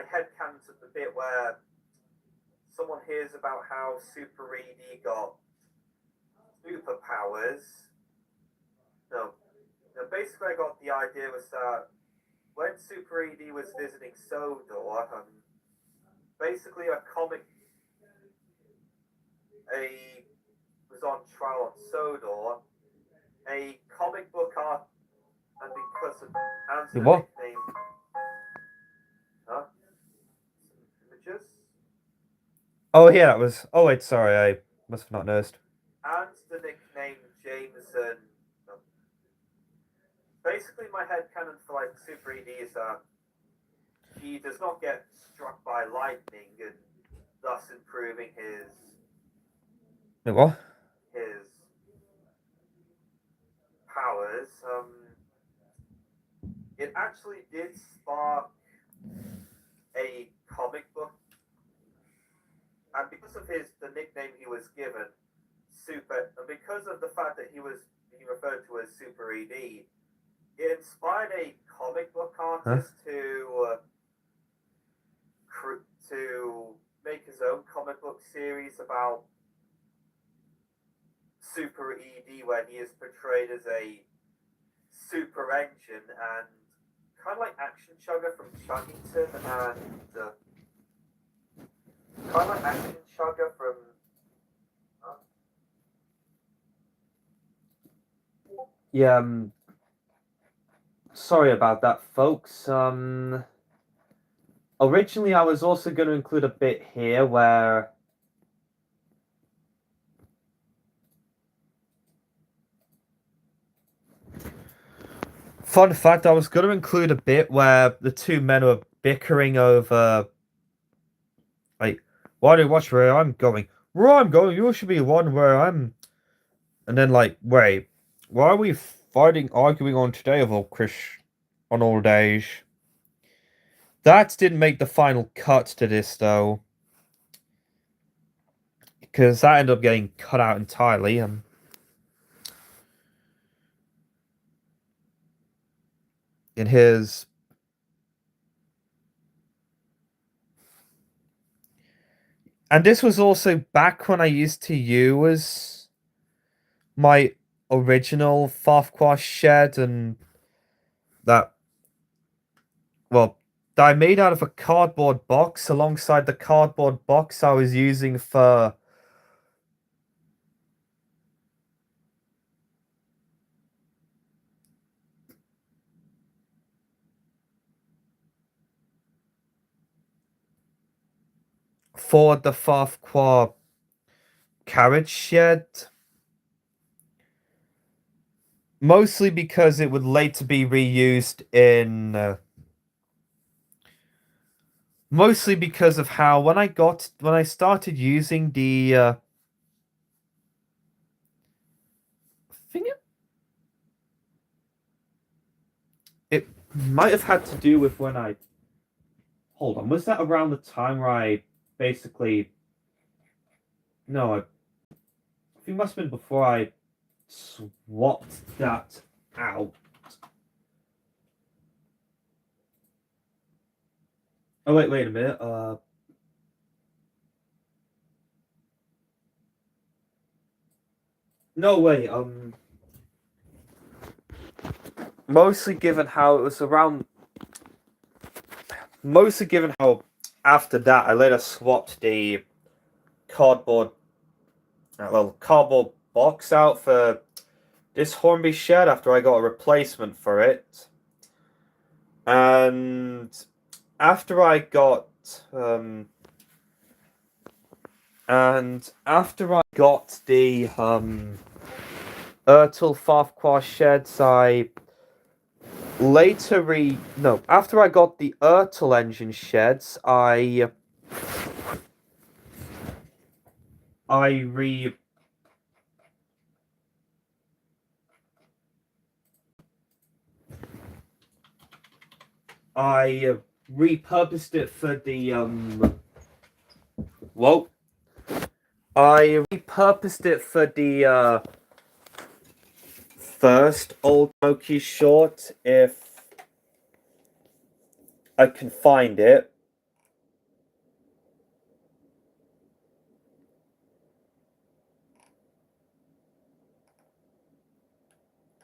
headcanon to the bit where someone hears about how Super ED got superpowers. No, basically I got the idea was that when Super ED was visiting Sodor, basically was on trial on Sodor, a comic book art, and because of Anne's What? nickname, huh? Images? Oh, yeah, that was. Oh, wait, sorry, I must have not noticed. And the nickname Jameson. No. Basically, my headcanon for like Super ED is that he does not get struck by lightning, and thus improving his Wait, what? powers. It actually did spark a comic book, and because of the nickname he was given, Super, and because of the fact that he was being referred to as Super ED, it inspired a comic book artist to make his own comic book series about Super ED, when he is portrayed as a super engine and kind of like Action Chugger from Chuggington, and kind of like Action Chugger from. Yeah, sorry about that, folks. Originally I was also going to include a bit here where fun fact, I was going to include a bit where the two men were bickering over, like, why do you watch where I'm going? Where I'm going, you should be the one where I'm. And then, like, wait, why are we arguing on today of all on all days? That didn't make the final cut to this, though. Because that ended up getting cut out entirely. In his. And this was also back when I used to use my original Farquhar shed, and that, well, that I made out of a cardboard box alongside the cardboard box I was using for the Farquhar carriage shed. Mostly because it would later be reused in mostly because of how when I started using the thing, it might have had to do with when I hold on, was that around the time where I basically no, I think it must have been before I swapped that out. Oh wait a minute. No way. Mostly given how it was around. Mostly given how after that I later swapped the cardboard, that little cardboard box out for this Hornby shed after I got a replacement for it, and after I got the Ertl Farquhar sheds, after I got the Ertl engine sheds, I repurposed it for the I repurposed it for the first Old Smoky short, if I can find it.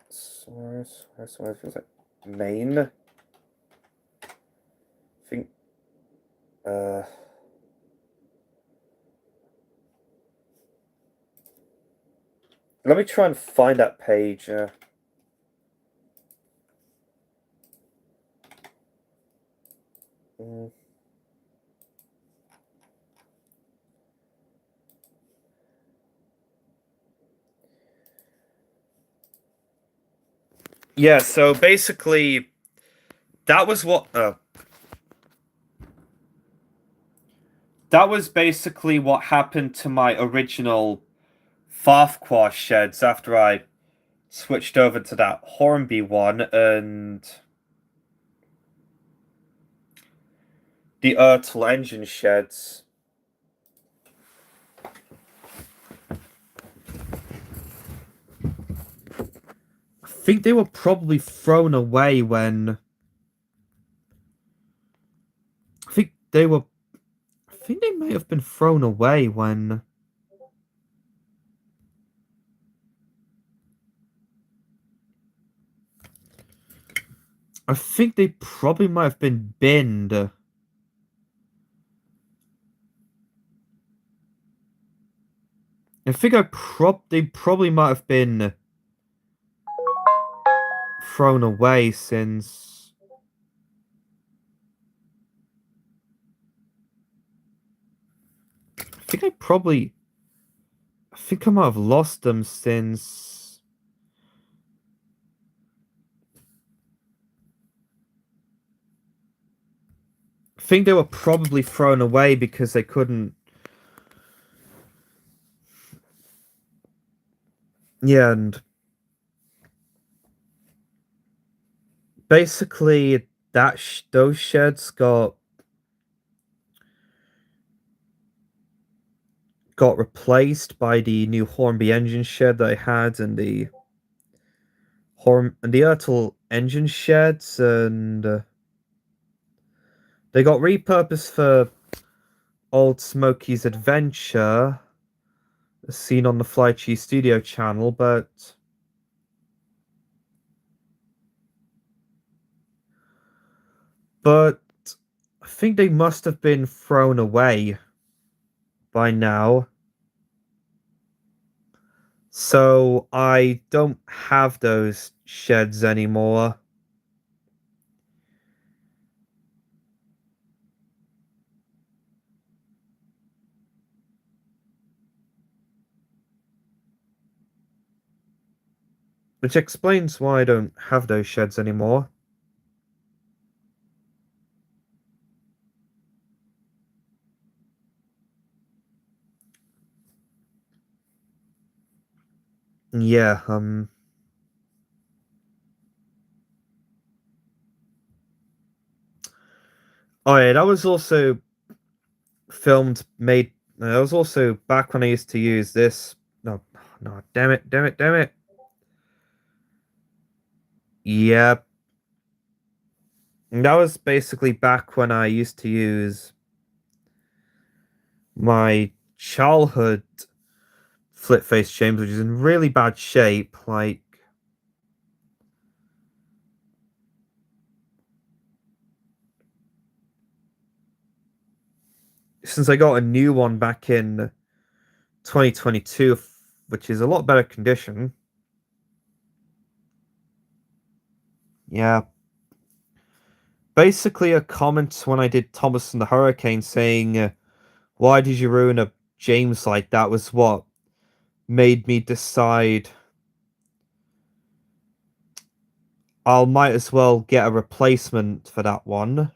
Source feels like main. I think let me try and find that page. Yeah, so basically, that was basically what happened to my original Farquhar sheds after I switched over to that Hornby one and the Ertl engine sheds. think they were probably thrown away when... I think they may have been thrown away when... I think they probably might have been binned. I think they probably might have been thrown away since... I think I might have lost them since... I think they were probably thrown away because they couldn't... Yeah, and... basically, those sheds got replaced by the new Hornby engine shed that I had, and the Ertl engine sheds, and they got repurposed for Old Smokey's Adventure, as seen on the Fly Cheese Studio channel, but I think they must have been thrown away by now. So I don't have those sheds anymore. Which explains why I don't have those sheds anymore. Yeah, oh yeah, that was also that was also back when I used to use this. No, damn it. Yep. That was basically back when I used to use my childhood flip face chambers, which is in really bad shape, like... since I got a new one back in 2022, which is a lot better condition. Yeah. Basically, a comment when I did Thomas and the Hurricane saying, why did you ruin a James like that, was what made me decide might as well get a replacement for that one.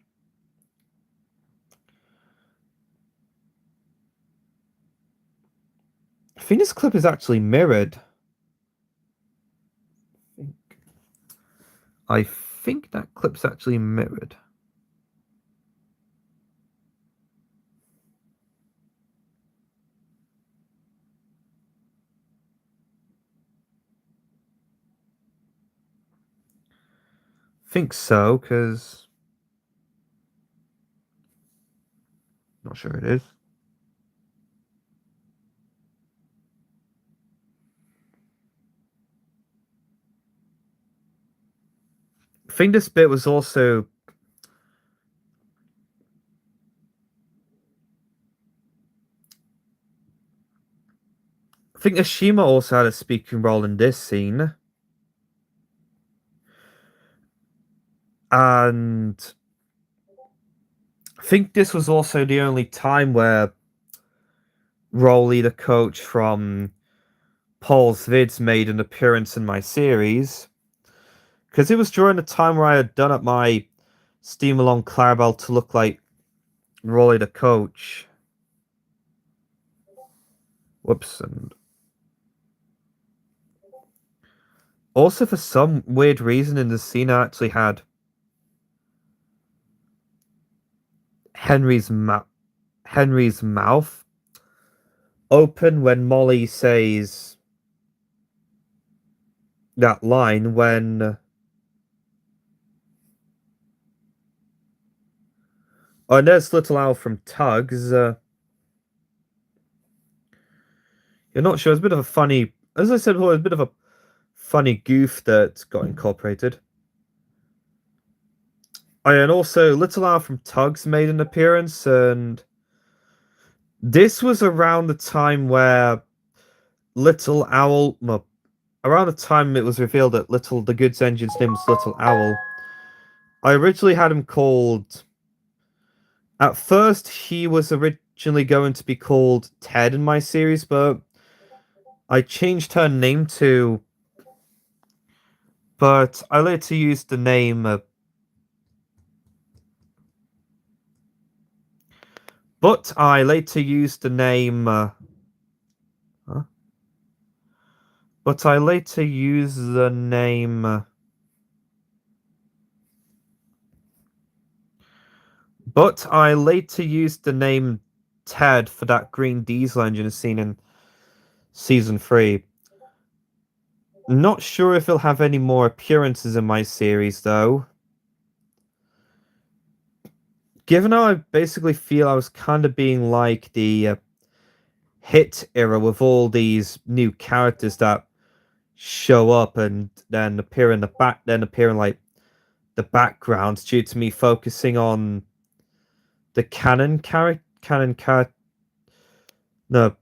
I think this clip is actually mirrored. I think that clip's actually mirrored. Think so, because... not sure it is. I think this bit was also... I think Ashima also had a speaking role in this scene. And I think this was also the only time where Rolly, the coach from Paul's Vids, made an appearance in my series. Because it was during the time where I had done up my Steam Along Clarabelle to look like Rolly, the coach. Whoops. And also, for some weird reason in the scene, I actually had Henry's mouth open when Molly says, that line when oh, there's Little Owl from Tugs. You're not sure. It's a bit of a funny, as I said before, it's a bit of a funny goof that got incorporated. Oh, and also Little Owl from Tugs made an appearance, and this was around the time where Little Owl, well, around the time it was revealed that the Goods Engine's name was Little Owl. I originally had him called. At first, he was originally going to be called Ted in my series, but I changed her name to. But I later used the name. But I later used the name. Huh? But I later used the name. But I later used the name Ted for that green diesel engine scene in season 3. Not sure if he'll have any more appearances in my series, though. Given how I basically feel I was kind of being like the hit era with all these new characters that show up and then appear in like the backgrounds due to me focusing on the canon character. No.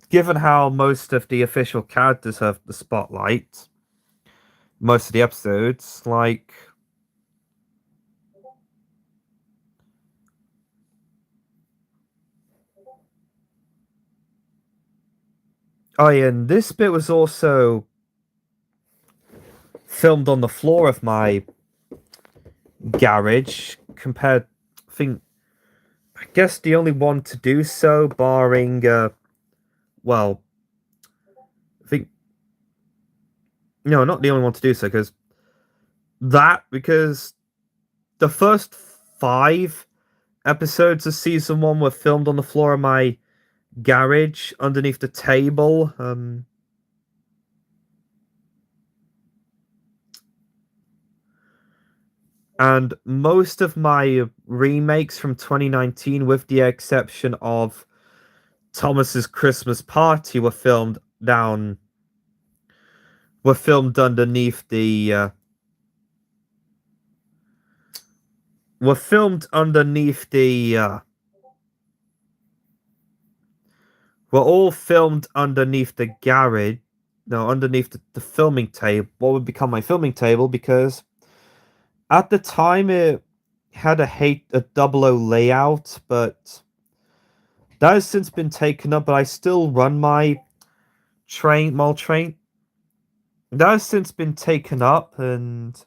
Given how most of the official characters have the spotlight, most of the episodes, like. Oh, yeah, and this bit was also filmed on the floor of my garage. I guess the only one to do so, barring, well, I think, no, not the only one to do so, because the first 5 episodes of season 1 were filmed on the floor of my garage underneath the table. And most of my remakes from 2019, with the exception of Thomas's Christmas Party, were filmed underneath the were filmed underneath the were all filmed underneath the garage. No, underneath the filming table. What would become my filming table, because at the time it had a double O layout, but that has since been taken up. But I still run my model train. That has since been taken up, and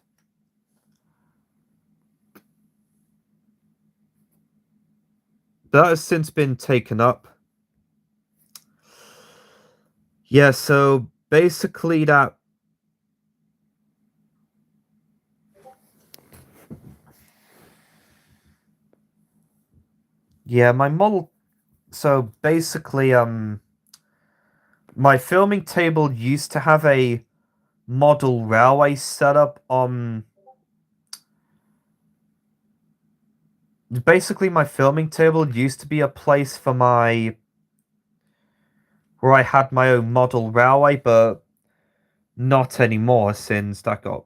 that has since been taken up. Yeah, so basically that. Yeah, my model. So basically, my filming table used to have a model railway setup on. Basically, my filming table used to be a place for where I had my own model railway, but not anymore since that got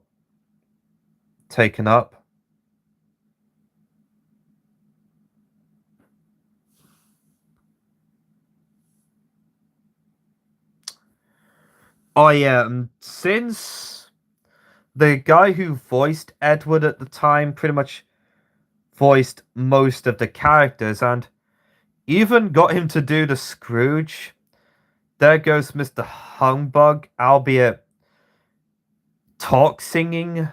taken up. Oh yeah, and since the guy who voiced Edward at the time pretty much voiced most of the characters and even got him to do the Scrooge, there goes Mr. Humbug, albeit talk singing.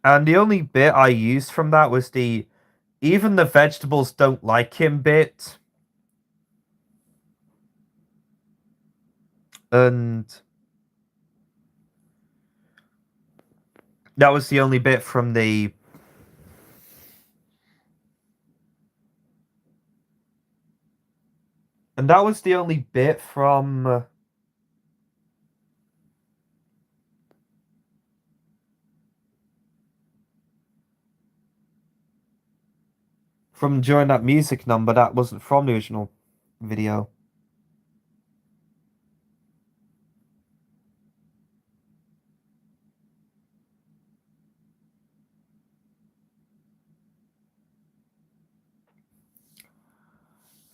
And the only bit I used from that was the even the vegetables don't like him bit. And that was the only bit from the. And that was the only bit from during that music number that wasn't from the original video.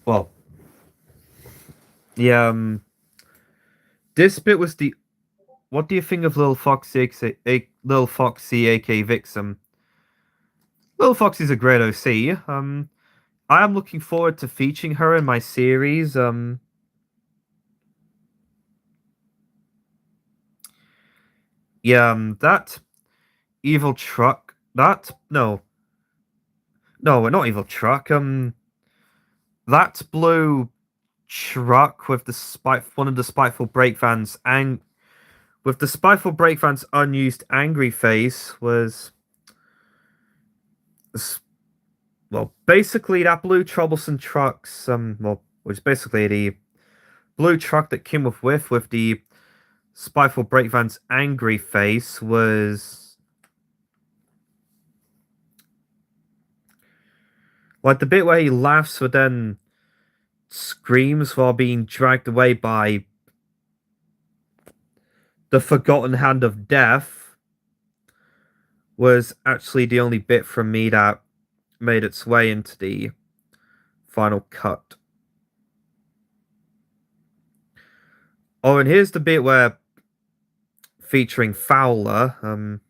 Well, yeah, this bit was the. What do you think of Lil Foxy, aka Vixen? Lil Foxy's a great OC. I am looking forward to featuring her in my series. Yeah, that evil truck. That no, not evil truck. That blue truck with one of the spiteful brake vans and with the spiteful brake van's unused angry face was well, basically that blue troublesome truck's was basically the blue truck that came with the spiteful brake van's angry face was like the bit where he laughs but then screams while being dragged away by the forgotten hand of death was actually the only bit from me that made its way into the final cut. Oh, and here's the bit where featuring Fowler,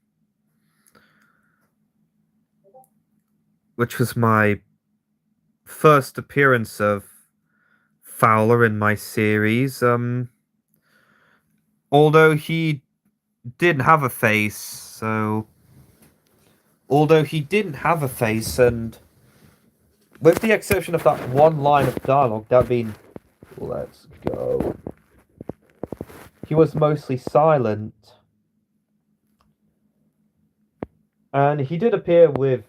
which was my first appearance of Fowler in my series. Although he didn't have a face, and with the exception of that one line of dialogue, that being, let's go, he was mostly silent. And he did appear with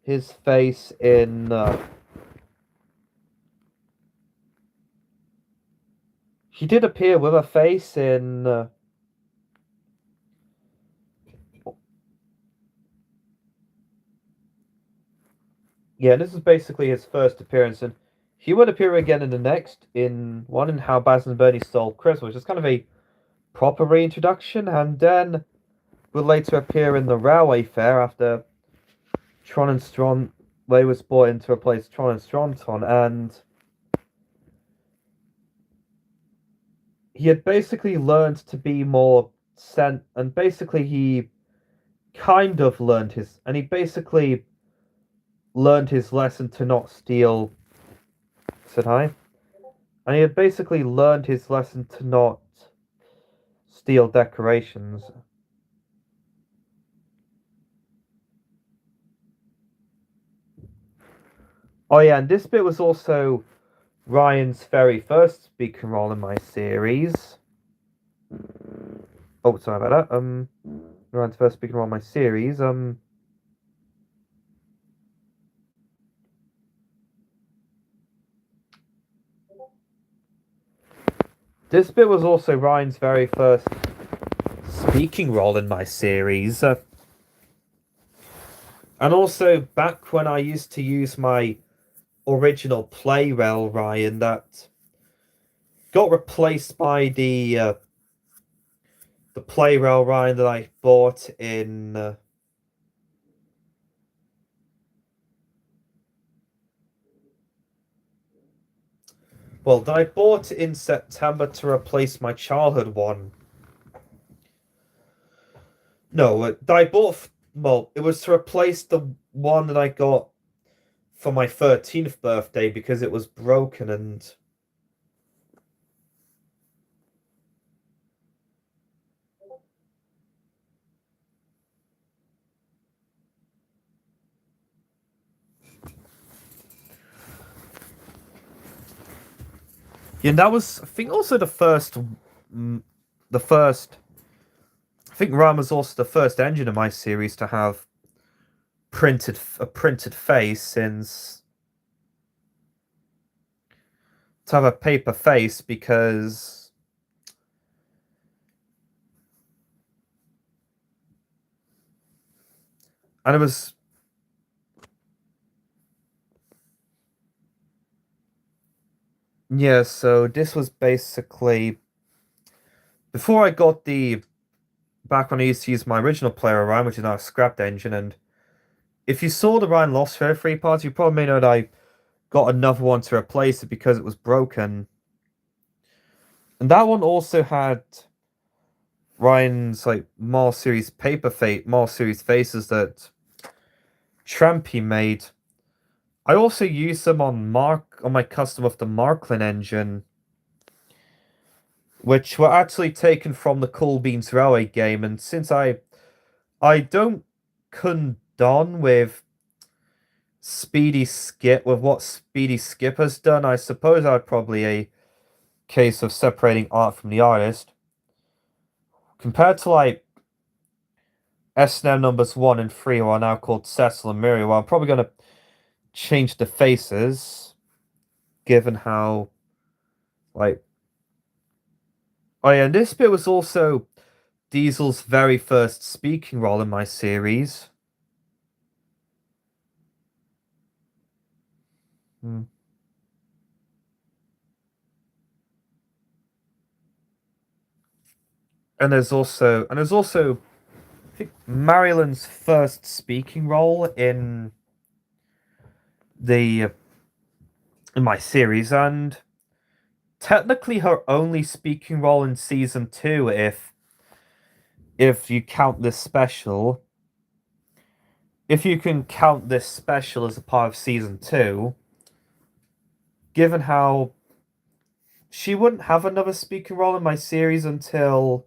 his face in he did appear with a face in yeah, this is basically his first appearance, and he would appear again in the next in How Baz and Bernie Stole Christmas, which is kind of a proper reintroduction, and then will later appear in the Railway Fair after Tron and Stron Way was brought in to replace Tron and Stronton, and he had basically learned to be more and basically he kind of learned his, and he basically learned his lesson to not steal. Said hi. And he had basically learned his lesson to not steal decorations. Oh yeah, and this bit was also Ryan's very first speaking role in my series. Oh, sorry about that. Ryan's first speaking role in my series. This bit was also Ryan's very first speaking role in my series. And also back when I used to use my original play rail Ryan that got replaced by the play rail Ryan that I bought in well, that I bought in September to replace my childhood one. No, that I bought. Well, it was to replace the one that I got for my 13th birthday because it was broken and. Yeah, and that was, I think, also the first. I think Ram was also the first engine in my series to have a printed face to have a paper face because and it was yeah, so this was basically before I got the back when I used to use my original player Ryan, which is now a scrapped engine, and if you saw the Ryan Lost Fair 3 parts, you probably may know that I got another one to replace it because it was broken. And that one also had Ryan's like Mall Series Mall Series faces that Trampy made. I also used them on my custom of the Marklin engine, which were actually taken from the Cool Beans Railway game, and since I don't condone with what Speedy Skip has done, I suppose I'd probably a case of separating art from the artist. Compared to like S&M numbers 1 and 3 who are now called Cecil and Muriel, I'm probably gonna change the faces given how like oh yeah, and this bit was also Diesel's very first speaking role in my series. And there's also I think Marilyn's first speaking role in the in my series, and technically her only speaking role in season 2 if you count this special. If you can count this special as a part of season 2, given how she wouldn't have another speaking role in my series until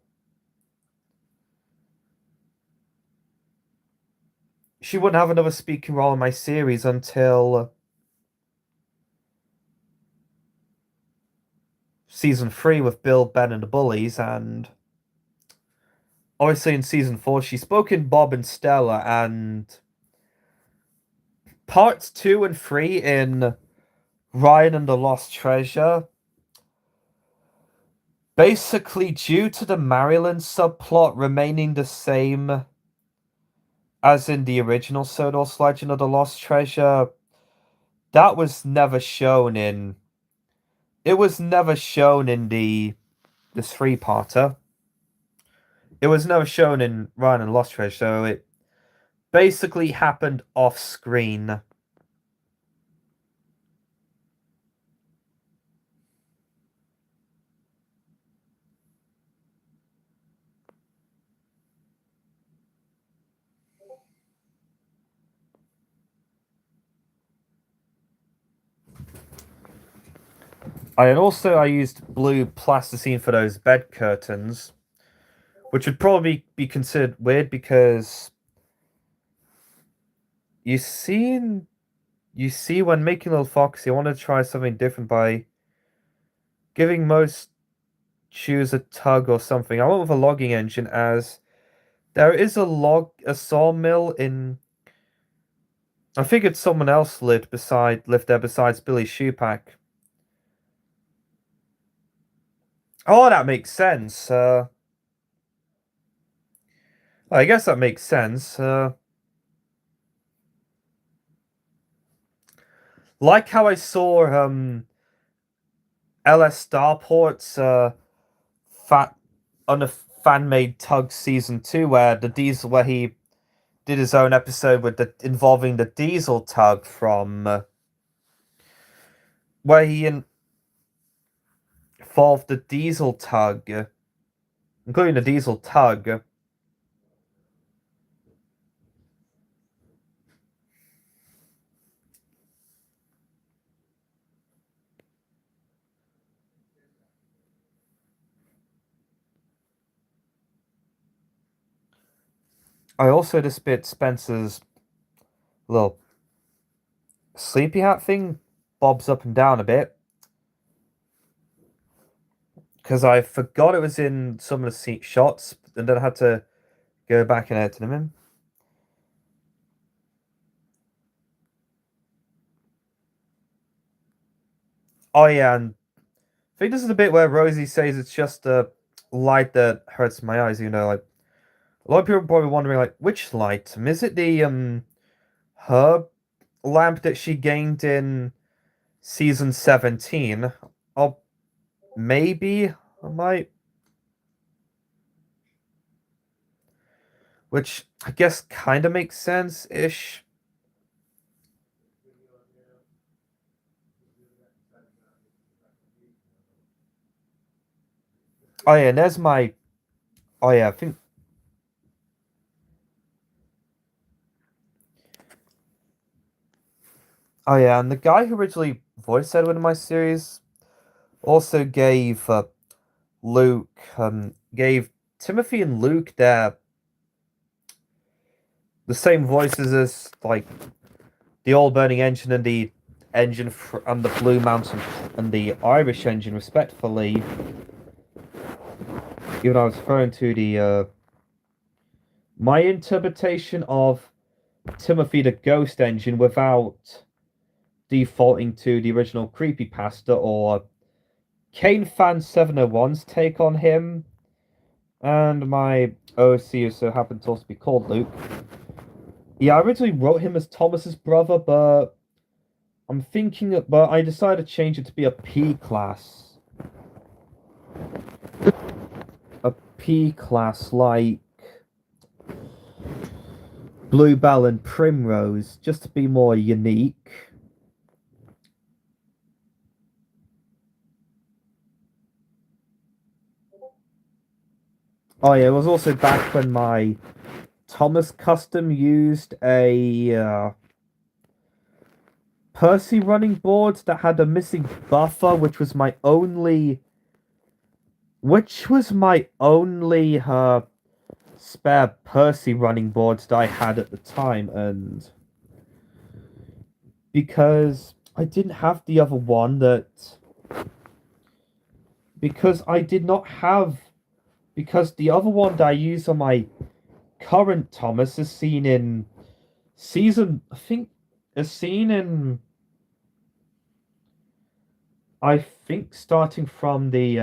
season 3 with Bill, Ben, and the Bullies, and obviously in season 4 she spoke in Bob and Stella, and parts 2 and 3 in Ryan and the Lost Treasure, basically due to the Marilyn subplot remaining the same as in the original Sodor's Legend of the Lost Treasure, that was never shown in the this 3-parter. It was never shown in Ryan and Lost Treasure, so it basically happened off screen. And also I used blue plasticine for those bed curtains, which would probably be considered weird because you see when making Little Foxy, I want to try something different by giving most shoes a tug or something. I went with a logging engine as there is a sawmill in. I figured someone else lived there besides Billy Shoepack. Oh, that makes sense. I guess that makes sense. Like how I saw LS Starport's fan-made tug season 2, where he did his own episode involving the diesel tug from where he involved the diesel tug, including the diesel tug. I also just bit Spencer's little sleepy hat thing bobs up and down a bit because I forgot it was in some of the shots, and then I had to go back and edit them in. Oh yeah, and think this is the bit where Rosie says it's just a light that hurts my eyes. You know, like a lot of people are probably wondering, like, which light? Is it the herb lamp that she gained in season 17? Or maybe I might. Which I guess kind of makes sense-ish. Oh yeah, and there's my... Oh yeah, I think... Oh yeah, and the guy who originally voiced Edward in my series also gave Luke, gave Timothy and Luke the same voices as, like, the Old Burning Engine and the engine and the Blue Mountain and the Irish engine, respectively. Even I was referring to the, my interpretation of Timothy the Ghost Engine without defaulting to the original creepypasta or Kane Fan 701's take on him, and my OC who so happened to also be called Luke. Yeah, I originally wrote him as Thomas's brother, but I decided to change it to be a P class. A P class like Bluebell and Primrose, just to be more unique. Oh yeah, it was also back when my Thomas custom used a Percy running board that had a missing buffer, which was my only spare Percy running board that I had at the time, and because I didn't have the other one because the other one that I use on my current Thomas is seen in season, I think starting from the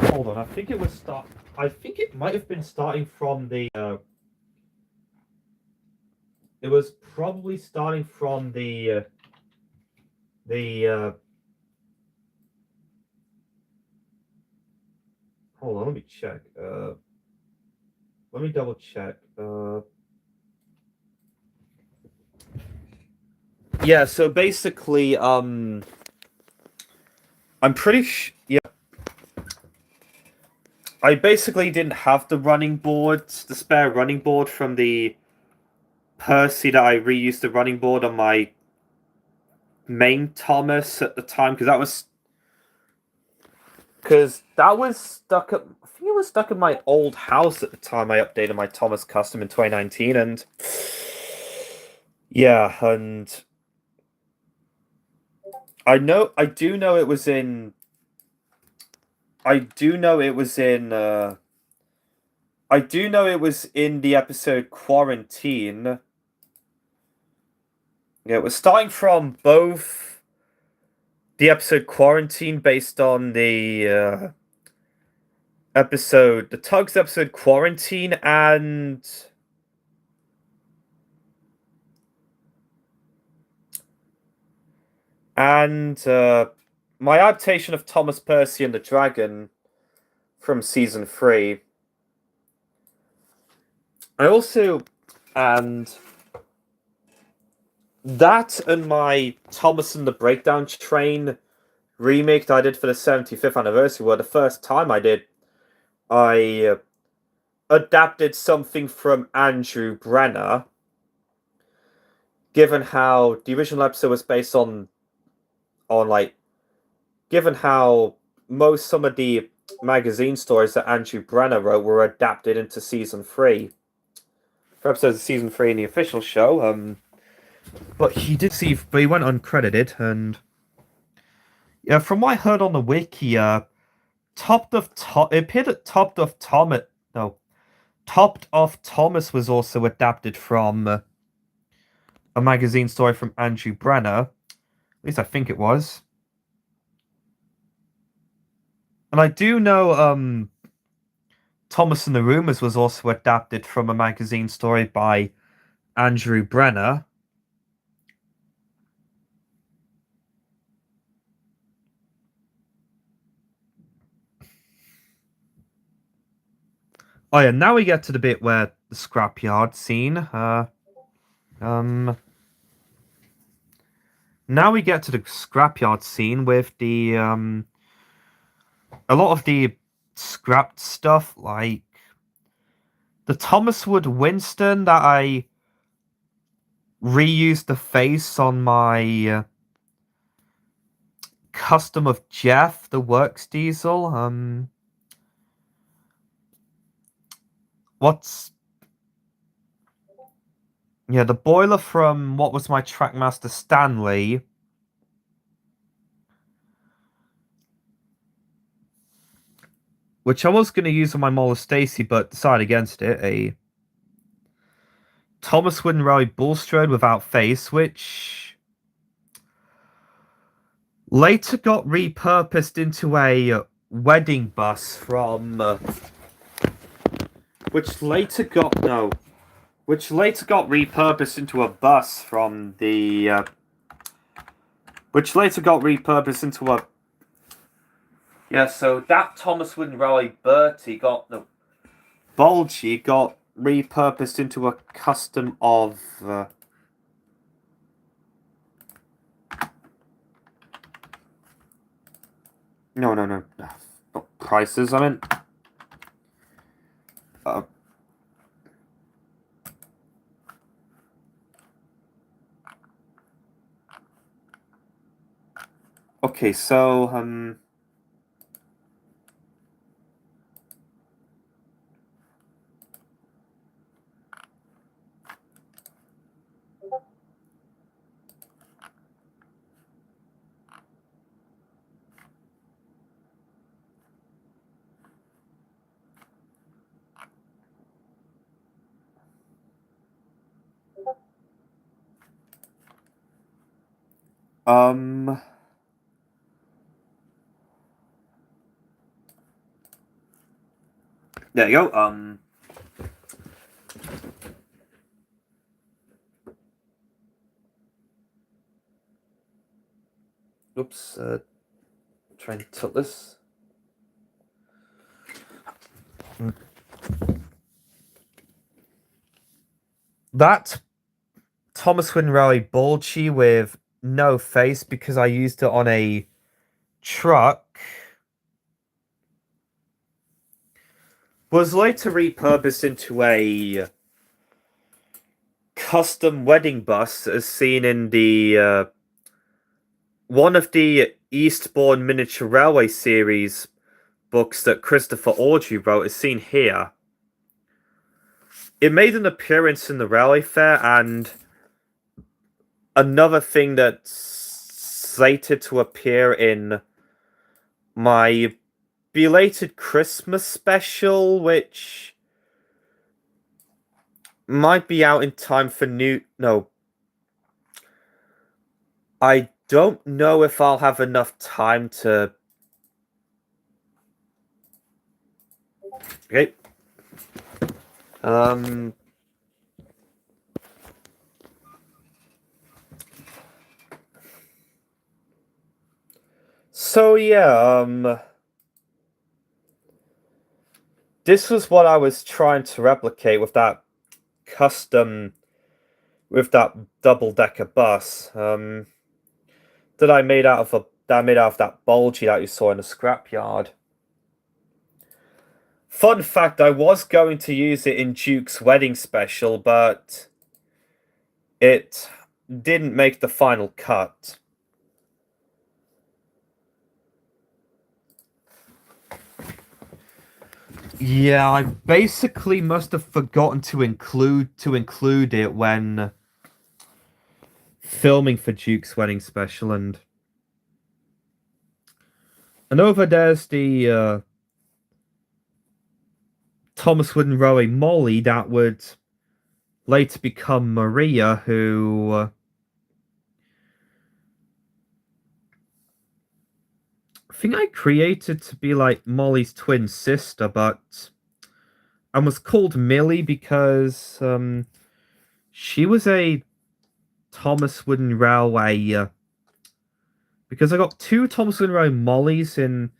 hold on, I think it might have been starting from the it was probably starting from the hold on, let me check. Let me double check. Yeah, so basically, I'm pretty yeah. I basically didn't have the spare running board from the Percy that I reused the running board on my main Thomas at the time, because that was stuck at, I think it was stuck in my old house at the time I updated my Thomas custom in 2019, and yeah, and I do know it was in the episode Quarantine. Yeah, it was starting from both the episode Quarantine based on the Tugs episode Quarantine, and my adaptation of Thomas Percy and the Dragon from season 3. That and my Thomas and the Breakdown Train remake that I did for the 75th anniversary were the first time I adapted something from Andrew Brenner, given how the original episode was based given how some of the magazine stories that Andrew Brenner wrote were adapted into season 3. For episodes of season 3 in the official show, but he went uncredited, and yeah, from what I heard on the wiki, it appeared that Topped Off Thomas was also adapted from a magazine story from Andrew Brenner. At least I think it was. And I do know Thomas and the Rumors was also adapted from a magazine story by Andrew Brenner. Oh yeah, now we get to the bit where the Scrapyard scene. Now we get to the Scrapyard scene with the a lot of the scrapped stuff, like the Thomas Wood Winston that I reused the face on my custom of Jeff, the Works Diesel. What's... Yeah, the boiler from what was my Trackmaster Stanley. Which I was going to use on my Mola Stacy, but decided against it. A Thomas Wooden Rally Bulstrode without face, which later got repurposed into a wedding bus from... which later got repurposed into a bus from the... which later got repurposed into a... Yeah, so that Thomas Wooden Rally Bertie got... the Bulgy got repurposed into a custom of... No. Not prices, I mean... Okay, so, there you go, oops, trying to tilt this. That Thomas Wooden Rally Bulgy with no face, because I used it on a truck, was later repurposed into a custom wedding bus, as seen in the one of the Eastbourne Miniature Railway series books that Christopher Audrey wrote, is seen here. It made an appearance in the Railway Fair, and another thing that's slated to appear in my belated Christmas special, which might be out in time for No. I don't know if I'll have enough time to... Okay. So yeah, this was what I was trying to replicate with that custom, with that double-decker bus, that I made out of that Bulgy that you saw in the Scrapyard. Fun fact, I was going to use it in Duke's wedding special, but it didn't make the final cut. Yeah, I basically must have forgotten to include it when filming for Duke's wedding special, and over there's the Thomas Wooden Rowe Molly that would later become Maria, who I think I created to be like Molly's twin sister, but and was called Millie because she was a Thomas Wooden Railway. Because I got 2 Thomas Wooden Railway Mollys in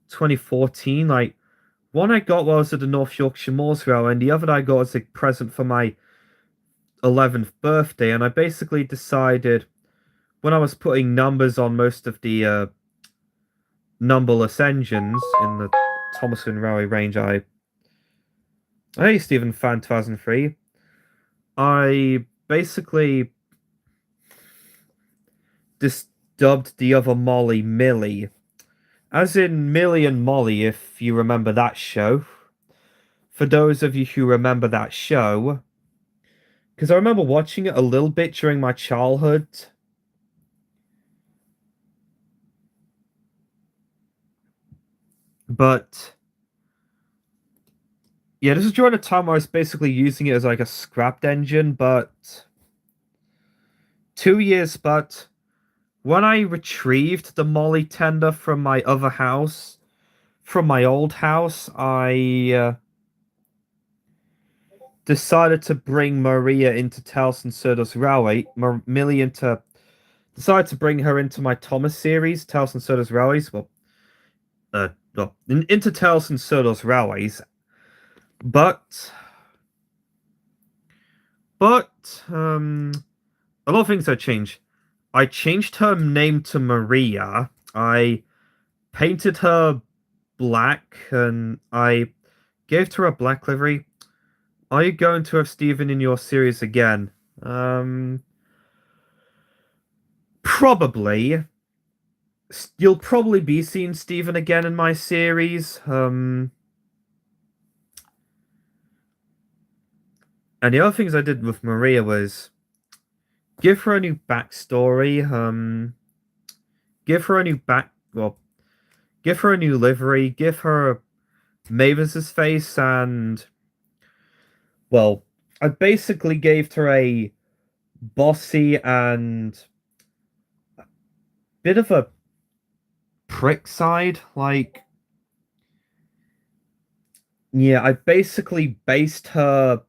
2014. Like, one I got while I was at the North Yorkshire Moors Railway, and the other I got as a present for my 11th birthday. And I basically decided, when I was putting numbers on most of the numberless engines in the Thomas Wooden Railway range, hey, Stephen Fan 2003. I basically just dubbed the other Molly Millie. As in Millie and Molly, if you remember that show. For those of you who remember that show, because I remember watching it a little bit during my childhood. But yeah, this was during a time where I was basically using it as like a scrapped engine, but 2 years, but when I retrieved the Molly tender from my other house, from my old house, I decided to bring Maria into Tales and Sodor's Railway, decided to bring her into my Thomas series, Tales and Sodor's Railways, into Tales and Sodor's Railways, but a lot of things have changed. I changed her name to Maria. I painted her black, and I gave her a black livery. Are you going to have Stephen in your series again? Probably. You'll probably be seeing Stephen again in my series. And the other things I did with Maria was give her a new backstory. Give her a new give her a new livery. Give her Mavis's face, and well, I basically gave her a bossy and a bit of a prick side. Like, yeah, I basically based her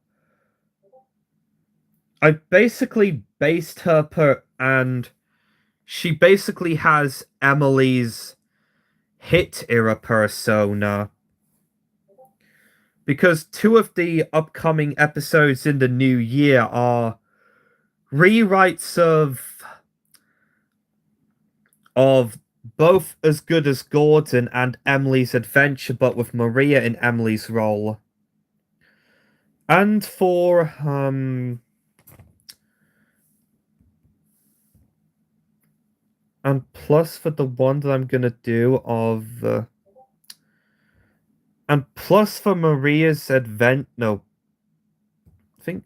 and she basically has Emily's hit era persona. Because 2 of the upcoming episodes in the new year are rewrites of both As Good as Gordon and Emily's Adventure, but with Maria in Emily's role. And for and plus for the one that I'm gonna do of and plus for Maria's I think,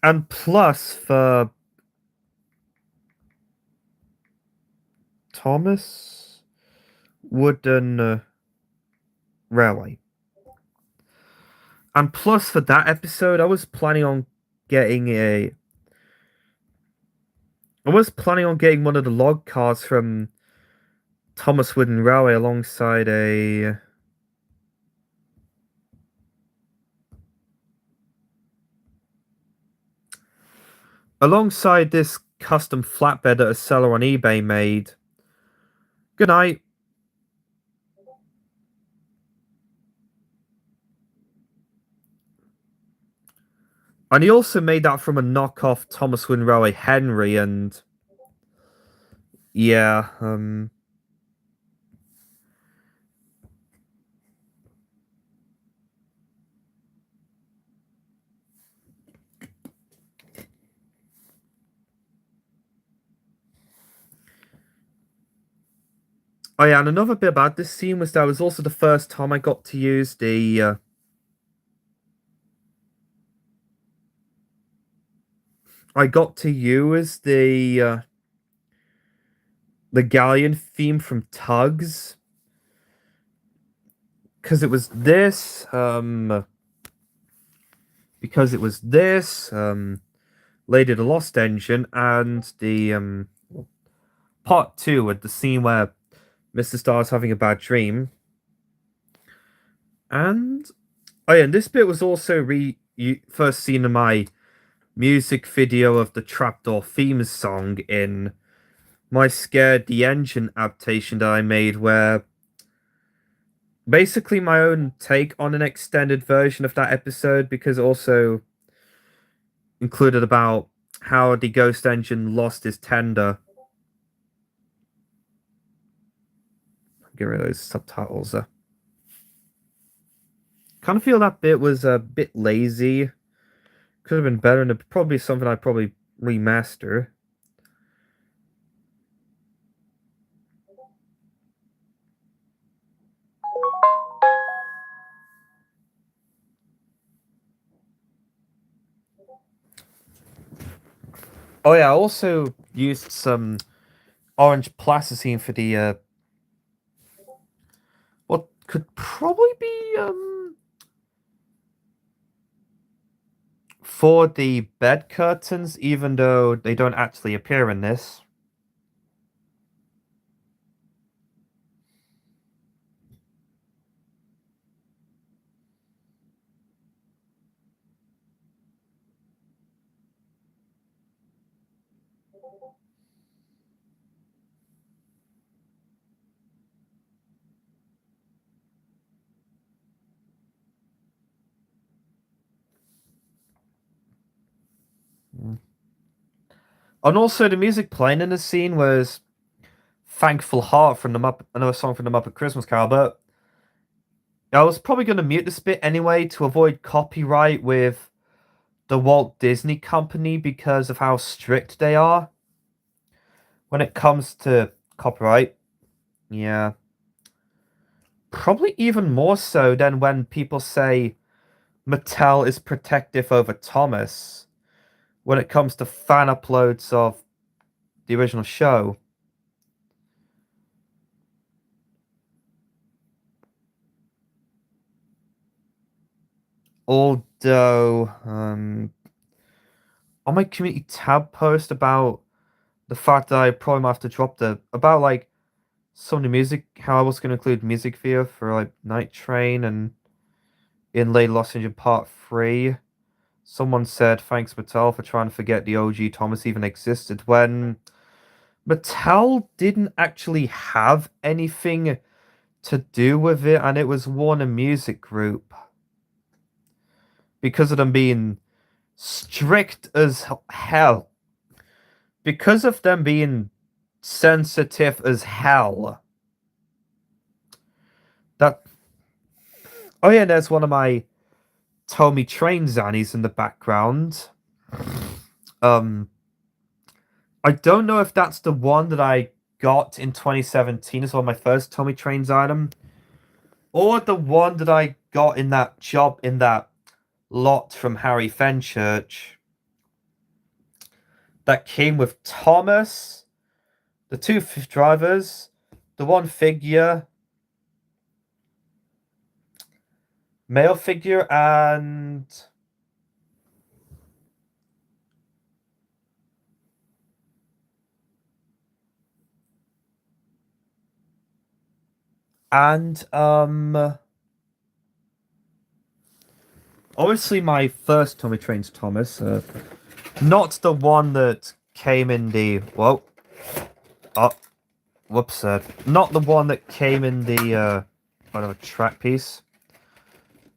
and plus for Thomas Wooden Railway. And plus for that episode, I was planning on getting one of the log cars from Thomas Wooden Railway alongside this custom flatbed that a seller on eBay made. Good night. And he also made that from a knockoff Thomas Wooden Railway Henry, and yeah, oh yeah, and another bit about this scene was that was also the first time I got to use the the galleon theme from Tugs. because it was this, Lady of the Lost Engine, and the part 2 with the scene where Mr. Star's having a bad dream. And oh yeah, and this bit was also first seen in my music video of the Trapdoor theme song in my Scared the Engine adaptation that I made, where basically my own take on an extended version of that episode, because it also included about how the ghost engine lost his tender. Get rid of those subtitles. Kind of feel that bit was a bit lazy. Could have been better, and probably something I'd probably remaster. Oh yeah, I also used some orange plasticine for the what could probably be for the bed curtains, even though they don't actually appear in this. And also, the music playing in the scene was "Thankful Heart" from another song from the Muppet Christmas Carol. But I was probably going to mute this bit anyway to avoid copyright with the Walt Disney Company, because of how strict they are when it comes to copyright. Yeah. Probably even more so than when people say Mattel is protective over Thomas when it comes to fan uploads of the original show. Although, on my community tab post about the fact that I probably might have to drop about like some of the music, how I was going to include music video for like Night Train and in Lady Lost Engine Part 3. Someone said, thanks Mattel for trying to forget the OG Thomas even existed, when Mattel didn't actually have anything to do with it, and it was Warner Music Group. Because of them being strict as hell. Because of them being sensitive as hell. Oh yeah, there's one of my Tommy Train Zannies in the background. I don't know if that's the one that I got in 2017 as well, my first Tommy Trains item, or the one that I got in that job in that lot from Harry Fenchurch that came with Thomas, the 2 drivers, the 1 figure, male figure, and obviously my first Tommy Trains Thomas, not the one that came in the not the one that came in the track piece.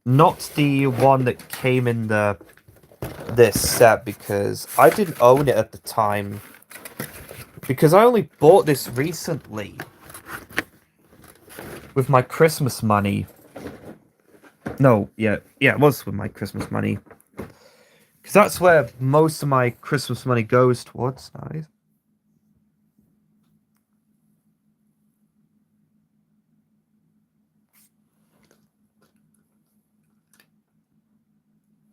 Not the one that came in this set, because I didn't own it at the time. Because I only bought this recently with my Christmas money. No, yeah, it was with my Christmas money. Because that's where most of my Christmas money goes towards. Nice.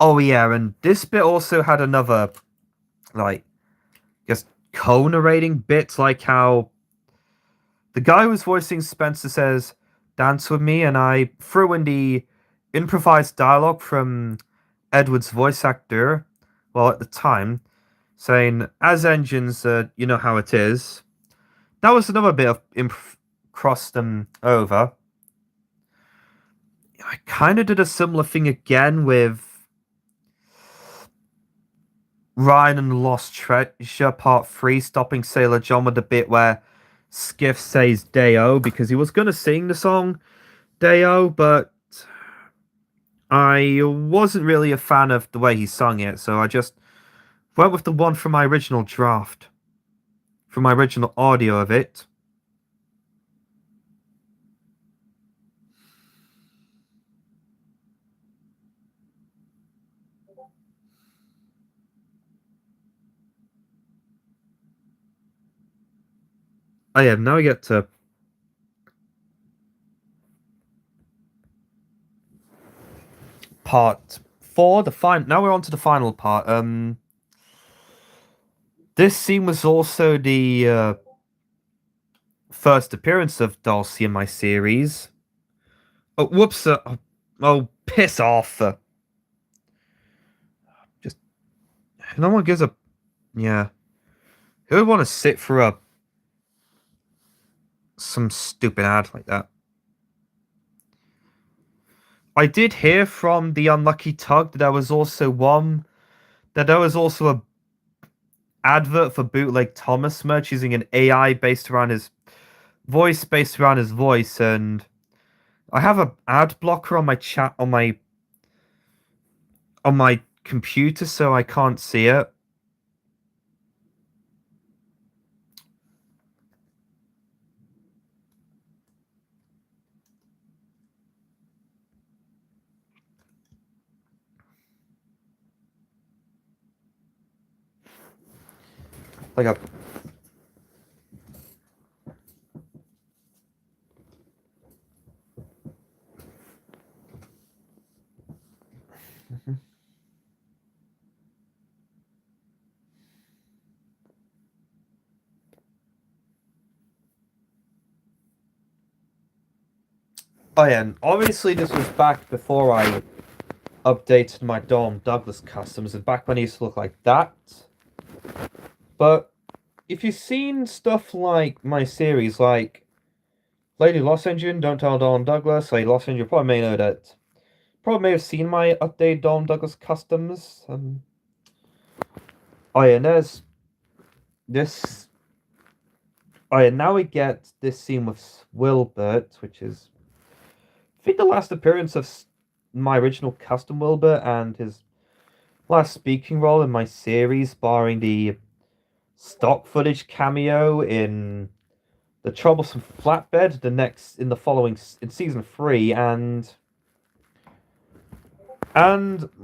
Oh yeah, and this bit also had another, like, just co-narrating bit, like how the guy who was voicing Spencer says, Dance With Me, and I threw in the improvised dialogue from Edward's voice actor, well, at the time, saying, "As engines, you know how it is." That was another bit of crossed them over. I kind of did a similar thing again with Ryan and the Lost Treasure Part 3, stopping Sailor John with the bit where Skiff says Day-O, because he was going to sing the song Day-O, but I wasn't really a fan of the way he sung it, so I just went with the one from my original draft, from my original audio of it. Oh yeah, now we get to part 4, now we're on to the final part. This scene was also the first appearance of Dulcie in my series. Oh, whoops! Oh, piss off! Just no one gives a yeah. Who would want to sit for some stupid ad like that? I did hear from the Unlucky Tug that there was also a advert for bootleg Thomas merch using an AI based around his voice, and I have an ad blocker on my chat on my computer, so I can't see it. Like a Oh yeah, and obviously this was back before I updated my Dom Douglas customs, and back when he used to look like that. But if you've seen stuff like my series, like Lady Lost Engine, Don't Tell Dom Douglas, Lady Lost Engine, you probably may know that. Probably may have seen my updated Dom Douglas customs. Oh yeah, and there's this. Oh yeah, now we get this scene with Wilbert, which is, I think, the last appearance of my original custom Wilbur and his last speaking role in my series, barring the stock footage cameo in The Troublesome Flatbed, in season 3, and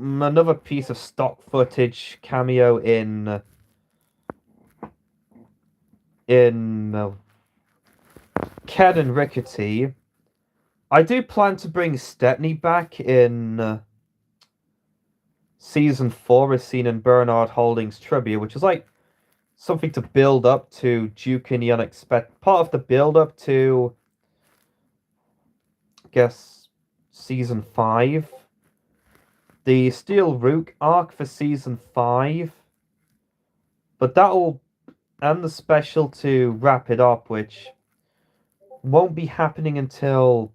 another piece of stock footage cameo in Ken and Rickety. I do plan to bring Stepney back in season 4, as seen in Bernard Holdings Trivia, which is like something to build up to Duke and the Unexpected. Part of the build up to, I guess, season 5. The Steel Rook arc for season 5. But and the special to wrap it up, which won't be happening until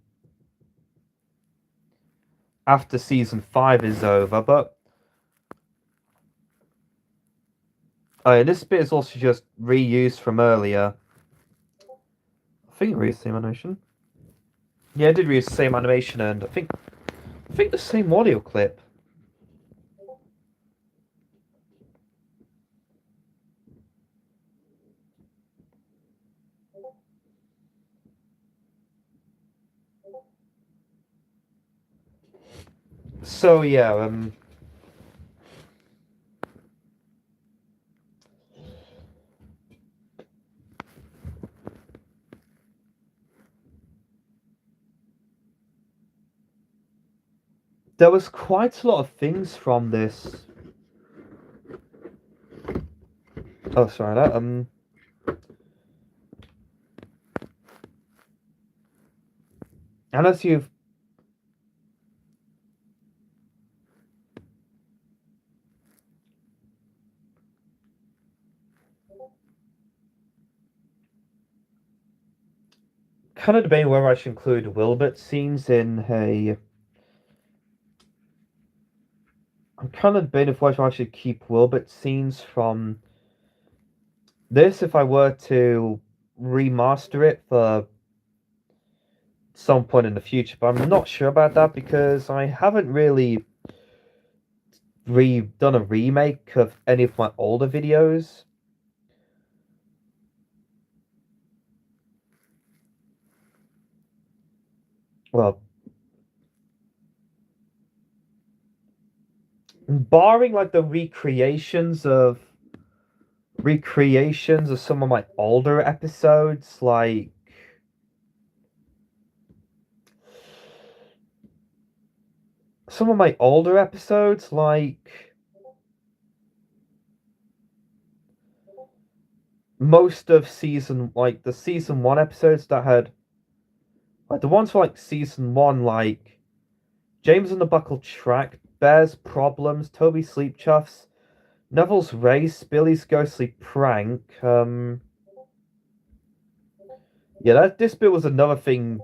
after season 5 is over, but this bit is also just reused from earlier. I think it reused the same animation. Yeah, I did reuse the same animation, and I think the same audio clip. So yeah, there was quite a lot of things from this. Oh, sorry, And as you've kind of debating whether I should include Wilbert scenes in a. I'm kind of debating whether I should keep Wilbert scenes from this if I were to remaster it for some point in the future, but I'm not sure about that because I haven't really done a remake of any of my older videos. Well, barring like the recreations of some of my older episodes, like most of the season 1 episodes that had like the ones for like season 1, like James and the Buckled Track, Bear's Problems, Toby Sleep Chuffs, Neville's Race, Billy's Ghostly Prank. Yeah, this bit was another thing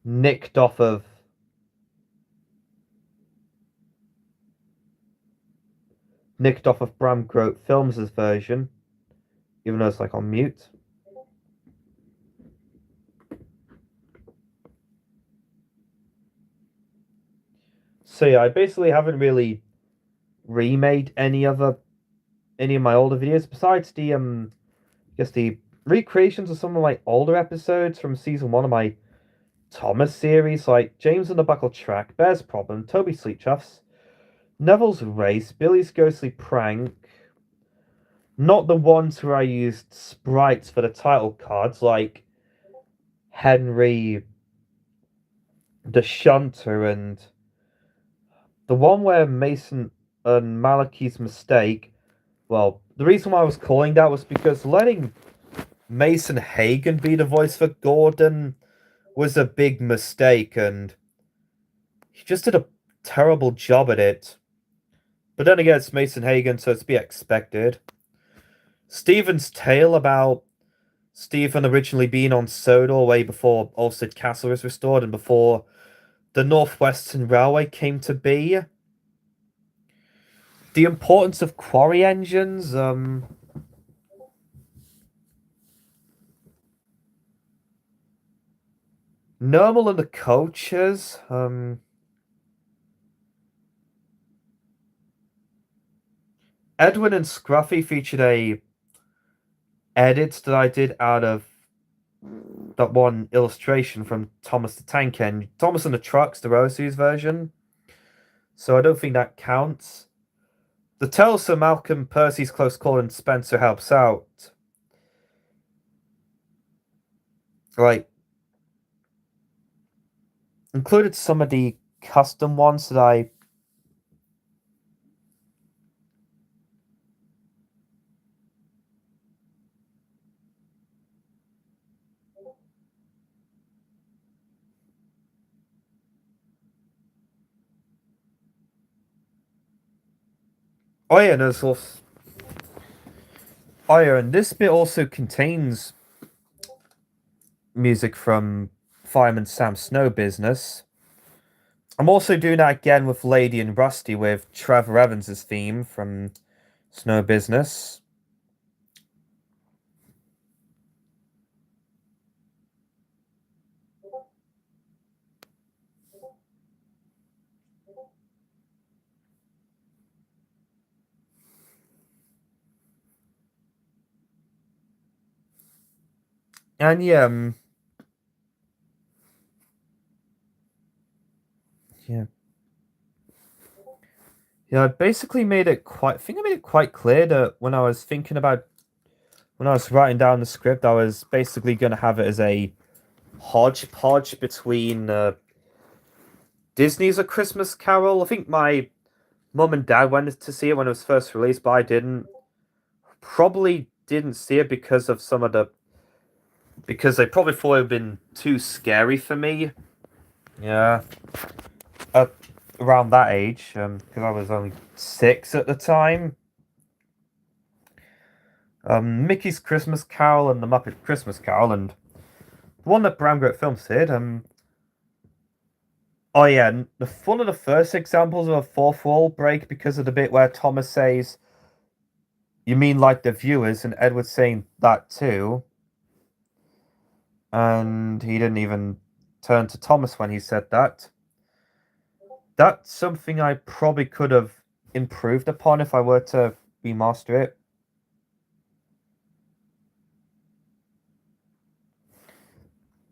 nicked off of Bram Grote Films' version, even though it's like on mute. So yeah, I basically haven't really remade any of my older videos besides the the recreations of some of my older episodes from season 1 of my Thomas series, like James and the Buckled Track, Bear's Problem, Toby Sleep Chuffs, Neville's Race, Billy's Ghostly Prank. Not the ones where I used sprites for the title cards, like Henry the Shunter, and the one where Mason and Malachi's Mistake. Well, the reason why I was calling that was because letting Mason Hagen be the voice for Gordon was a big mistake, and he just did a terrible job at it. But then again, it's Mason Hagen, so it's to be expected. Stephen's tale about Stephen originally being on Sodor way before Ulstead Castle was restored and before the Northwestern Railway came to be. The importance of quarry engines, Normal and the coaches, Edwin and Scruffy featured a edit that I did out of that one illustration from Thomas the Tank Engine. Thomas and the Trucks, the Rosie's version. So I don't think that counts. The tell Sir Malcolm Percy's close call and Spencer helps out. Like, included some of the custom ones that I Oh yeah, no, also... Oh yeah, and this bit also contains music from Fireman Sam Snow Business. I'm also doing that again with Lady and Rusty with Trevor Evans' theme from Snow Business. And yeah, I basically made it quite... I think I made it quite clear that when I was writing down the script, I was basically going to have it as a hodgepodge between Disney's A Christmas Carol. I think my mum and dad went to see it when it was first released, but I didn't. Probably didn't see it because of because they probably thought it would have been too scary for me. Yeah. Around that age, because I was only 6 at the time. Mickey's Christmas Carol and the Muppet Christmas Carol, and the one that Brown Goat Films did. Oh yeah, one of the first examples of a fourth wall break because of the bit where Thomas says, "You mean like the viewers?" and Edward's saying that too, and he didn't even turn to Thomas when he said that. That's something I probably could have improved upon if I were to remaster it.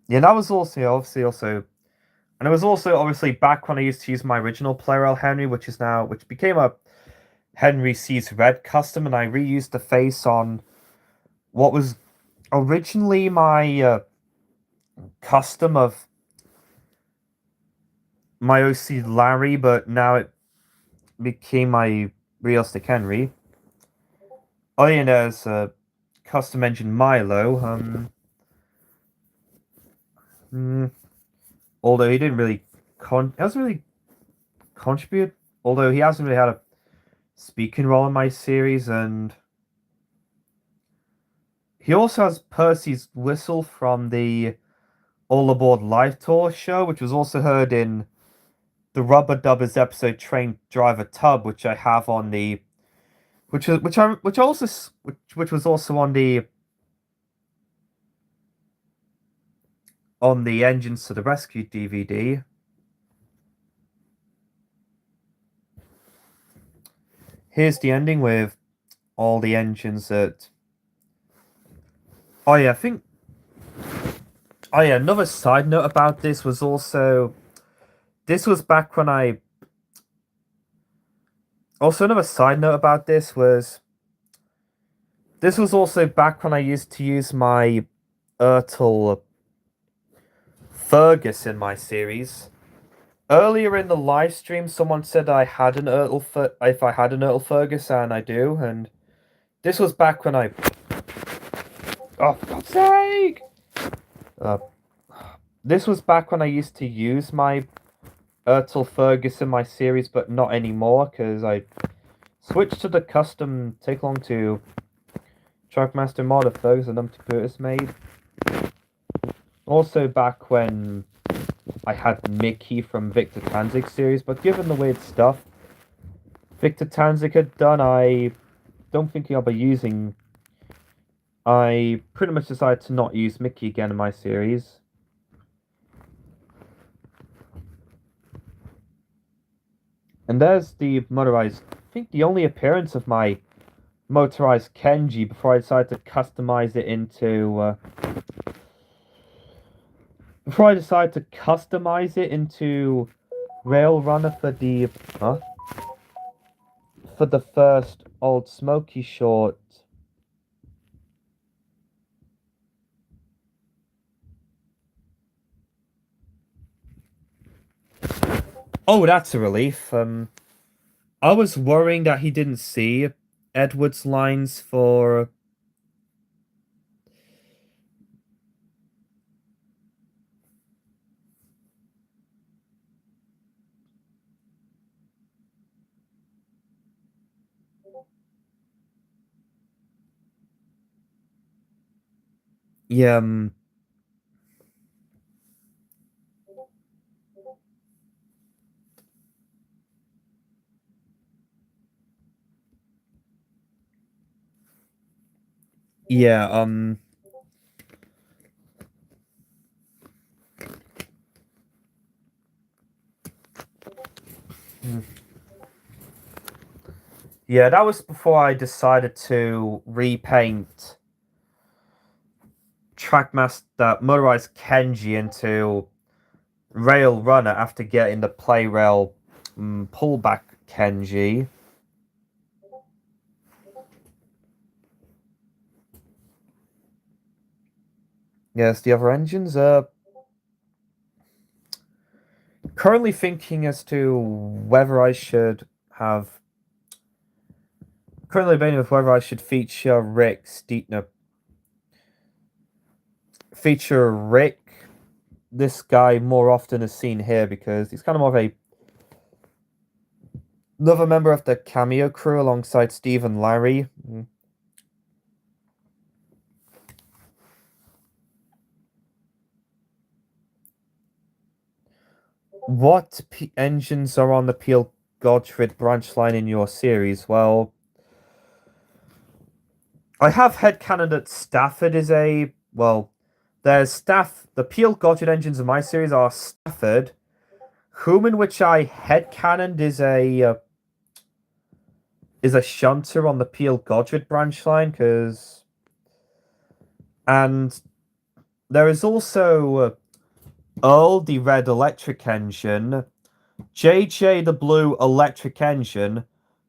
Yeah, that was also and it was also obviously back when I used to use my original Player Henry, which became a Henry Sees Red custom, and I reused the face on what was originally my custom of my OC Larry, but now it became my realistic Henry. Oh yeah, there's custom engine Milo. Although he didn't really hasn't really contribute. Although he hasn't really had a speaking role in my series, and he also has Percy's whistle from the All Aboard Live Tour show, which was also heard in the Rubber Dubbers episode Train Driver Tub, which I have on the which was also on the Engines to the Rescue DVD. Here's the ending with all the engines that. Oh yeah, I think. Oh yeah, another side note about this was also. This was back when I. Also, another side note about this was. This was also back when I used to use my Ertl Fergus in my series. Earlier in the live stream, someone said I had an if I had an Ertl Fergus, and I do, and this was back when I. Oh, for God's sake! This was back when I used to use my Ertl Fergus in my series, but not anymore, because I switched to the custom Take Long to Trackmaster mod of Fergus and Numpty Curtis made. Also back when I had Mickey from Victor Tanzig's series, but given the weird stuff Victor Tanzig had done, I don't think I'll be using. I pretty much decided to not use Mickey again in my series. And there's the motorized, I think the only appearance of my motorized Kenji before I decided to customize it into Rail Runner for the first Old Smoky short. Oh, that's a relief. I was worrying that he didn't see Edward's lines for. Yeah, yeah, yeah, that was before I decided to repaint Trackmaster Motorized Kenji into Rail Runner after getting the Play Rail pullback Kenji. Yes, the other engines. Currently thinking as to whether I should have. Currently debating with whether I should feature Rick this guy more often is seen here because he's kind of more of another member of the cameo crew alongside Steve and Larry. What engines are on the Peel Godfrey branch line in your series? Well, I have headcanon that Stafford is a... Well, the Peel Godfrey engines in my series are Stafford, whom in which I headcanoned is a shunter on the Peel Godfrey branch line, because... And there is also Earl, the red electric engine, JJ, the blue electric engine,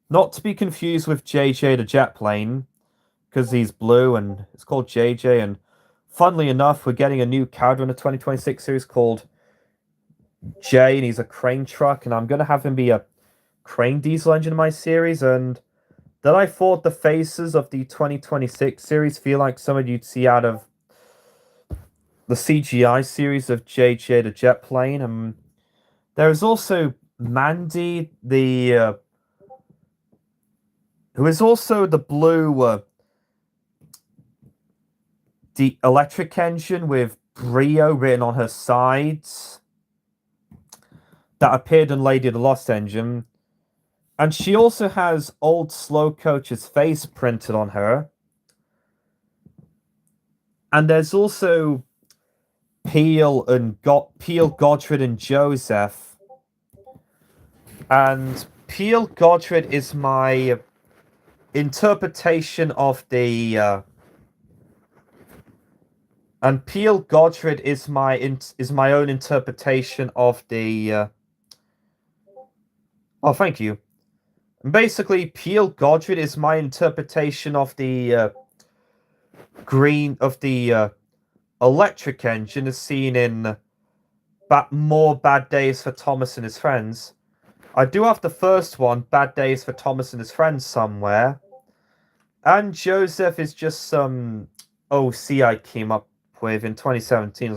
not to be confused with JJ, the jet plane, because he's blue and it's called JJ. And funnily enough, we're getting a new character in the 2026 series called Jay, and he's a crane truck, and I'm going to have him be a crane diesel engine in my series. And then I thought the faces of the 2026 series feel like somebody you'd see out of the CGI series of JJ, the jet plane. And there is also Mandy, who is also the blue, the electric engine with Brio written on her sides, that appeared in Lady of the Lost Engine. And she also has old Slow Coach's face printed on her. And there's also Peel, Godfrey, and Joseph. And Peel Godfrey is my interpretation of the... and Peel Godfrey is my own interpretation of the... Oh, thank you. And basically, Peel Godfrey is my interpretation of the electric engine as seen in More Bad Days for Thomas and His Friends. I do have the first one, Bad Days for Thomas and His Friends, somewhere. And Joseph is just some OC I came up with in 2017.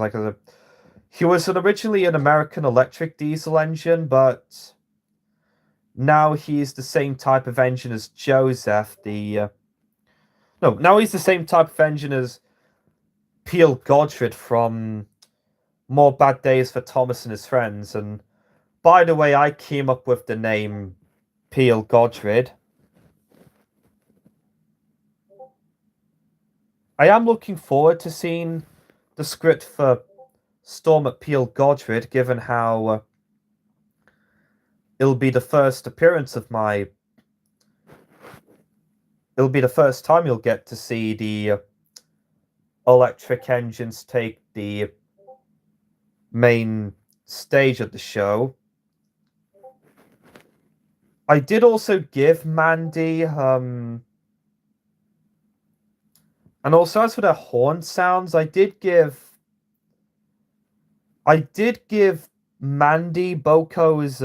He was originally an American electric diesel engine, but now he's the same type of engine as Joseph. Now he's the same type of engine as Peel Godfrey from More Bad Days for Thomas and His Friends. And by the way, I came up with the name Peel Godfrey. I am looking forward to seeing the script for Storm at Peel Godfrey, given how it'll be the first appearance of my... It'll be the first time you'll get to see the electric engines take the main stage of the show. I did also give Mandy, and also as for the horn sounds, I did give Mandy Boko's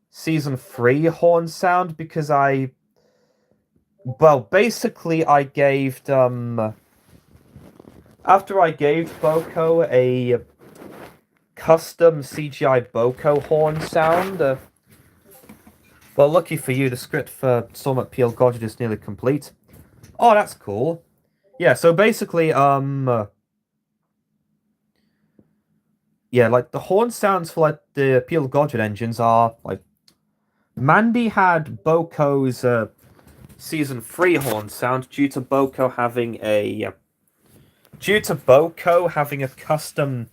season 3 horn sound because basically I gave after I gave Boko a custom CGI Boko horn sound. Well, lucky for you, the script for Storm at Peel Godfrey is nearly complete. Oh, that's cool. Yeah, so basically, yeah, like the horn sounds for like the Peel Godfrey engines are like Mandy had Boko's season 3 horn sound due to Boko having a custom.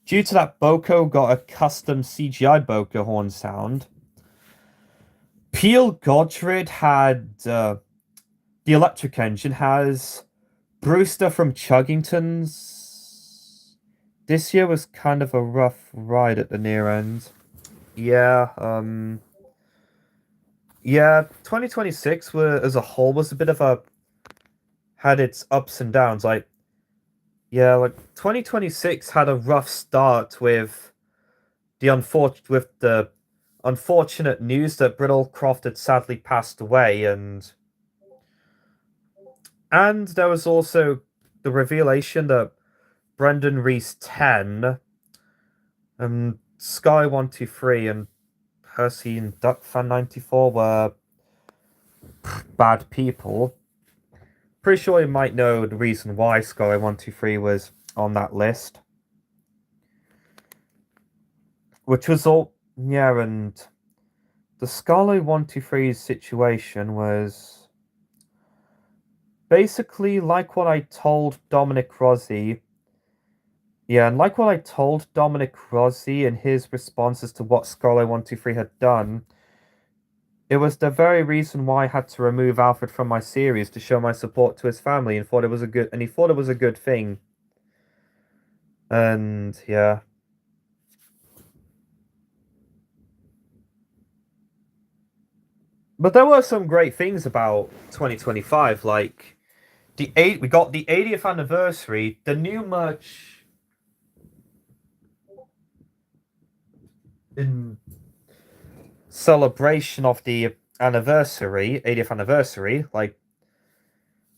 Due to that, Boko got a custom CGI Boko horn sound. Peel Godfrey had the electric engine has Brewster from Chuggington's. This year was kind of a rough ride at the near end. Yeah, 2026 as a whole was a bit of had its ups and downs. Like 2026 had a rough start with the unfortunate news that Brittlecroft had sadly passed away, and there was also the revelation that Brendan Reese 10, Sky123 and Percy and DuckFan94 were bad people. Pretty sure you might know the reason why Sky123 was on that list. Which was all... Yeah, and the Sky123's situation was basically like what I told Dominic Rossi. Yeah, and like what I told Dominic Rossi in his responses to what Sky123 had done, it was the very reason why I had to remove Alfred from my series to show my support to his family, and he thought it was a good thing. And yeah. But there were some great things about 2025, like we got the 80th anniversary, the new merch in celebration of the 80th anniversary, like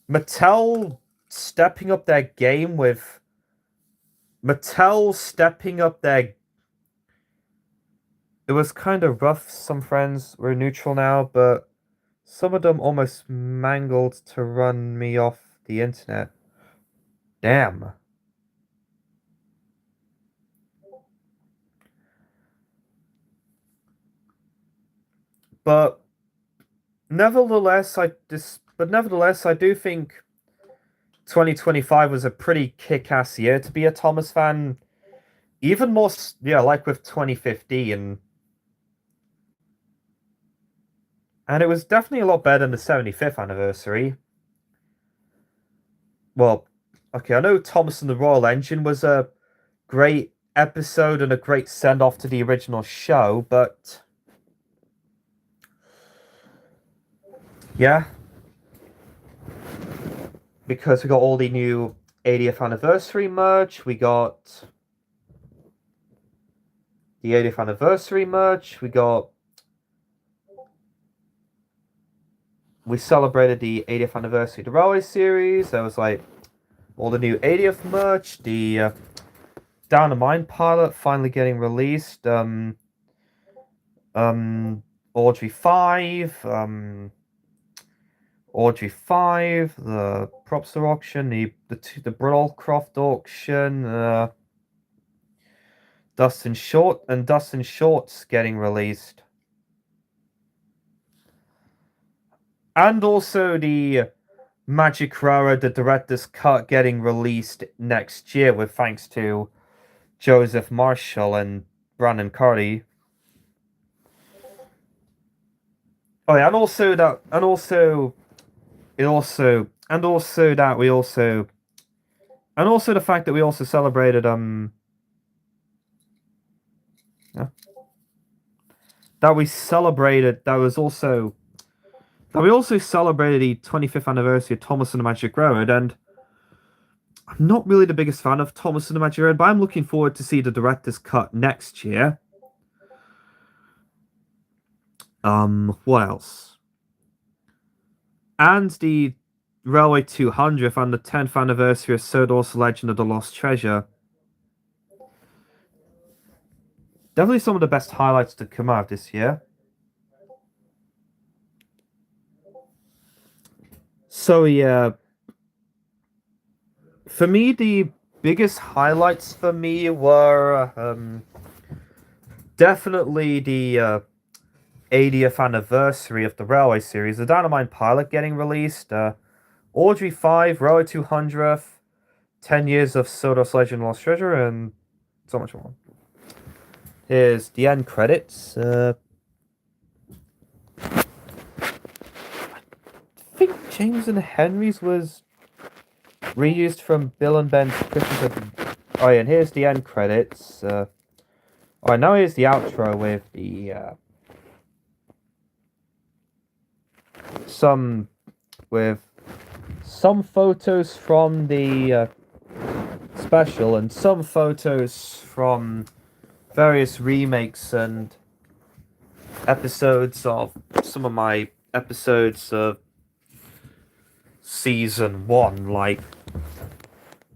Mattel stepping up their game with it was kind of rough. Some friends were neutral now, but some of them almost mangled to run me off the internet. Damn. But nevertheless, I do think 2025 was a pretty kick-ass year to be a Thomas fan. Even more, yeah, like with 2015. And it was definitely a lot better than the 75th anniversary. Well, okay, I know Thomas and the Royal Engine was a great episode and a great send-off to the original show, but yeah, because we got all the new 80th anniversary merch, we got the 80th anniversary merch, we celebrated the 80th anniversary of the Railway series. There was like all the new 80th merch, the Down the Mine pilot finally getting released, Audrey 5, the Propster auction, the Brawlcroft auction, Dustin Short's getting released. And also the Magic Rara, the director's cut, getting released next year with thanks to Joseph Marshall and Brandon Carty. Oh yeah, and also the fact that we also celebrated we also celebrated the 25th anniversary of Thomas and the Magic Road, and I'm not really the biggest fan of Thomas and the Magic Road, but I'm looking forward to see the director's cut next year. What else? And the Railway 200th and the 10th anniversary of Sodor's Legend of the Lost Treasure. Definitely some of the best highlights to come out this year. So yeah, for me, the biggest highlights for me were definitely the 80th anniversary of the Railway series, the Dynamite pilot getting released, Audrey 5, Railway 200th, 10 years of Sodor's Legend Lost Treasure, and so much more. Here's the end credits. I think James and Henry's was reused from Bill and Ben's Christmas. Oh yeah, and here's the end credits. Alright, now here's the outro with the some photos from the special and some photos from various remakes and episodes of some of my episodes of season 1. Like,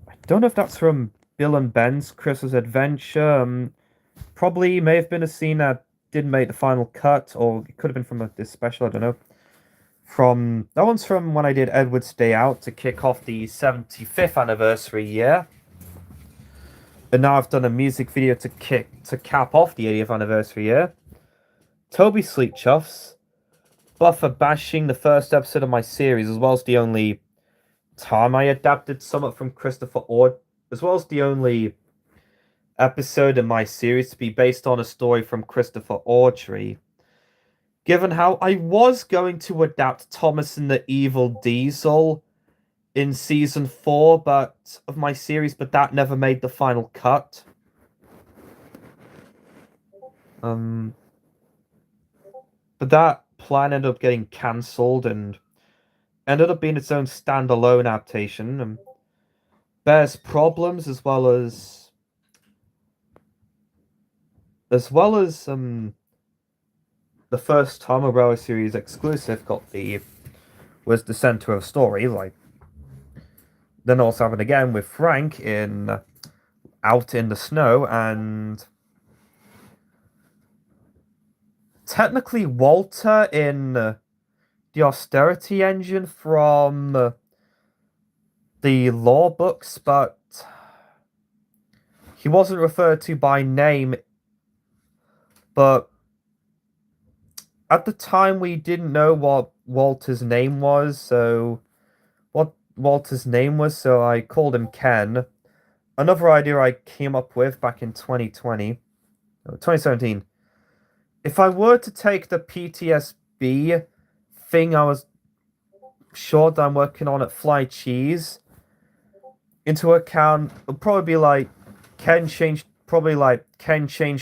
I don't know if that's from Bill and Ben's Christmas Adventure. Probably may have been a scene that didn't make the final cut, or it could have been from this special, I don't know. That one's from when I did Edward's Day Out to kick off the 75th anniversary year. And now I've done a music video to cap off the 80th anniversary year. Toby Sleep Chuffs, Buffer bashing the first episode of my series, as well as the only time I adapted something from Christopher Ord, as well as the only episode in my series to be based on a story from Christopher Audrey. Given how I was going to adapt Thomas and the Evil Diesel in season 4 of my series, but that never made the final cut. But that plan ended up getting cancelled and ended up being its own standalone adaptation. Bears problems as well as the first time a Railway Series exclusive was the center of story, like then also happened again with Frank in Out in the Snow, and technically Walter in the Austerity Engine from the law books, but he wasn't referred to by name. But at the time, we didn't know what Walter's name was, so I called him Ken. Another idea I came up with back in 2017. If I were to take the PTSB thing I was sure that I'm working on at Fly Cheese into account, it'll probably be like Ken changed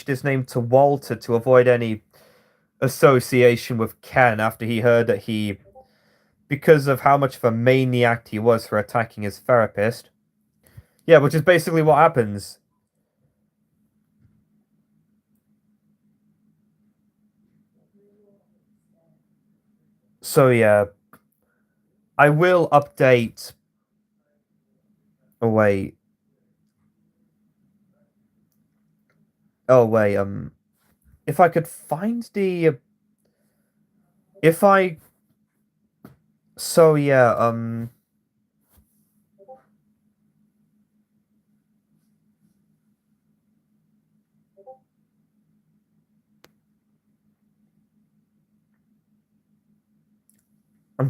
his name to Walter to avoid any association with Ken after he heard that because of how much of a maniac he was for attacking his therapist. Yeah, which is basically what happens. So yeah, I will update. Oh wait. If I could find the. So yeah, I'm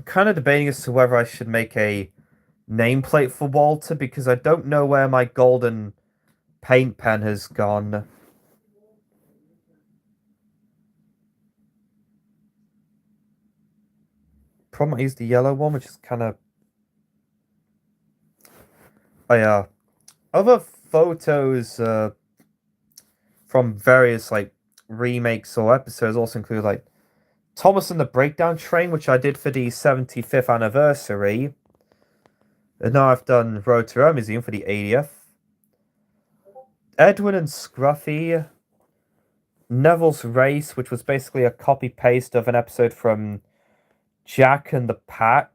kind of debating as to whether I should make a nameplate for Walter, because I don't know where my golden paint pen has gone. Probably might use the yellow one, which is kind of... Oh yeah. Other photos from various like remakes or episodes also include like Thomas and the Breakdown Train, which I did for the 75th anniversary. And now I've done Road to Rome Museum for the 80th. Edwin and Scruffy. Neville's Race, which was basically a copy-paste of an episode from Jack and the Pack.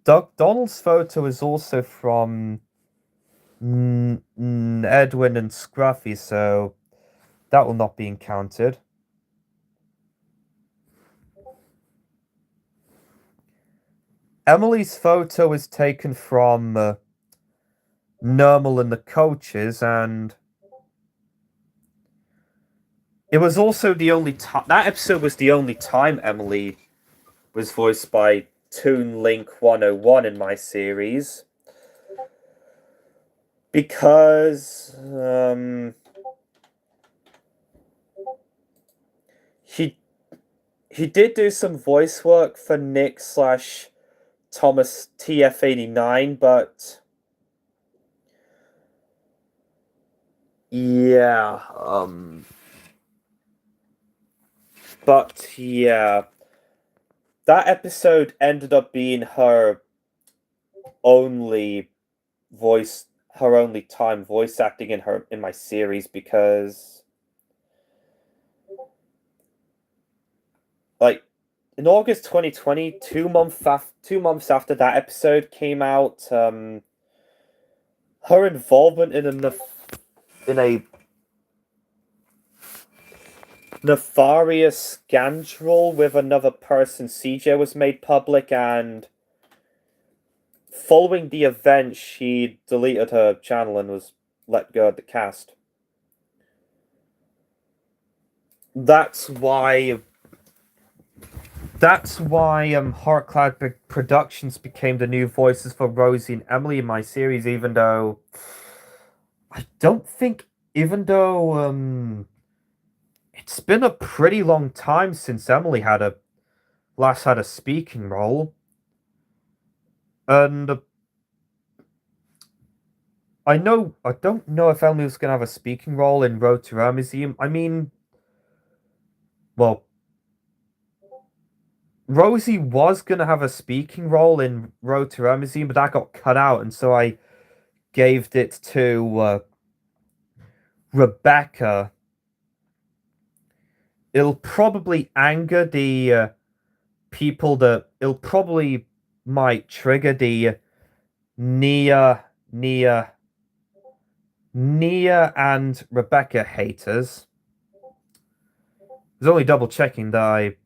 Donald's photo is also from Edwin and Scruffy, so that will not be encountered. Emily's photo is taken from Nermal and the Coaches, and it was also the only time... That episode was the only time Emily was voiced by Toon Link 101 in my series. Because he did do some voice work for Nick / Thomas TF89, but yeah, that episode ended up being her only time voice acting in my series, because like in August 2020, 2 months after that episode came out, her involvement in a nefarious scandal with another person, CJ, was made public, and following the event, she deleted her channel and was let go of the cast. That's why Heartcloud Productions became the new voices for Rosie and Emily in my series, even though it's been a pretty long time since Emily last had a speaking role. And I don't know if Emily was gonna have a speaking role in Road to Rome Museum. I mean, well, Rosie was gonna have a speaking role in Road to Rome Museum, but that got cut out, and so I gave it to Rebecca. It'll probably anger the people that it'll probably might trigger the Nia and Rebecca haters. I was only double checking that I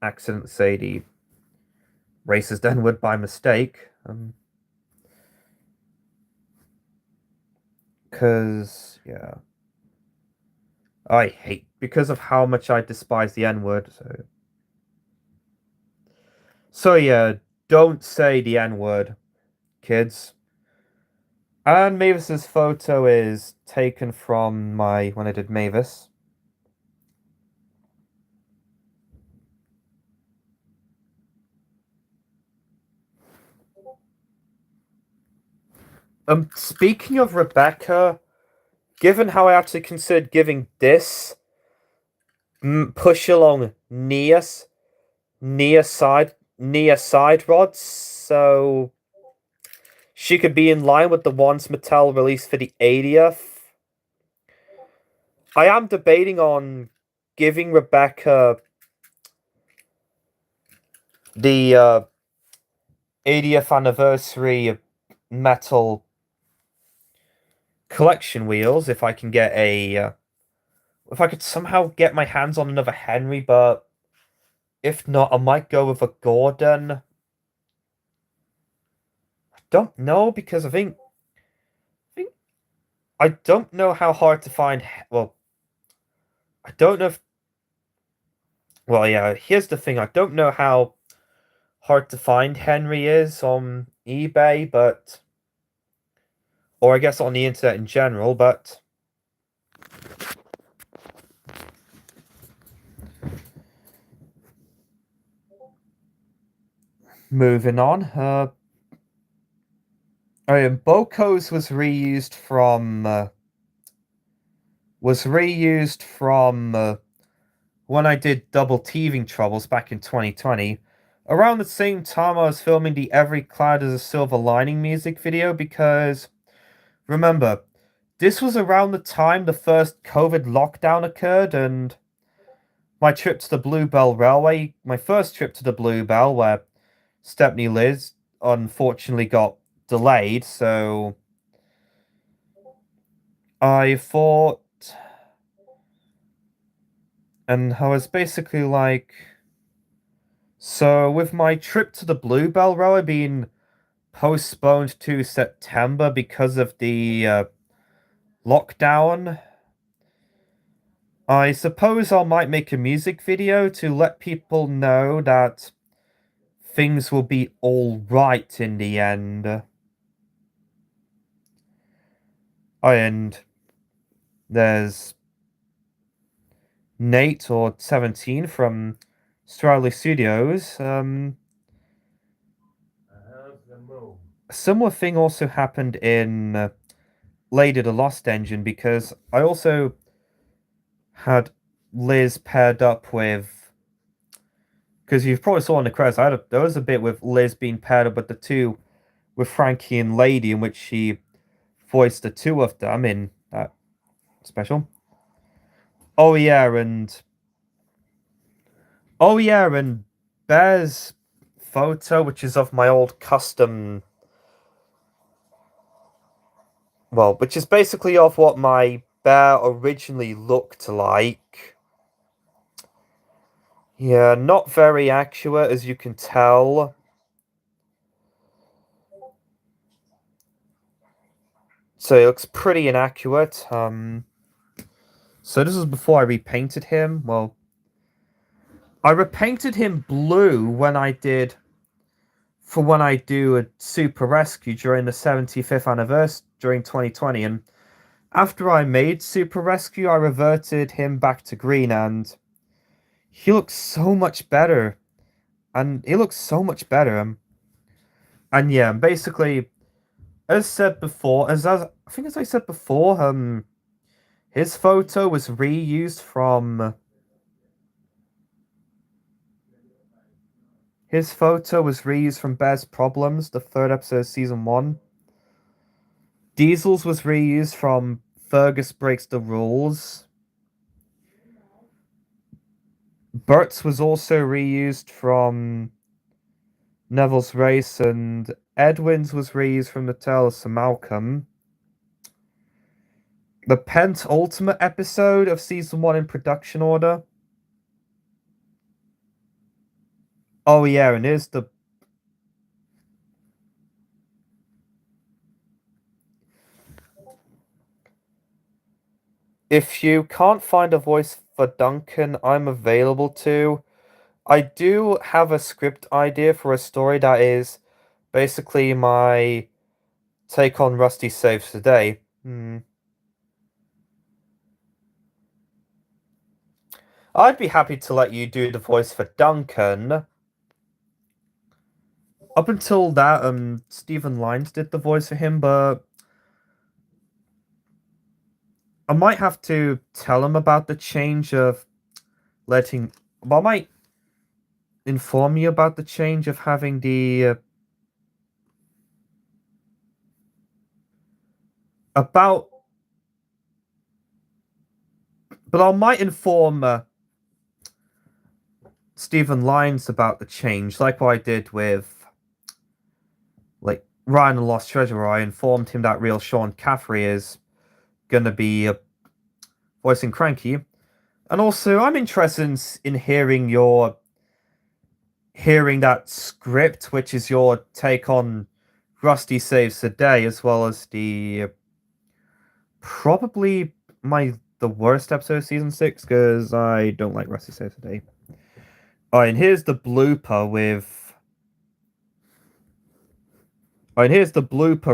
accidentally say the racist N-word by mistake. Because, yeah. I hate, because of how much I despise the N-word, so yeah, don't say the N-word, kids. And Mavis's photo is taken from when I did Mavis. Speaking of Rebecca, given how I actually considered giving this push along Nia side rods, so she could be in line with the ones Mattel released for the 80th. I am debating on giving Rebecca the 80th anniversary metal collection wheels if I can get if I could somehow get my hands on another Henry, but if not, I might go with a Gordon. I don't know, because I think I don't know how hard to find. Well, I don't know if. Well, yeah. Here's the thing: I don't know how hard to find Henry is on eBay, or I guess on the internet in general, but. Moving on. Boko's was reused from when I did Double Teething Troubles back in 2020. Around the same time I was filming the Every Cloud is a Silver Lining music video, because remember, this was around the time the first COVID lockdown occurred, and my trip to the Bluebell Railway, my first trip to the Bluebell, where Stepney Liz unfortunately got delayed, so I thought, and I was basically like, so with my trip to the Bluebell Railway being postponed to September because of the lockdown, I suppose I might make a music video to let people know that things will be all right in the end. And there's Nate, or 17, from Stradley Studios. A similar thing also happened in Lady the Lost Engine, because I also had Liz paired up with, because you probably saw in the credits, there was a bit with Liz being paired up with the two, with Frankie and Lady, in which she voiced the two of them in that special. Oh yeah, and Oh yeah, and Bear's photo, which is of my old custom. Well, which is basically of what my bear originally looked like. Yeah, not very accurate, as you can tell. So it looks pretty inaccurate. So this was before I repainted him. Well, I repainted him blue when I do a Super Rescue during the 75th anniversary during 2020, and after I made Super Rescue, I reverted him back to green, and he looks so much better. And he looks so much better. And yeah, basically, as said before, I think as I said before, his photo was reused from. His photo was reused from Bear's Problems, the third episode of season 1. Diesel's was reused from Fergus Breaks the Rules. Bert's was also reused from Neville's Race, and Edwin's was reused from the Tale of Sir Malcolm. The penultimate episode of season 1 in production order. Oh yeah, and here's the... If you can't find a voice for Duncan, I'm available to. I do have a script idea for a story that is basically my take on Rusty Saves the Day. I'd be happy to let you do the voice for Duncan. Up until that, Stephen Lyons did the voice for him, but I might have to tell him about the change of letting... Well, I might inform you about the change of having the... But I might inform Stephen Lyons about the change, like what I did with like Ryan and Lost Treasure, where I informed him that real Sean Caffrey is gonna be voicing Cranky. And also, I'm interested in hearing that script, which is your take on Rusty Saves the Day, as well as the probably the worst episode of season 6, because I don't like Rusty Saves the Day. Alright, and here's the blooper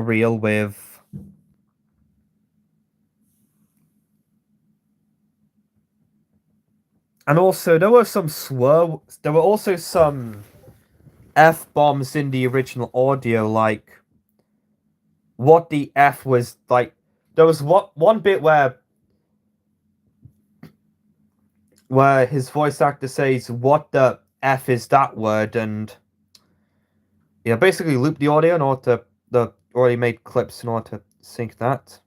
reel with... And also, there were also some F-bombs in the original audio, like what the F was like. There was one bit where his voice actor says, "What the F is that word?" and yeah, basically loop the audio in order to the already made clips in order to sync that.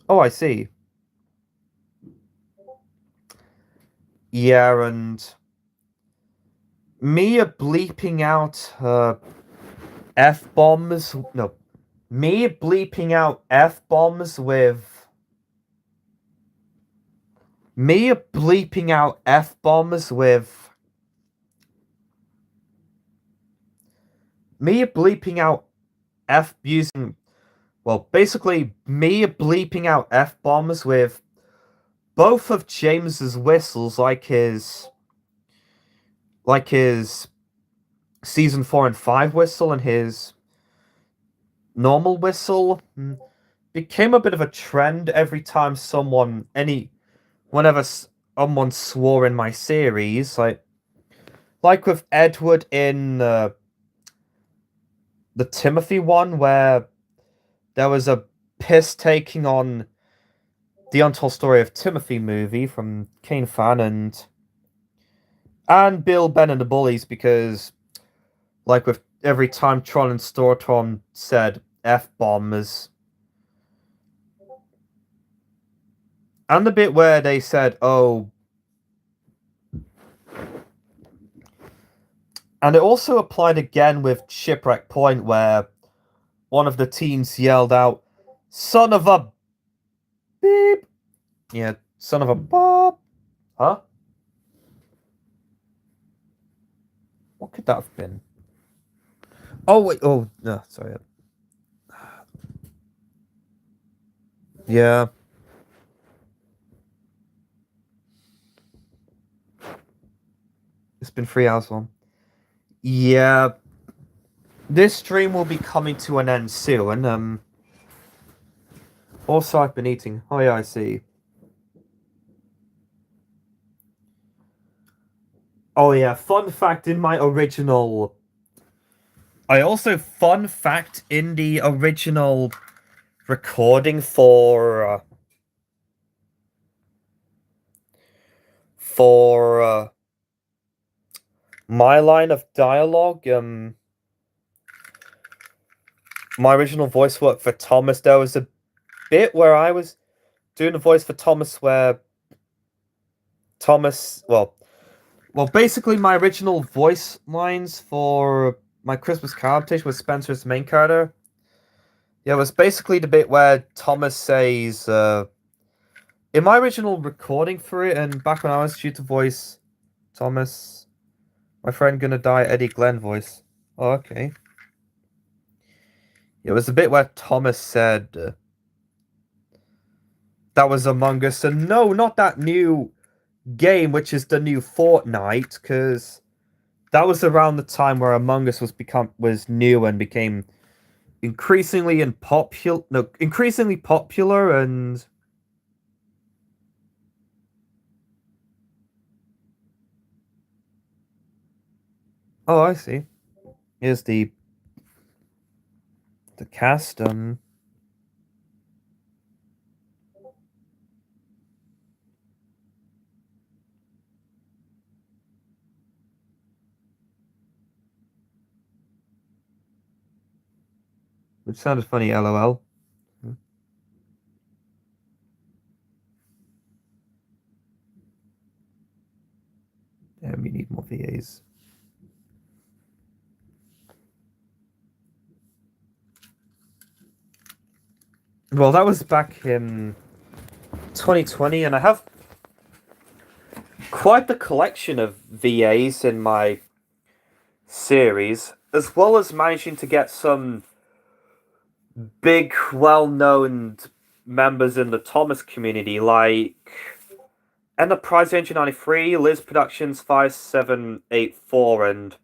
Oh, I see. Yeah, and me bleeping out F-bombs. No, me bleeping out F-bombs with... Me bleeping out F-bombs with... Me bleeping out using... Well, basically, me bleeping out F-bombs with both of James's whistles, like his season 4 and 5 whistle and his normal whistle, became a bit of a trend every time whenever someone swore in my series, like with Edward in the Timothy one, where there was a piss taking on the Untold Story of Timothy movie from Kane Fan and Bill, Ben and the Bullies, because like with every time Tron and Stortron said F-bombs, and the bit where they said, "Oh, And it also applied again with Shipwreck Point, where one of the teens yelled out, "Son of a beep!" Yeah, son of a bop. Huh? What could that have been? Oh, wait. Oh, no, sorry. Yeah. It's been 3 hours long. Yeah. This stream will be coming to an end soon. Also, I've been eating. Oh, yeah, I see. Oh, yeah. Fun fact in my original. Fun fact in the original recording for my line of dialogue, my original voice work for Thomas, there was a bit where I was doing the voice for Thomas where Thomas, well, basically my original voice lines for my Christmas Carol adaptation with Spencer's main character. Yeah, it was basically the bit where Thomas says, in my original recording for it, and back when I was due to voice Thomas, my friend gonna die, Eddie Glenn voice. Oh, okay. It was the bit where Thomas said, that was Among Us, and no, not that new game, which is the new Fortnite, because that was around the time where Among Us was new and became increasingly popular, and oh, I see. Here's the cast. Which sounded funny, LOL. Damn, we need more VAs. Well, that was back in 2020, and I have quite the collection of VAs in my series, as well as managing to get some big, well-known members in the Thomas community, like Enterprise Engine 93, Liz Productions 5784, and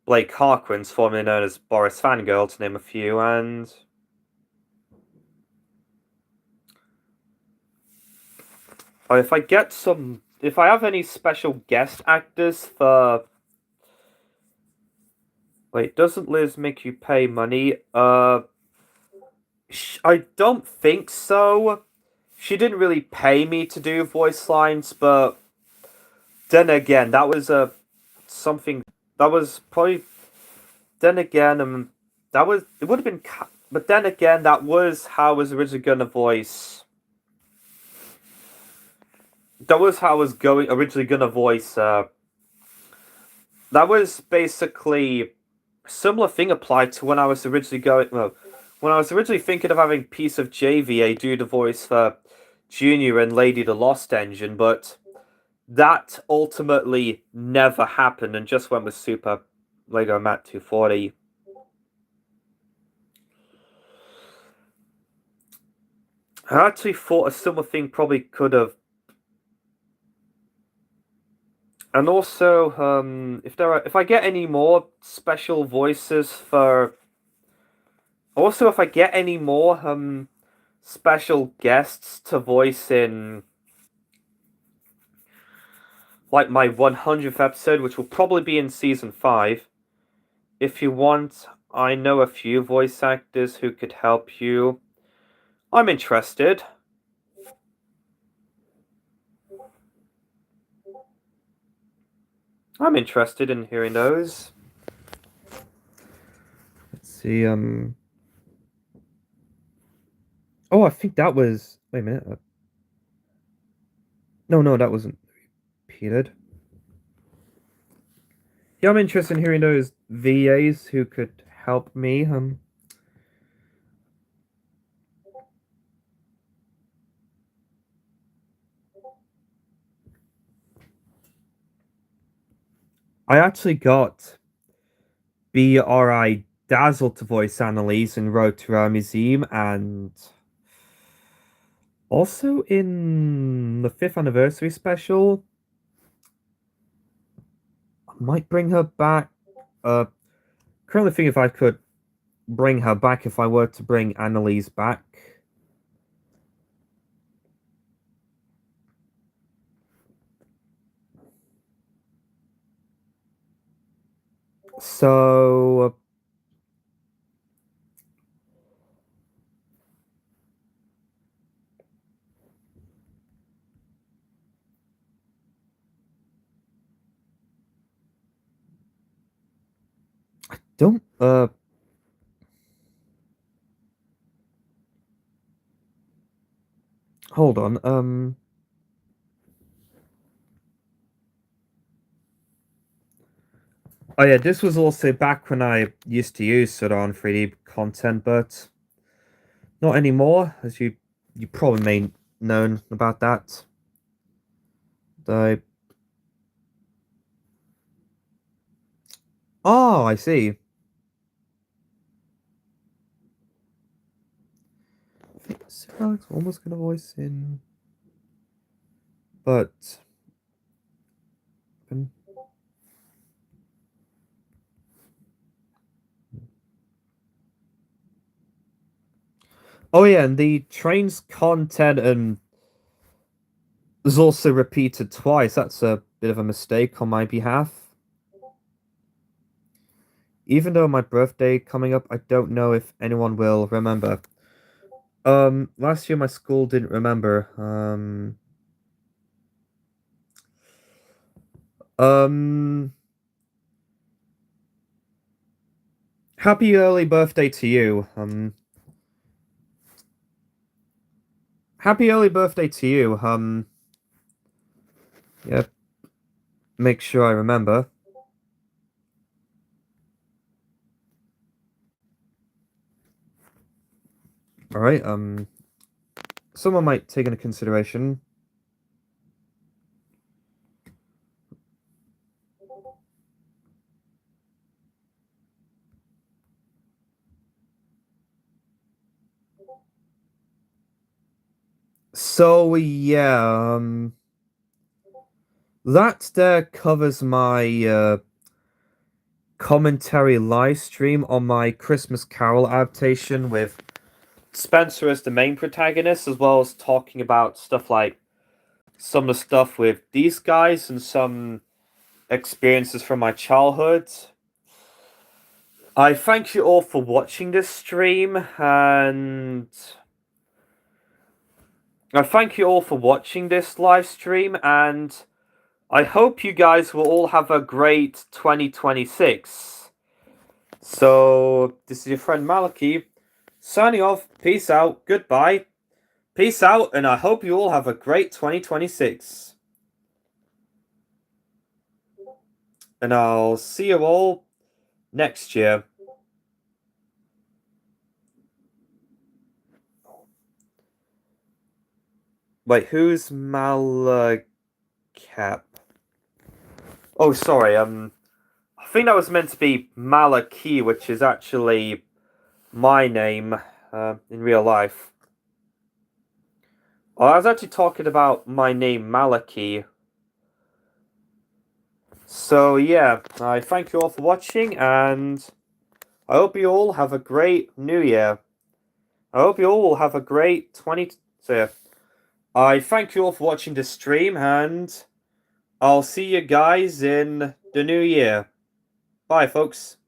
Blake Harquins, formerly known as Boris Fangirl, to name a few, and if I have any special guest actors for... Wait, doesn't Liz make you pay money? I don't think so. She didn't really pay me to do voice lines, but then again, that was something that was probably. Then again, it would have been, but then again, that was how I was originally gonna voice. That was how I was originally gonna voice. That was basically similar thing applied to when I was originally when I was originally thinking of having Piece of JVA do the voice for Junior and Lady the Lost Engine, but that ultimately never happened and just went with Super Lego Mat 240. I actually thought a similar thing probably could have. And also, if I get any more special voices for. Also, if I get any more special guests to voice in, like my 100th episode, which will probably be in season 5. If you want, I know a few voice actors who could help you. I'm interested. I'm interested in hearing those. Let's see, Oh, I think that was... Wait a minute. No, that wasn't repeated. Yeah, I'm interested in hearing those VAs who could help me. I actually got BRI Dazzle to voice Annalise in Road to Our Museum, and also in the 5th anniversary special. I might bring her back. Currently thinking if I could bring her back if I were to bring Annalise back. So don't hold on. Oh yeah, this was also back when I used to use Sodorn 3D content, but not anymore, as you probably may known about that. Oh, I see. I think Sir Alex almost gonna voice in, but oh yeah, and the trains content and was also repeated twice. That's a bit of a mistake on my behalf. Even though my birthday coming up, I don't know if anyone will remember. Last year my school didn't remember. Happy early birthday to you. Happy early birthday to you. Yeah, make sure I remember. All right. Someone might take into consideration. So yeah, that there covers my commentary live stream on my Christmas Carol adaptation with Spencer as the main protagonist, as well as talking about stuff like some of the stuff with these guys and some experiences from my childhood. I thank you all for watching this stream, and I thank you all for watching this live stream, and I hope you guys will all have a great 2026. So, this is your friend Maliki, signing off. Peace out. Goodbye. Peace out, and I hope you all have a great 2026. And I'll see you all next year. Wait, who's Malacap? Oh, sorry, I think that was meant to be Malaki, which is actually my name in real life. Oh, I was actually talking about my name, Malaki. So, yeah, I thank you all for watching, and I hope you all have a great New Year. I hope you all have a great 20... So, yeah. I thank you all for watching this stream, and I'll see you guys in the new year. Bye, folks.